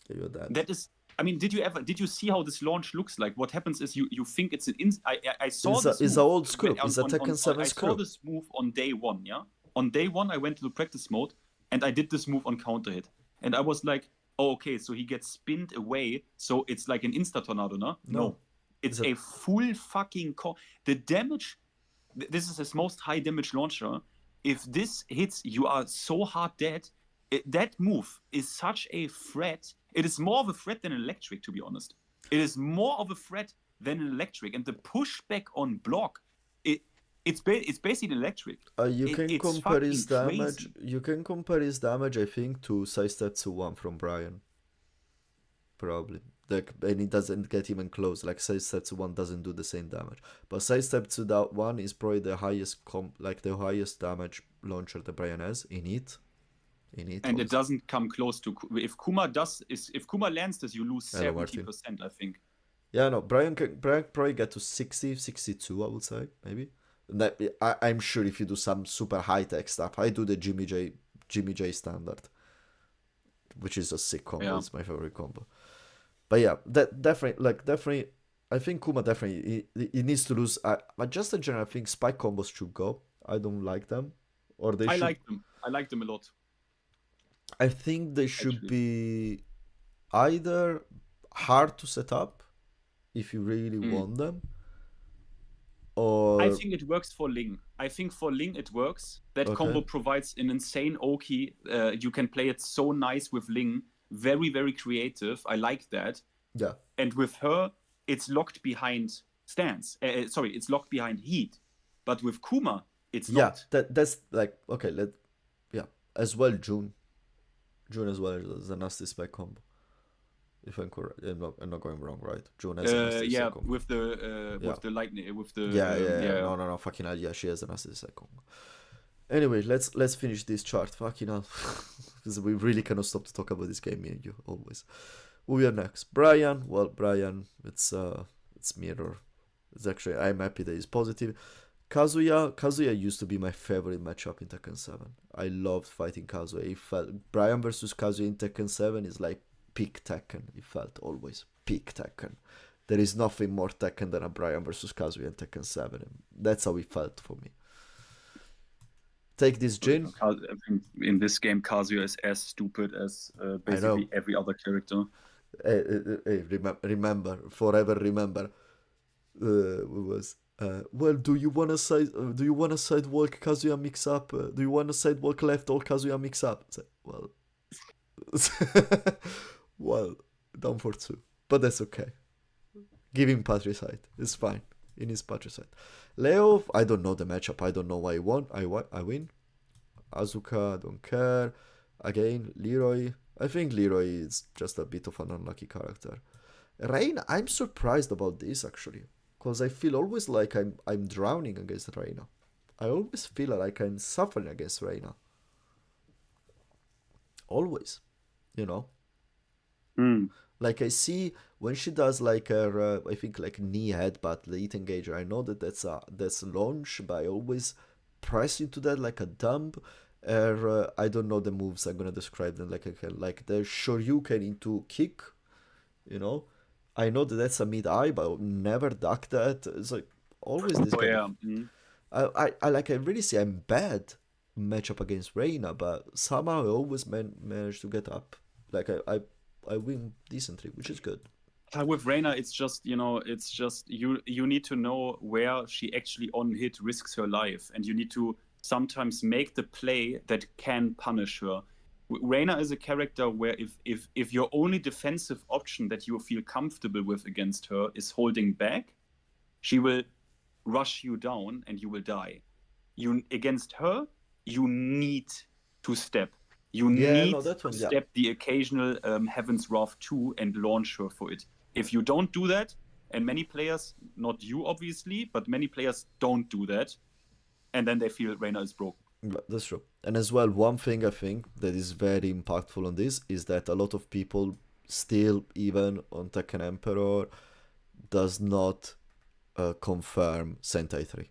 yeah, you're dead. that is. I mean, did you see how this launch looks like? What happens is you think it's I saw this It's move a old script. It's a Tekken 7 I saw script. this move on day one. Yeah, on day one I went to the practice mode and I did this move on counter hit, and I was like, oh, okay, so he gets spinned away, so it's like an insta tornado, no? No, It's it's a a full fucking the damage. This is his most high damage launcher. If this hits, you are so hard dead. That move is such a threat. It is more of a threat than an electric, to be honest. It is more of a threat than an electric, and the pushback on block, it's basically electric. you can It's compare his fucking damage. crazy. You can compare his damage, I think, to Sidestetsu 1 from Brian. Probably. Like, and it doesn't get even close. Like Sidestetsu 1 doesn't do the same damage. But Sidestep 1 is probably the highest the highest damage launcher that Brian has in it. And it obviously. doesn't come close to if Kuma lands this, you lose Hello, Martin. 70%, I think. Yeah, no, Brian probably get to 60, 62, I would say, maybe. That, I'm sure if you do some super high tech stuff, I do the Jimmy J standard, which is a sick combo. Yeah. It's my favorite combo. But yeah, that definitely, I think Kuma definitely he needs to lose. But just in general, I think spike combos should go. I don't like them, or they I should. like them. I like them a lot. I think they should Actually. be either hard to set up if you really want them, or I think it works for Ling. I think for Ling it works. That Okay. combo provides an insane Oki. You can play it so nice with Ling. Very, very creative. I like that. yeah, And with her, it's locked behind stance. It's locked behind heat. But with Kuma, it's yeah. not. That's like okay. As well June as well is a nasty spike combo. If I'm correct, I'm not going wrong, right? June has a nasty Yeah, spike combo. with the Yeah. with the lightning, with the Yeah. No, fucking hell, yeah, she has a nasty spike combo. Anyway, let's finish this chart. Fucking hell, because we really cannot stop to talk about this game, me and you always. Who we are next? Brian. Well, Brian, it's mirror. It's actually I'm happy that he's positive. Kazuya used to be my favorite matchup in Tekken 7. I loved fighting Kazuya. It felt Brian versus Kazuya in Tekken 7 is like peak Tekken. It felt always peak Tekken. There is nothing more Tekken than a Brian versus Kazuya in Tekken 7. That's how it felt for me. Take this, Jin. I think in this game, Kazuya is as stupid as basically every other character. Hey, remember, forever remember. Was well, do you want a sidewalk Kazuya mix up? Do you want a sidewalk left or Kazuya mix up? So, well, down for 2, but that's okay. Give him patricide. It's fine. In his patricide. Leo, I don't know the matchup. I don't know why I won. I win. Azuka, I don't care. Again, Leroy. I think Leroy is just a bit of an unlucky character. Reina, I'm surprised about this actually, because I feel always like I'm drowning against Reina. I always feel like I'm suffering against Reina. Always, you know. Mm. Like I see when she does like her, I think like knee headbutt, the heat engager. I know that that's launch, but I always press into that like a dump. Or I don't know the moves. I'm gonna describe them like I can like the Shoryuken into kick. You know, I know that that's a mid eye, but I'll never duck that. It's like always this Oh kind of. yeah. Mm. I like I really see I'm bad matchup against Reina, but somehow I always manage to get up. Like I win decently, which is good. With Reina, it's just it's just you need to know where she actually on hit risks her life, and you need to sometimes make the play that can punish her. Reina is a character where if your only defensive option that you feel comfortable with against her is holding back, she will rush you down and you will die. You against her, you need to step. You Yeah, need no, that to one, yeah. step the occasional Heaven's Wrath 2 and launch her for it. If you don't do that, and many players, not you obviously, but many players don't do that, and then they feel Reina is broken. That's true. And as well, one thing I think that is very impactful on this is that a lot of people still, even on Tekken Emperor, does not confirm Sentai 3.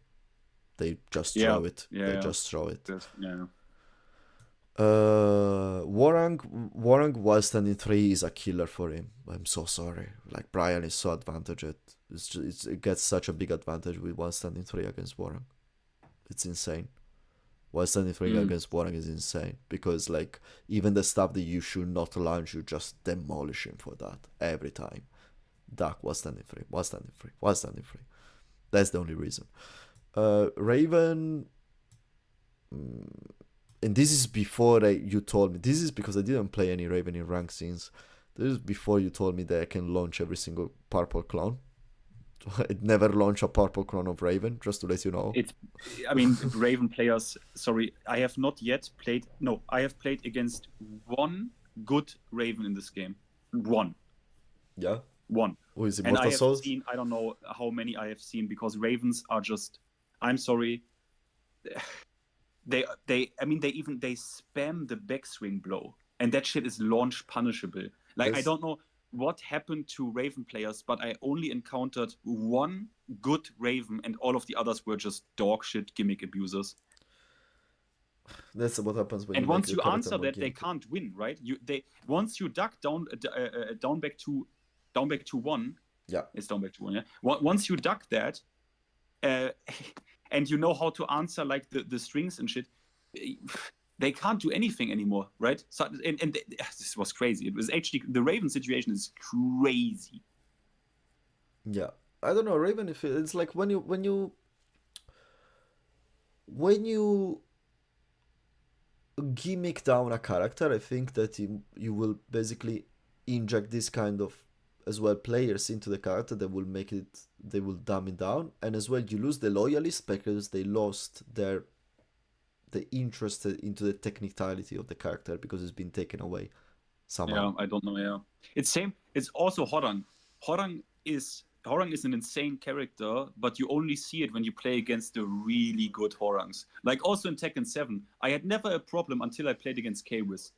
They just Yeah, throw it. yeah, They yeah. just throw it. Yeah. Warang while standing 3 is a killer for him. I'm so sorry. Like Brian is so advantaged. It gets such a big advantage with while standing 3 against Warang. It's insane. While standing 3 Mm. against Warang is insane because like even the stuff that you should not launch, you just demolish him for that every time. Duck was standing 3, was standing 3, was standing 3. That's the only reason. Raven, and this is before you told me. This is because I didn't play any Raven in rank scenes. This is before you told me that I can launch every single purple clone. I'd never launch a purple clone of Raven, just to let you know. I mean, Raven players. Sorry, I have not yet played. No, I have played against one good Raven in this game. One. Yeah. One. Who is And I Immortal have Souls? seen, I don't know how many I have seen because Ravens are just, I'm sorry, they spam the backswing blow, and that shit is launch punishable. Like I don't know what happened to Raven players, but I only encountered one good Raven, and all of the others were just dog shit gimmick abusers. That's what happens when And you make once the you character answer more that, they gimmicky. can't win, right? Once you duck down back to one. Yeah. It's down back to one. Yeah. Once you duck that, uh, and you know how to answer like the strings and shit, they can't do anything anymore, right? So and this was crazy. It was actually the Raven situation is crazy. Yeah. I don't know, Raven, if it's like when you gimmick down a character, I think that you will basically inject this kind of as well players into the character that will make it, they will dumb it down, and as well you lose the loyalists because they lost the interest into the technicality of the character because it's been taken away somehow. Yeah, I don't know. Yeah, it's same. It's also Horang. Horang is an insane character, but you only see it when you play against the really good Horangs. Like also in Tekken 7, I had never a problem until I played against K-Wiz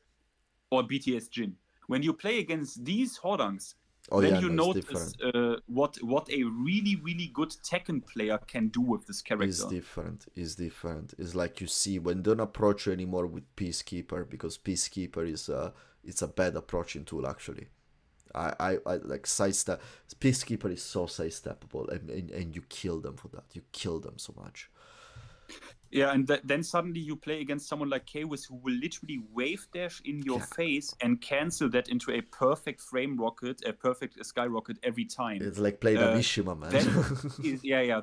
or BTS Jin. When you play against these Horangs, Oh then yeah, you no, it's notice different. what a really really good Tekken player can do with this It's character. different. It's different. It's like you see when don't approach you anymore with Peacekeeper because Peacekeeper is it's a bad approaching tool actually. I like sidestep. Peacekeeper is so sidesteppable, and you kill them for that. You kill them so much. Yeah, and then suddenly you play against someone like K-Wiz who will literally wave dash in your Yeah. face and cancel that into a perfect frame rocket, a perfect skyrocket every time. It's like playing a Mishima, man.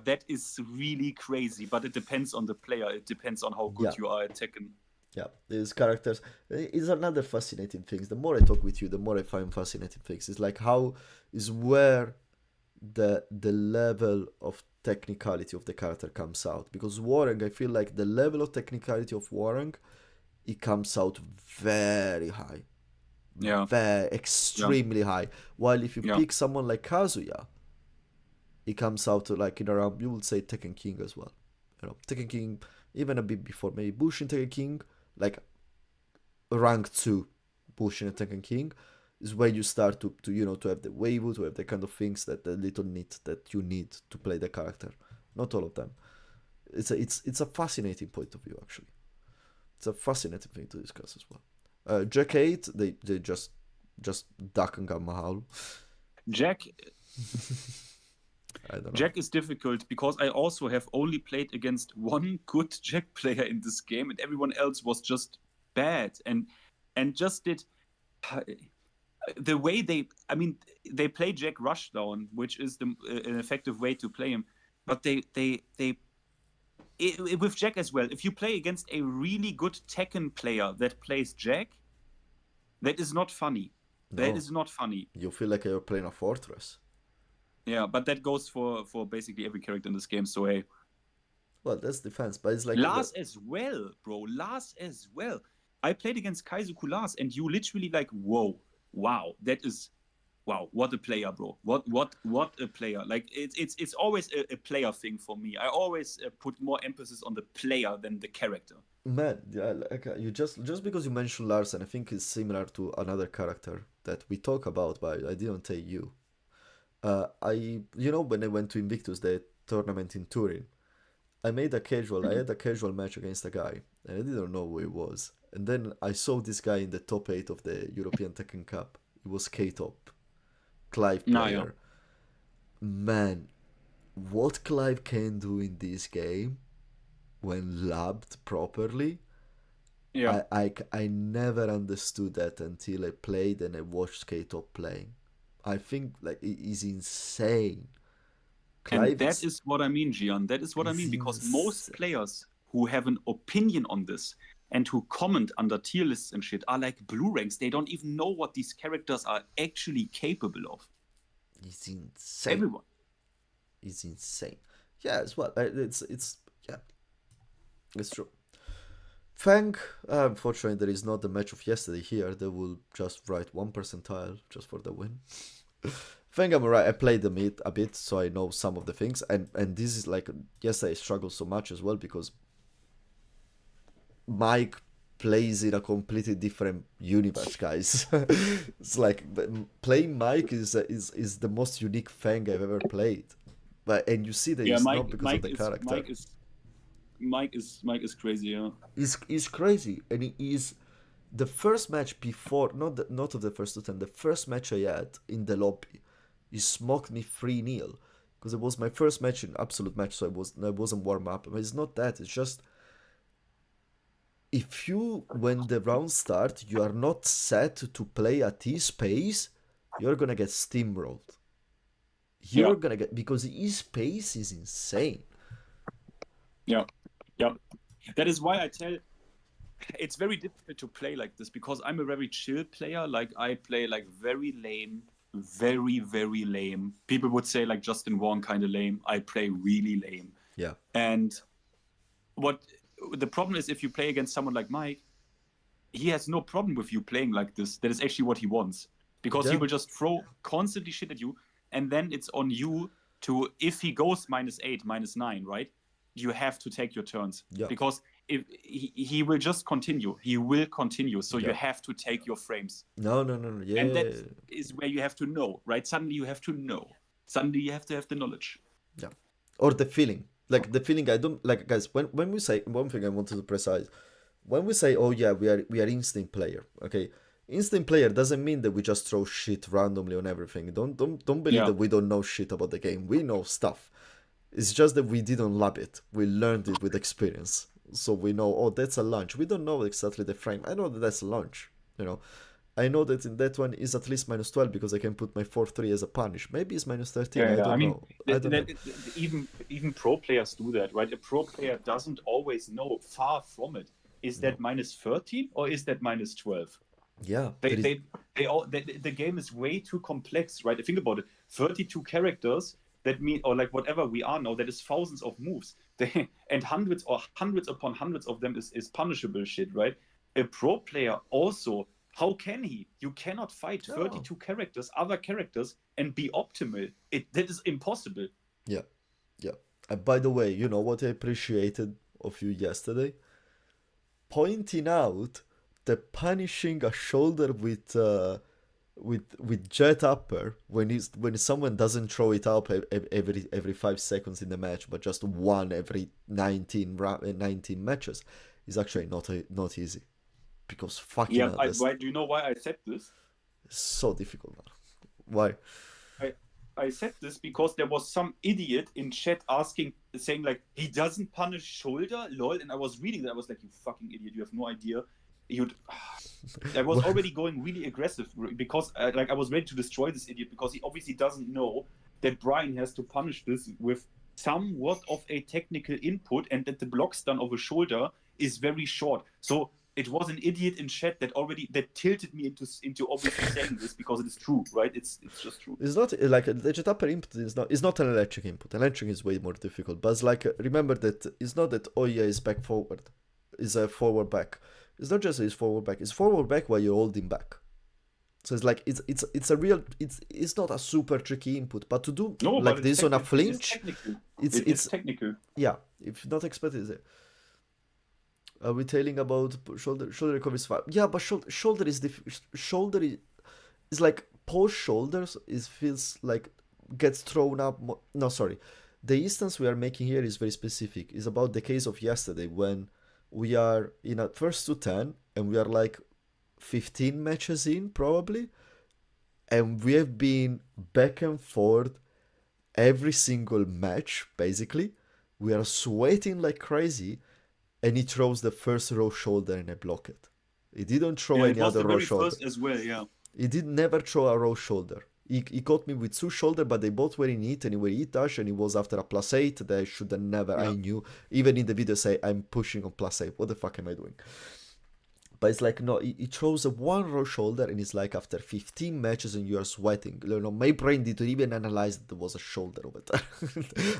That is really crazy, but it depends on the player. It depends on how good Yeah. you are at Tekken. Yeah, these characters is another fascinating things. The more I talk with you, the more I find fascinating things. It's like how is where the level of technicality of the character comes out. Because Warang, I feel like the level of technicality of Warang, it comes out very high. Yeah. extremely high. While if you Yeah. pick someone like Kazuya, it comes out to like in around, you would say Tekken King as well. You know, Tekken King, even a bit before maybe Bushin Tekken King, like rank 2 Bushin and Tekken King is where you start to to have the waifu, to have the kind of things that the little nit that you need to play the character. Not all of them. It's a fascinating point of view actually. It's a fascinating thing to discuss as well. Jack 8, they just duck and Mahal. Jack I don't know. Jack is difficult because I also have only played against one good Jack player in this game, and everyone else was just bad and just did the way they play Jack Rushdown, which is an effective way to play him, but with Jack as well. If you play against a really good Tekken player that plays Jack, that is not funny. That No. is not funny. You feel like you're playing a fortress. Yeah, but that goes for basically every character in this game. So hey, Well, that's defense, but it's like Lars as well, bro. Lars as well. I played against Kaizuku Lars, and you literally like, whoa, wow, that is, wow, what a player, bro. What a player. Like it's always a player thing for me. I always put more emphasis on the player than the character. man, yeah, like, you just because you mentioned Larsen, I think it's similar to another character that we talk about, but I didn't tell you. When I went to Invictus, the tournament in Turin, I had a casual match against a guy, and I didn't know who he was. And then I saw this guy in the top 8 of the European Tekken Cup. It was K-Top, Clive Nah, yeah. player. Man, what Clive can do in this game when labbed properly, Yeah. I never understood that until I played and I watched K-Top playing. I think like it is insane. And that is what I mean, Gian. That is what I is mean, because most insane. players who have an opinion on this and who comment under tier lists and shit are like blue ranks. They don't even know what these characters are actually capable of. It's insane. Everyone. It's insane. Yeah, as well. It's yeah, it's true. Fang, unfortunately, there is not the match of yesterday here. They will just write 1% just for the win. Fang, I'm right. I played a bit, so I know some of the things. And this is like, yesterday I struggled so much as well because Mike plays in a completely different universe, guys. It's like playing Mike is the most unique Fang I've ever played. And you see that Yeah, it's not because of the is character. Mike is crazy, yeah. He's crazy, and he is the first match before, not of the first 2-10, the first match I had in the lobby, he smoked me 3-0 because it was my first match in absolute match, so I wasn't warm up. But it's not that. It's just if you, when the rounds start, you are not set to play at his pace, you're gonna get steamrolled. You're gonna get, because his pace is insane. Yeah. Yeah. That is why I tell it's very difficult to play like this because I'm a very chill player. Like I play like very lame, very, very lame. People would say like Justin Wong kind of lame. I play really lame. Yeah. And what the problem is if you play against someone like Mike, he has no problem with you playing like this. That is actually what he wants. Because he Yeah. will just throw constantly shit at you, and then it's on you to, if he goes -8, -9, right? You have to take your turns. Yeah. Because if he will just continue. He will continue. So you Yeah. have to take your frames. No. Yeah. And that is where you have to know, right? Suddenly you have to know. Suddenly you have to have the knowledge. Yeah. Or the feeling. Like the feeling, I don't like, guys, when we say one thing I wanted to precise, when we say, oh yeah, we are instinct player, okay? Instinct player doesn't mean that we just throw shit randomly on everything. Don't believe that we don't know shit about the game. We know stuff. It's just that we didn't lab it. We learned it with experience. So we know, oh, that's a launch. We don't know exactly the frame. I know that that's a launch, you know. I know that in that one is at least -12 because I can put my 4-3 as a punish. Maybe it's -13. I don't know. I don't know. Even pro players do that, right? A pro player doesn't always know. Far from it. Is that -13 or is that -12? Yeah. The game is way too complex, right? Think about it. 32 characters. That mean, or like whatever we are now, that is thousands of moves. And hundreds upon hundreds of them is punishable shit, right? A pro player also How can he? You cannot fight No. 32 characters, other characters, and be optimal. That is impossible. Yeah, yeah. And by the way, you know what I appreciated of you yesterday? Pointing out the punishing a shoulder with jet upper when someone doesn't throw it up every 5 seconds in the match, but just one every 19 matches is actually not easy, because fucking Yeah, hell, that's why do you know why I said this? so difficult, man. Why? I I said this because there was some idiot in chat saying like he doesn't punish shoulder, lol, and I was reading that. I was like, you fucking idiot, you have no idea. You'd I was already going really aggressive because like I was ready to destroy this idiot because he obviously doesn't know that Brian has to punish this with somewhat of a technical input and that the block stun of a shoulder is very short. So it was an idiot in chat that tilted me into obviously saying this because it is true, right? It's just true. It's not like the jet upper input is not an electric input. Electric is way more difficult. But it's like, remember that it's not that Oya is back forward, is a forward back. It's not just his forward back. It's forward back while you're holding back. So it's like it's a real it's not a super tricky input, but to do No, like but this on a flinch, it's technical. yeah. If not expected, it. Are we telling about shoulder recovery is fine? Yeah, but shoulder is like post shoulders. It feels like gets thrown up. No, sorry. The instance we are making here is very specific. It's about the case of yesterday when we are in a first to 10 and we are like 15 matches in probably, and we have been back and forth every single match basically. We are sweating like crazy, and he throws the first row shoulder and I block it. He didn't throw any other row shoulder. First as well, yeah. He did never throw a row shoulder. He caught me with two shoulder, but they both were in hit, and he were hit dash, and he was after a +8 that I should have never. Yeah. I knew. Even in the video say I'm pushing on +8. What the fuck am I doing? But it's like, no, he throws a one row shoulder, and it's like after 15 matches and you are sweating. You know, my brain didn't even analyze that there was a shoulder over there.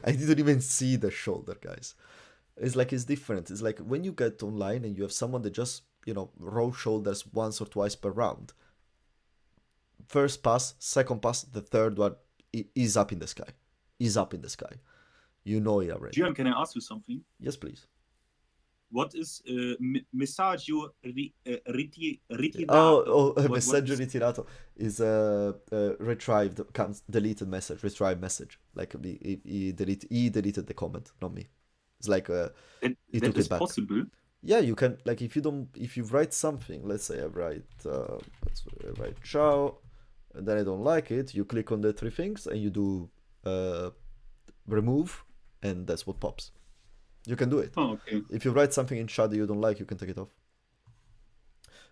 I didn't even see the shoulder, guys. It's like, it's different. It's like when you get online and you have someone that just, you know, row shoulders once or twice per round. First pass, second pass, the third one is up in the sky. Is up in the sky. You know it already. Gian, can I ask you something? Yes, please. What is messaggio ritirato? Messaggio ritirato is a retrieved, deleted message, retrieved message. Like he deleted the comment, not me. It's like he took it back. Possible. Yeah, you can, like, if you write something, let's say I write ciao, and then I don't like it, you click on the three things and you do remove, and that's what pops. You can do it. Oh, okay. If you write something in chat that you don't like, you can take it off.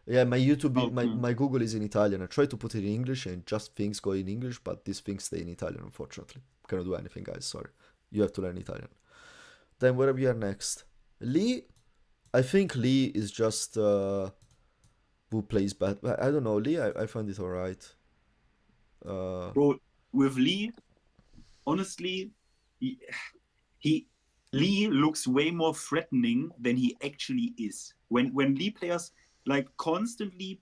Yeah, my YouTube, my Google is in Italian. I try to put it in English and just things go in English, but these things stay in Italian, unfortunately. Cannot do anything, guys, sorry. You have to learn Italian. Then where we are next? Lee. I think Lee is just who plays bad. I don't know. Lee, I find it alright. Bro, with Lee, honestly, Lee looks way more threatening than he actually is. When Lee players like constantly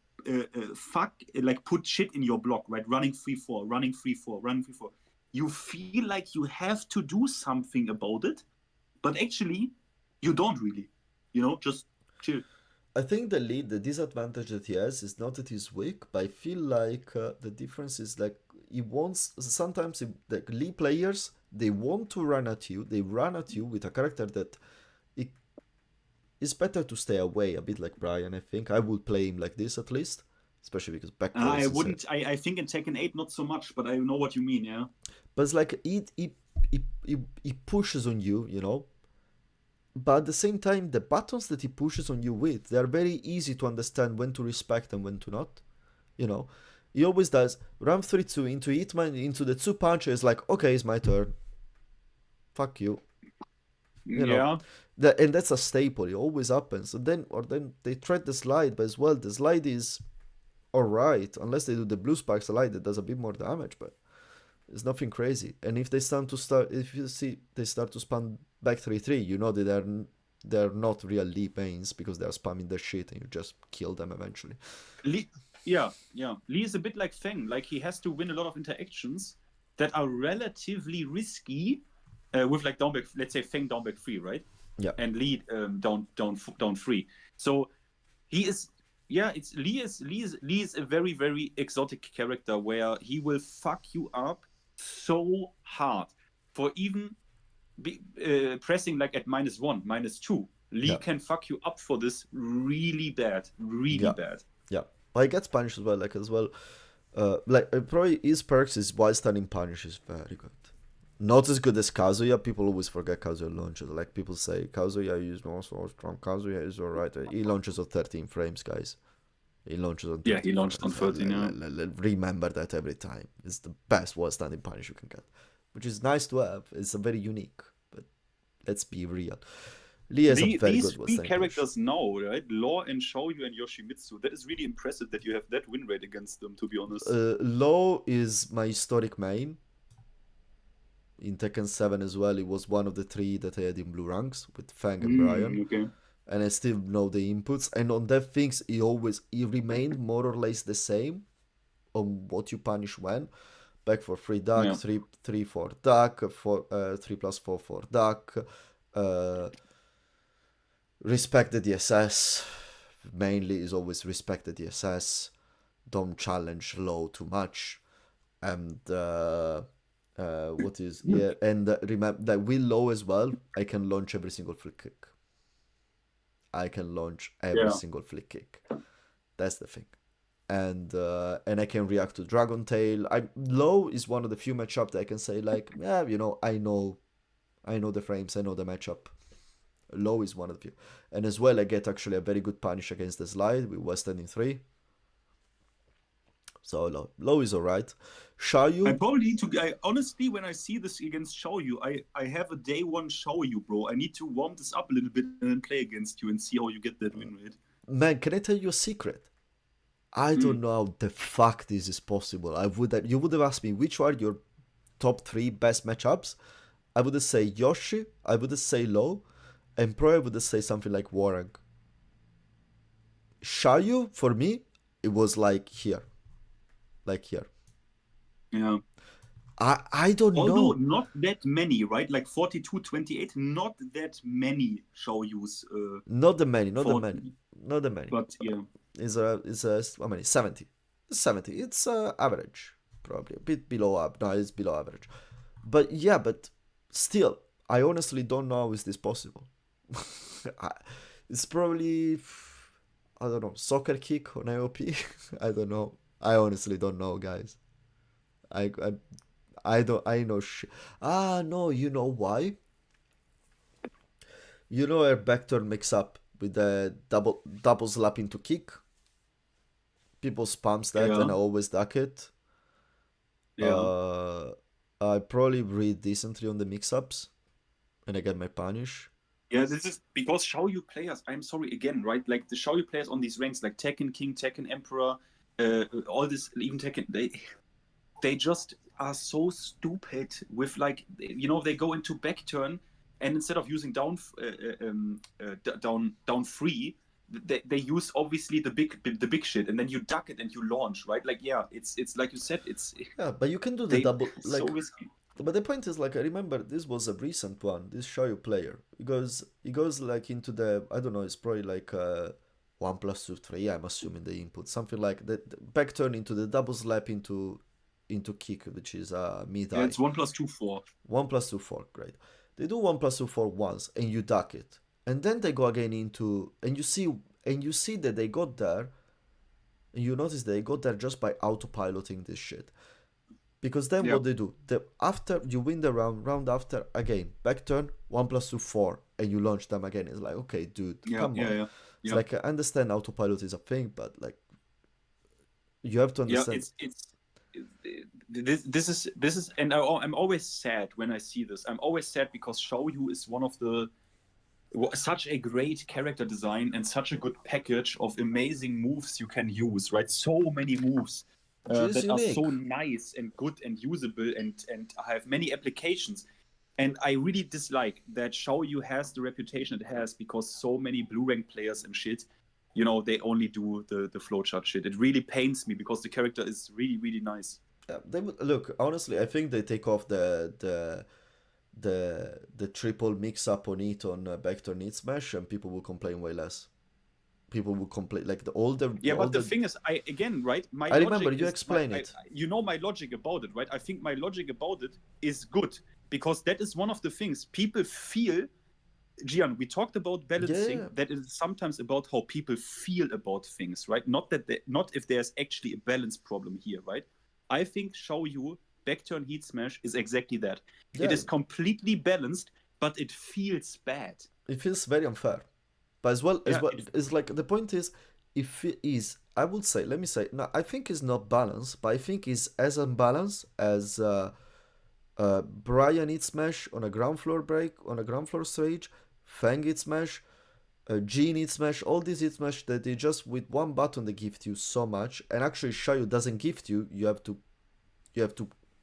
put shit in your block, right? Running 3-4, running 3-4, running 3-4. You feel like you have to do something about it, but actually, you don't really. You know, just chill. I think the disadvantage that he has is not that he's weak, but I feel like the difference is like sometimes like Lee players, they want to run at you, they run at you with a character that it's better to stay away, a bit like Brian. I think I would play him like this at least, especially because back. I wouldn't. I think in Tekken 8 not so much, but I know what you mean. Yeah. But it's like he pushes on you, you know. But at the same time, the buttons that he pushes on you with, they are very easy to understand when to respect and when to not. You know, he always does run 3-2 into Hitman, into the 2 punches, like, okay, it's my turn. Fuck you. You know, and that's a staple. It always happens. And then they tried the slide, but as well, the slide is alright, unless they do the blue spark slide that does a bit more damage, but it's nothing crazy. And if they start to spam back 3-3, you know that they're not real Lee pains because they're spamming the shit and you just kill them eventually. Yeah, yeah. Lee is a bit like Feng. Like he has to win a lot of interactions that are relatively risky, with like down back. Let's say Feng down back free, right? Yeah, And Lee down free. So he is. Yeah, it's Lee is a very very exotic character where he will fuck you up so hard for even pressing like at -1, -2. Lee yeah, can fuck you up for this really yeah, bad. yeah. But he gets punished as well, probably his perks is while standing punish is very good. Not as good as Kazuya. People always forget Kazuya launches. Like people say, Kazuya is not so strong. Kazuya is alright. He launches on 13 frames, guys. He launches on Yeah, he 13 launched on frames. 13. Yeah. Remember that every time. It's the best while standing punish you can get, which is nice to have. It's a very unique. But let's be real. Lee has a very These good while three standing punish. characters now, right? Law and Shoyu and Yoshimitsu. That is really impressive that you have that win rate against them. To be honest. Law is my historic main. In Tekken 7 as well, it was one of the three that I had in blue ranks with Fang and Brian. Okay. And I still know the inputs. And on that things, he remained more or less the same on what you punish when. Back for 3 duck, Yeah. 3 for duck, 3+4 for duck. Respect the DSS. Mainly is always respect the DSS. Don't challenge low too much. And what is and remember that with low as well, I can launch every single flick kick. I can launch every single flick kick. That's the thing. And I can react to Dragon Tail. Low is one of the few matchups that I can say like, yeah, I know the frames, I know the matchup. Low is one of the few. And as well, I get actually a very good punish against the slide with West End in 3. So low is alright. Xiaoyu. I probably need to. Honestly, when I see this against Xiaoyu, I have a day one Xiaoyu, bro. I need to warm this up a little bit and then play against you and see how you get that win rate. Man, can I tell you a secret? I don't know how the fuck this is possible. You would have asked me which are your top 3 best matchups. I would say Yoshi, I would say Low, and probably would say something like Warang. Xiaoyu, for me, it was like here. Yeah. I don't Although know. not that many, right? Like 42, 28, not that many Xiaoyus. Not the many. But yeah. It's how many? 70. 70. It's average. Probably a bit below up. No, it's below average. But yeah, but still, I honestly don't know how is this possible. It's probably, I don't know, soccer kick on AOP. I don't know. I honestly don't know, guys. I don't. I know. No. You know why? You know her backturn mix up with the double slap into kick. People spams that, Yeah. and I always duck it. Yeah. I probably read decently on the mix-ups, and I get my punish. Yeah, this is because Xiaoyu players, I'm sorry again, right? Like the Xiaoyu players on these ranks, like Tekken King, Tekken Emperor, all this, even Tekken, they just are so stupid with like, they go into back turn, and instead of using down free, they use obviously the big shit, and then you duck it and you launch, right? Like, yeah, it's like you said, it's Yeah, but you can do the double like. so risky. But the point is, like, I remember this was a recent one. This Xiaoyu player, he goes like into the, I don't know, it's probably like 1+2 3. I'm assuming the input something like that. Back turn into the double slap into kick, which is mid high. Yeah, it's 1+2 4. 1+2 4. Great. They do 1+2 4 once, and you duck it, and then they go again into, and you see that they got there, and you notice they got there just by autopiloting this shit. Because then what they do, after you win the round after, again, back turn, 1+2 4, and you launch them again. It's like, okay, dude, come on. Yeah. It's like, I understand autopilot is a thing, but like, you have to understand. This is, and I'm always sad when I see this. I'm always sad because Xiaoyu is one of such a great character design and such a good package of amazing moves you can use, right? So many moves. That are so nice and good and usable and have many applications. And I really dislike that Xiaoyu has the reputation it has because so many blue rank players and shit you know, they only do the flowchart shit. It really pains me because the character is really, really nice. They would look honestly. I think they take off the triple mix up on it on Vector Need Smash, and people will complain way less. People will complain like the older, Yeah, but the older. thing is, right? My I remember logic you is explain it. you know my logic about it, right? I think my logic about it is good because that is one of the things people feel. Gian, we talked about balancing. Yeah, That is sometimes about how people feel about things, right? Not if there's actually a balance problem here, right? I think Xiaoyu backturn heat smash is exactly that. It yeah. is completely balanced, but it feels bad. It feels very unfair. But as Yeah, well, it's like the point is, if it is, I would say, let me say, no, I think it's not balanced, but I think it's as unbalanced as Brian Eat Smash on a ground floor break, on a ground floor stage, Fang Eat Smash, Gene Eat Smash, all these Eat Smash that they just with one button they gift you so much, and actually Shayu doesn't gift you, you have to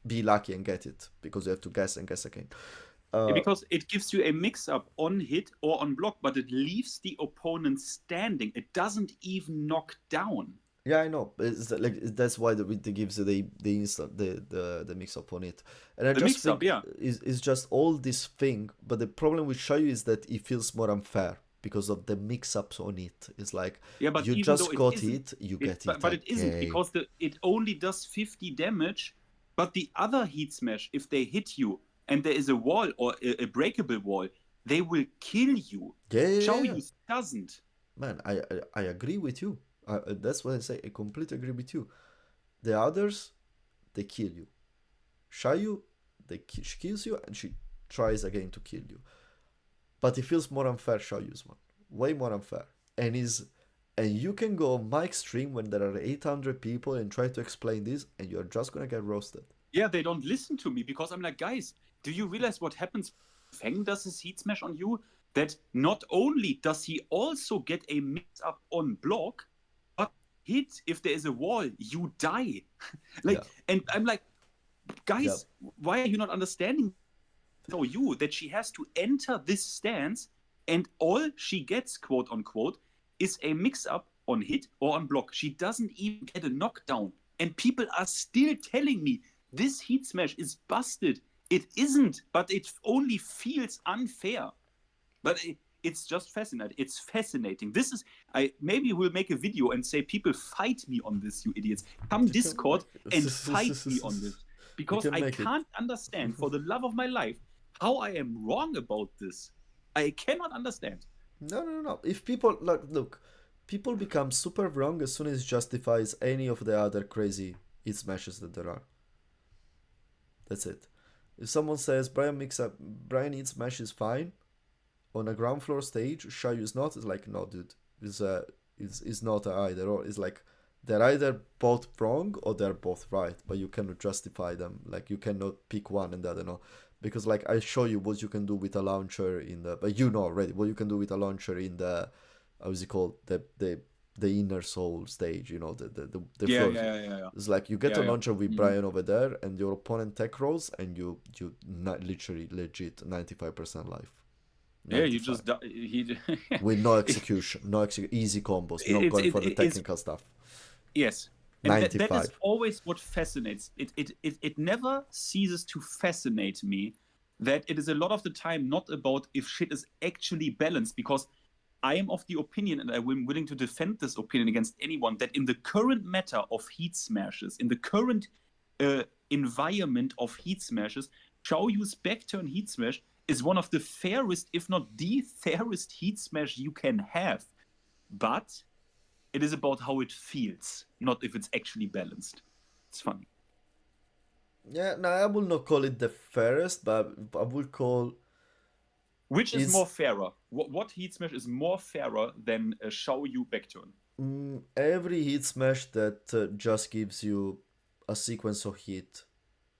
be lucky and get it, because you have to guess and guess again. because it gives you a mix up on hit or on block, but it leaves the opponent standing. It doesn't even knock down. Yeah, I know. It's like that's why the gives the instant the mix up on it, and I The just mix up, think yeah. is just all this thing. But the problem with Shayu is that it feels more unfair because of the mix ups on it. It's like Yeah, but you even though just it got isn't, it, you get it but it isn't again. because it only does 50 damage. But the other heat smash, if they hit you and there is a wall or a breakable wall, they will kill you. Yeah, yeah, yeah, yeah. Xiaoyu doesn't. Man, I agree with you. That's what I say. I completely agree with you. The others, they kill you. Shayu, she kills you and she tries again to kill you. But it feels more unfair Shayu's one. Way more unfair. And you can go on my stream when there are 800 people and try to explain this and you're just gonna get roasted. Yeah, they don't listen to me because I'm like, guys, do you realize what happens when Feng does his heat smash on you? That not only does he also get a mix up on block, but hit if there is a wall, you die. Yeah. And I'm like, guys, Yeah. why are you not understanding? So you that she has to enter this stance, and all she gets, quote unquote, is a mix up on hit or on block. She doesn't even get a knockdown. And people are still telling me this heat smash is busted. It isn't, but it only feels unfair. But it's just fascinating. It's fascinating. This is I maybe we'll make a video and say people fight me on this, you idiots. Come Discord and fight me on this. Because I can't understand for the love of my life how I am wrong about this. I cannot understand. No. If people look, people become super wrong as soon as it justifies any of the other crazy hit smashes that there are. That's it. If someone says Brian hit smash is fine on a ground floor stage, Shayu is not, it's like no dude. It's not either or. It's like they're either both wrong or they're both right, but you cannot justify them. Like you cannot pick one and the other no. Because like I show you what you can do with a launcher in the, but you know already what you can do with a launcher in the, how's it called, the inner soul stage, you know, the Yeah, floor. yeah. It's like you get a Yeah. launcher with Brian over there and your opponent tech rolls and you not literally legit 95% life. Yeah, you 95. just he With no execution, easy combos, not going for the technical stuff. Yes. And that is 95. always what fascinates. It never ceases to fascinate me that it is a lot of the time not about if shit is actually balanced, because I am of the opinion, and I'm willing to defend this opinion against anyone, that in the current meta of heat smashes, in the current environment of heat smashes, Xiaoyu's backturn heat smash is one of the fairest, if not the fairest heat smash you can have. But it is about how it feels, not if it's actually balanced. It's funny. Yeah, no, I will not call it the fairest, but I will call. Which is more fairer? What heat smash is more fairer than a Xiaoyu backturn? Every hit smash that just gives you a sequence of hit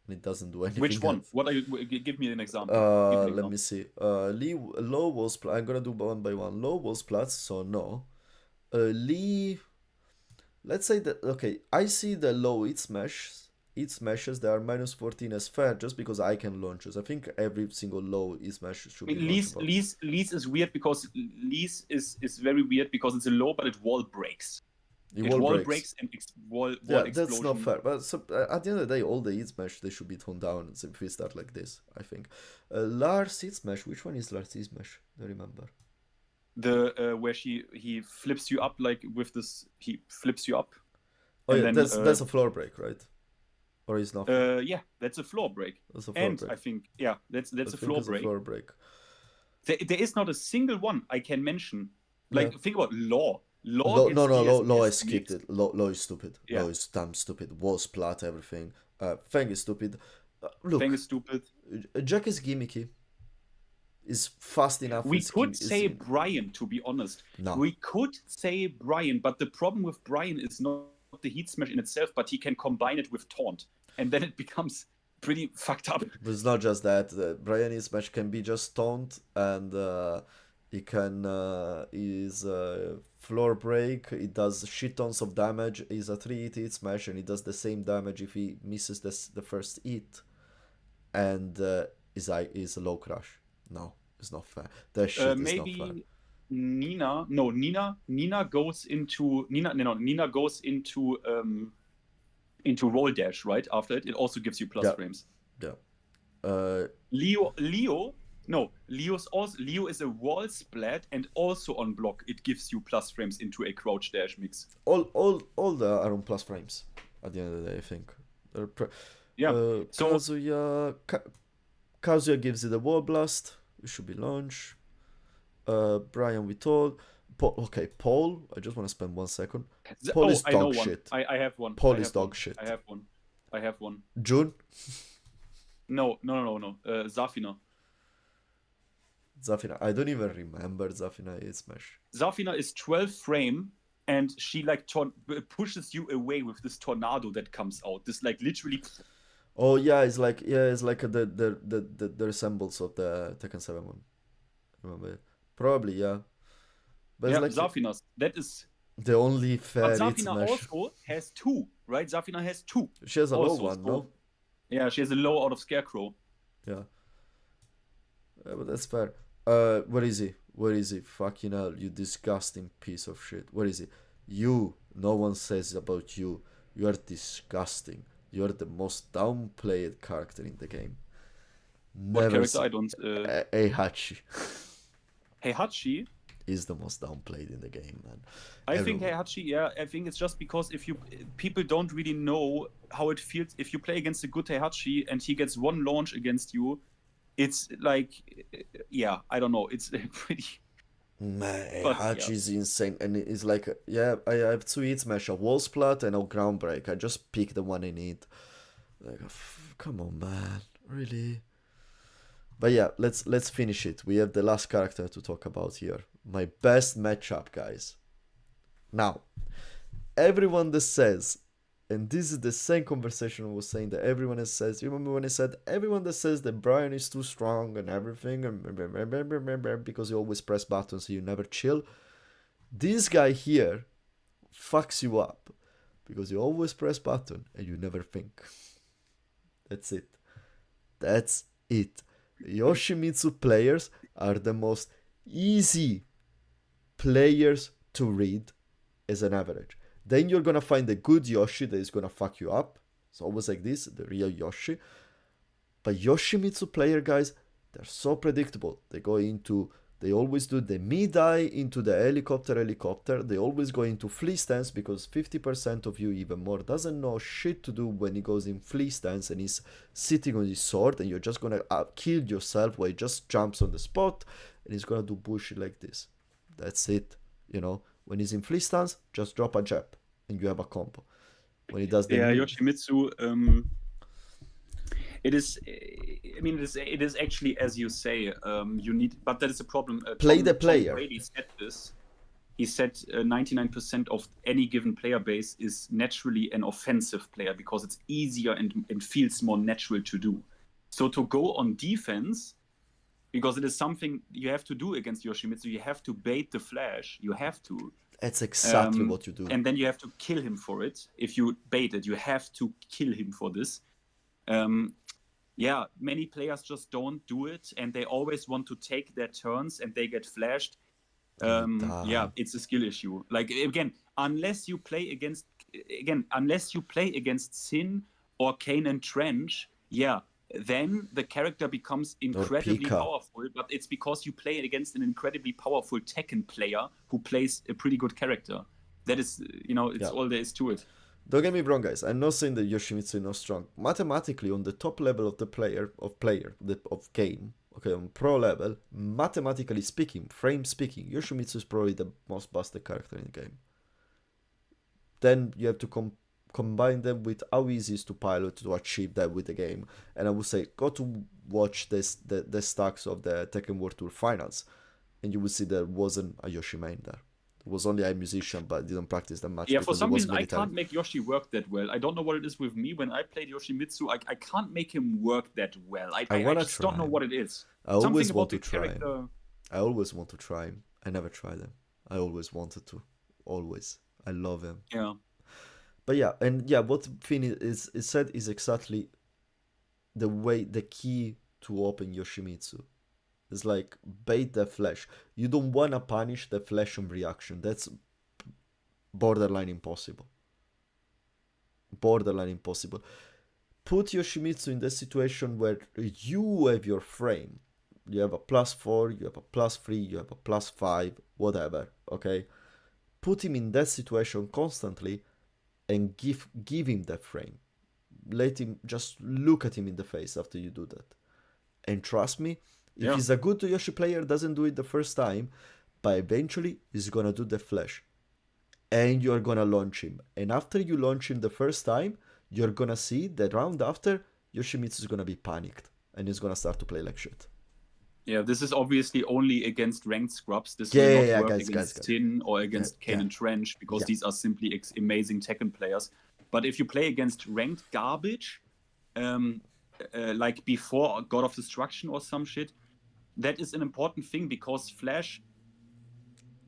and it doesn't do anything. Which one? Else. What are you? Give me an example. Let me see. Low was. I'm gonna do one by one. Low was plus, so no. Lee. Let's say that. Okay, I see the low hit hit smashes that are minus 14 as fair just because I can launch this. I think every single low hit smash should be launchable. Lee's is weird because Lee's is very weird because it's a low, but it wall breaks. It It wall breaks. and wall Yeah, explosion. that's not fair. But at the end of the day, all the hit smash, they should be toned down if we start like this, I think. Lars hit smash, which one is Lars hit smash? I don't remember. The where he flips you up like with this, he flips you up. Oh and yeah, then, that's a floor break, right? Or is not? Yeah, that's a floor break. That's a floor And break. I think, yeah, that's I a think floor it's break. a floor break. There is not a single one I can mention. Like, Yeah. think about Law. Law, gets no, Law I DSS skipped mix. it. Law is stupid. Yeah. Law is damn stupid. Wall splat, everything. Fang is stupid. Look, Fang is stupid. Jack is gimmicky. Is fast enough. We is could gim- say is- Brian, to be honest. No. We could say Brian, but the problem with Brian is not the heat smash in itself, but he can combine it with taunt. And then it becomes pretty fucked up. But it's not just that. Brian hit smash can be just taunt, and he can is floor break. It does shit tons of damage. He's a 3-hit smash, and he does the same damage if he misses the first hit. And is a low crush. No, it's not fair. That shit is not fair. Maybe Nina goes into roll dash, right? After it also gives you plus Yeah. frames. Yeah. Leo is a wall splat, and also on block it gives you plus frames into a crouch dash mix. All the are on plus frames at the end of the day, I think. Yeah. So Kazuya gives it a wall blast. It should be launch. Brian we told. Paul. I just want to spend 1 second. Paul is I know dog one. shit. I have one. Paul I is have dog one. shit. I have one. June. No. Zafina. Zafina. I don't even remember Zafina hit smash. Zafina is 12 frame, and she like pushes you away with this tornado that comes out. This like literally. Oh yeah, it's like the resemblance of the Tekken 7 one. Remember it? Probably yeah. But Yeah, it's like Zafina's. That is. the only fair But hit Zafina smash. also has two, right? Zafina has two. She has a low also, one, so- no? Yeah, she has a low out of Scarecrow. Yeah. But that's fair. Where is he? Where is he? Fucking hell, you disgusting piece of shit. Where is he? You. No one says about you. You are disgusting. You are the most downplayed character in the game. What character? I don't. Heihachi Heihachi. is the most downplayed in the game, man. I think Everyone. Heihachi. Yeah, I think it's just because people don't really know how it feels if you play against a good Heihachi and he gets one launch against you. It's like, yeah, I don't know. It's pretty. Man, But, Heihachi yeah. is insane, and it's like, yeah, I have two hit smash, a wall splat, and a ground break. I just pick the one I need. Like, come on, man, really? But yeah, let's finish it. We have the last character to talk about here. My best matchup, guys. Now, everyone that says, and this is the same conversation I was saying that everyone that says, you remember when I said everyone that says that Brian is too strong and everything, and because you always press buttons, so you never chill. This guy here fucks you up because you always press button and you never think. That's it. That's it. Yoshimitsu players are the most easy players to read as an average. Then you're gonna find a good Yoshi that is gonna fuck you up. It's always like this, the real Yoshi. But Yoshimitsu player guys, they're so predictable. They always do the mid-eye into the helicopter. They always go into flea stance because 50% of you, even more, doesn't know shit to do when he goes in flea stance and he's sitting on his sword, and you're just gonna kill yourself while he just jumps on the spot and he's gonna do bullshit like this. That's it. You know, when he's in flea stance, just drop a jab and you have a combo. When he does the Yeah, mid- Yoshimitsu. It is. I mean, it is actually as you say. You need, but that is a problem. Play the player. Tom Brady said this. He said 99% of any given player base is naturally an offensive player because it's easier and feels more natural to do. So to go on defense, because it is something you have to do against Yoshimitsu, you have to bait the flash. You have to. That's exactly what you do. And then you have to kill him for it. If you bait it, you have to kill him for this. Yeah, many players just don't do it, and they always want to take their turns, and they get flashed. Yeah, it's a skill issue. Like again, unless you play against Sin or Kane and Trench, yeah, then the character becomes incredibly Pika. powerful. But it's because you play against an incredibly powerful Tekken player who plays a pretty good character. That is, it's all there is to it. Don't get me wrong, guys. I'm not saying that Yoshimitsu is not strong. Mathematically, on the top level of the of game, okay, on pro level, mathematically speaking, frame speaking, Yoshimitsu is probably the most busted character in the game. Then you have to combine them with how easy it is to pilot to achieve that with the game. And I would say, go to watch the stacks of the Tekken World Tour finals, and you will see there wasn't a Yoshi main there. It was only a musician, but didn't practice that much. Yeah, for some reason I can't make Yoshi work that well. I don't know what it is with me. When I played Yoshimitsu, I can't make him work that well. I just don't know what it is. I always want to try him. I always want to try him. I never tried him. I always wanted to. Always. I love him. Yeah. But yeah, and yeah, what Finn is said is exactly the key to open Yoshimitsu. It's like bait the flash. You don't wanna punish the flash on reaction. That's borderline impossible. Borderline impossible. Put Yoshimitsu in the situation where you have your frame. You have a +4, you have a +3, you have a +5, whatever. Okay, put him in that situation constantly, and give him that frame. Let him just look at him in the face after you do that, and trust me. If he's a good Yoshi player, doesn't do it the first time, but eventually he's gonna do the flash. And you're gonna launch him. And after you launch him the first time, you're gonna see that round after, Yoshimitsu is gonna be panicked. And he's gonna start to play like shit. Yeah, this is obviously only against ranked scrubs. This will not work against Tin or against Kane and Trench, because these are simply amazing Tekken players. But if you play against ranked garbage, like before God of Destruction or some shit, that is an important thing, because Flash,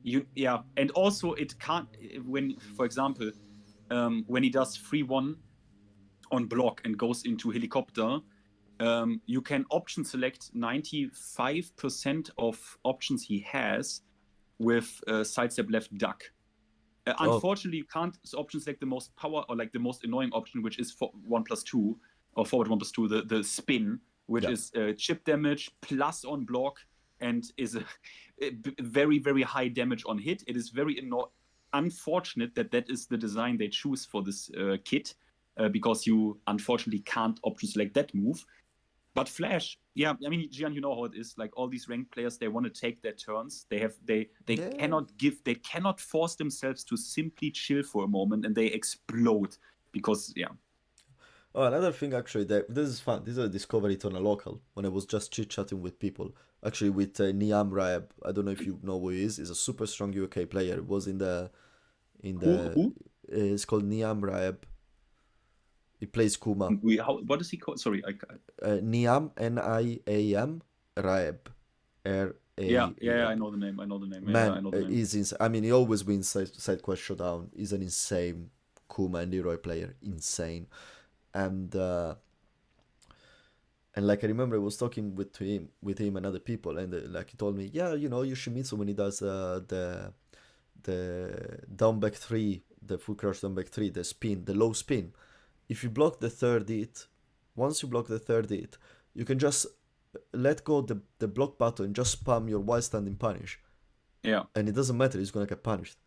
and also it can't, when, for example, when he does 3-1 on block and goes into helicopter, you can option select 95% of options he has with sidestep left duck. Unfortunately, you can't option select the most power, or like the most annoying option, which is 1+2 or forward 1+2, the spin, which is chip damage plus on block, and is a very, very high damage on hit. It is very unfortunate that is the design they choose for this kit, because you unfortunately can't option select that move. But Flash, I mean, Gian, you know how it is. Like, all these ranked players, they want to take their turns. They cannot force themselves to simply chill for a moment, and they explode because Oh, another thing, actually, that this is fun. This is a discovery on a local when I was just chit chatting with people. Actually, with Niam Raeb. I don't know if you know who he is. He's a super strong UK player. He was in the Who? It's called Niam Raeb. He plays Kuma. What is he called? Sorry, Niam, Niam Raeb. Yeah, I know the name. Man, I know the name. he's insane. I mean, he always wins side quest showdown. He's an insane Kuma and Leroy player. Insane. And like, I remember I was talking with him and other people, and like, he told me, Yoshimitsu, when he does the down back 3, the full crouch down back 3, the spin, the low spin, if you block the third hit, once you block the third hit, you can just let go the block button and just spam your while standing punish. Yeah. And it doesn't matter, he's gonna get punished.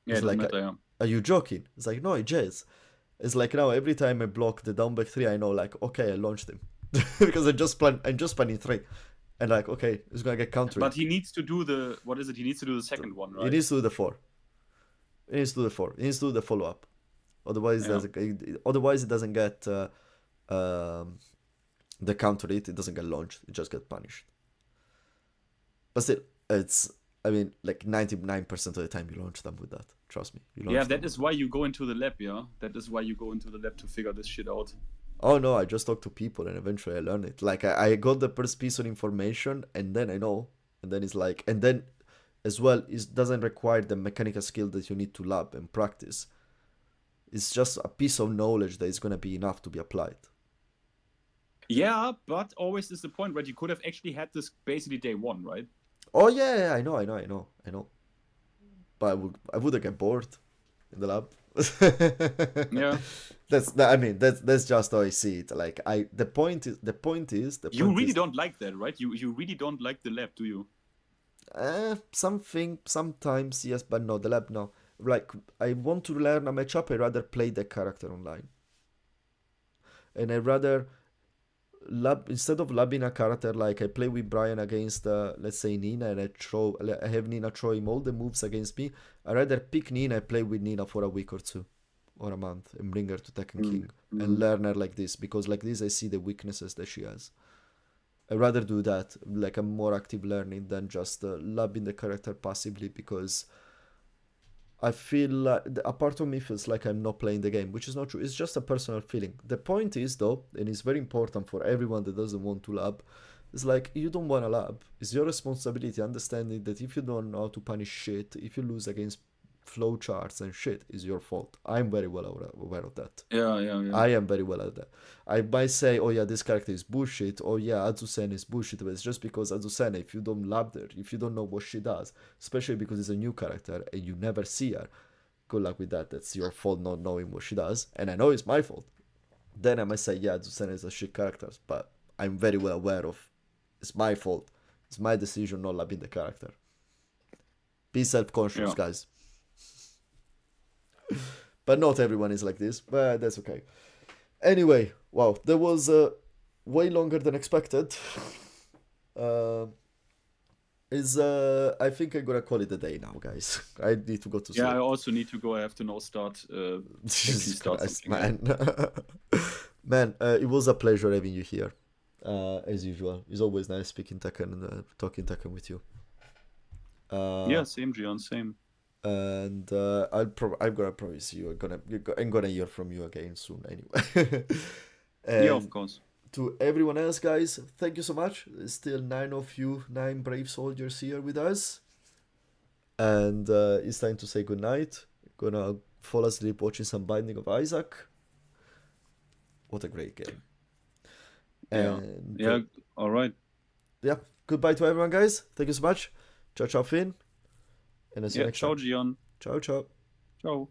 Yeah, it doesn't matter, Are you joking? It's like, no, it just. It's like, now every time I block the down back 3, I know, like, okay, I launched him. Because I'm just planning 3. And like, okay, he's gonna get countered. But he needs to do the, what is it? He needs to do the second one, right? He needs to do the 4. He needs to do the follow-up. Otherwise, it doesn't get the counter hit. It doesn't get launched. It just gets punished. But still, I mean, like 99% of the time you launch them with that. Trust me. That is why you go into the lab, That is why you go into the lab, to figure this shit out. Oh no, I just talk to people and eventually I learn it. Like, I got the first piece of information and then I know. And then it's like, and then as well doesn't require the mechanical skill that you need to lab and practice. It's just a piece of knowledge that is gonna be enough to be applied. Yeah, but always is the point, right? You could have actually had this basically day one, right? Oh yeah, I know. But I would get bored in the lab. Yeah. That's just how I see it. Like the point is You really don't like that, right? You really don't like the lab, do you? Sometimes yes, but no, the lab no. Like I want to learn a matchup, I rather play the character online. And I rather lab instead of labbing a character, like I play with Brian against let's say Nina, and I have Nina throwing all the moves against me. I rather pick Nina, play with Nina for a week or two or a month and bring her to Tekken King and learn her like this, because like this I see the weaknesses that she has. I rather do that, like a more active learning than just labbing the character passively, because I feel like a part of me feels like I'm not playing the game, which is not true. It's just a personal feeling. The point is, though, and it's very important for everyone that doesn't want to lab, it's like you don't want to lab. It's your responsibility, understanding that if you don't know how to punish shit, if you lose against flowcharts and shit, is your fault. I'm very well aware of that. Yeah. I am very well at that. I might say, oh yeah, this character is bullshit, or yeah, Azusen is bullshit, but it's just because Azusen, if you don't love her, if you don't know what she does, especially because it's a new character and you never see her, good luck with that. That's your fault not knowing what she does, and I know it's my fault. Then I might say, yeah, Azusen is a shit character, but I'm very well aware of it's my fault. It's my decision not loving the character. Be self-conscious, guys. But not everyone is like this, but that's okay. Anyway, wow, that was way longer than expected. I think I'm gonna call it a day now, guys. I need to go to sleep. Yeah, I also need to go. I have to now start. Jesus start Christ, something. man. Man, it was a pleasure having you here, as usual. It's always nice speaking Tekken and talking Tekken with you. Yeah, same, Gian, same. And I'm gonna promise you, I'm gonna hear from you again soon anyway. Yeah, of And course. to everyone else, guys, thank you so much. There's still 9 of you, 9 brave soldiers here with us. And it's time to say goodnight. Gonna fall asleep watching some Binding of Isaac. What a great game. Yeah. And Yeah. All right. yeah, goodbye to everyone, guys. Thank you so much. Ciao, ciao, Finn. And I'll see you Yeah. next Ciao, time. Gian. Ciao, ciao. Ciao.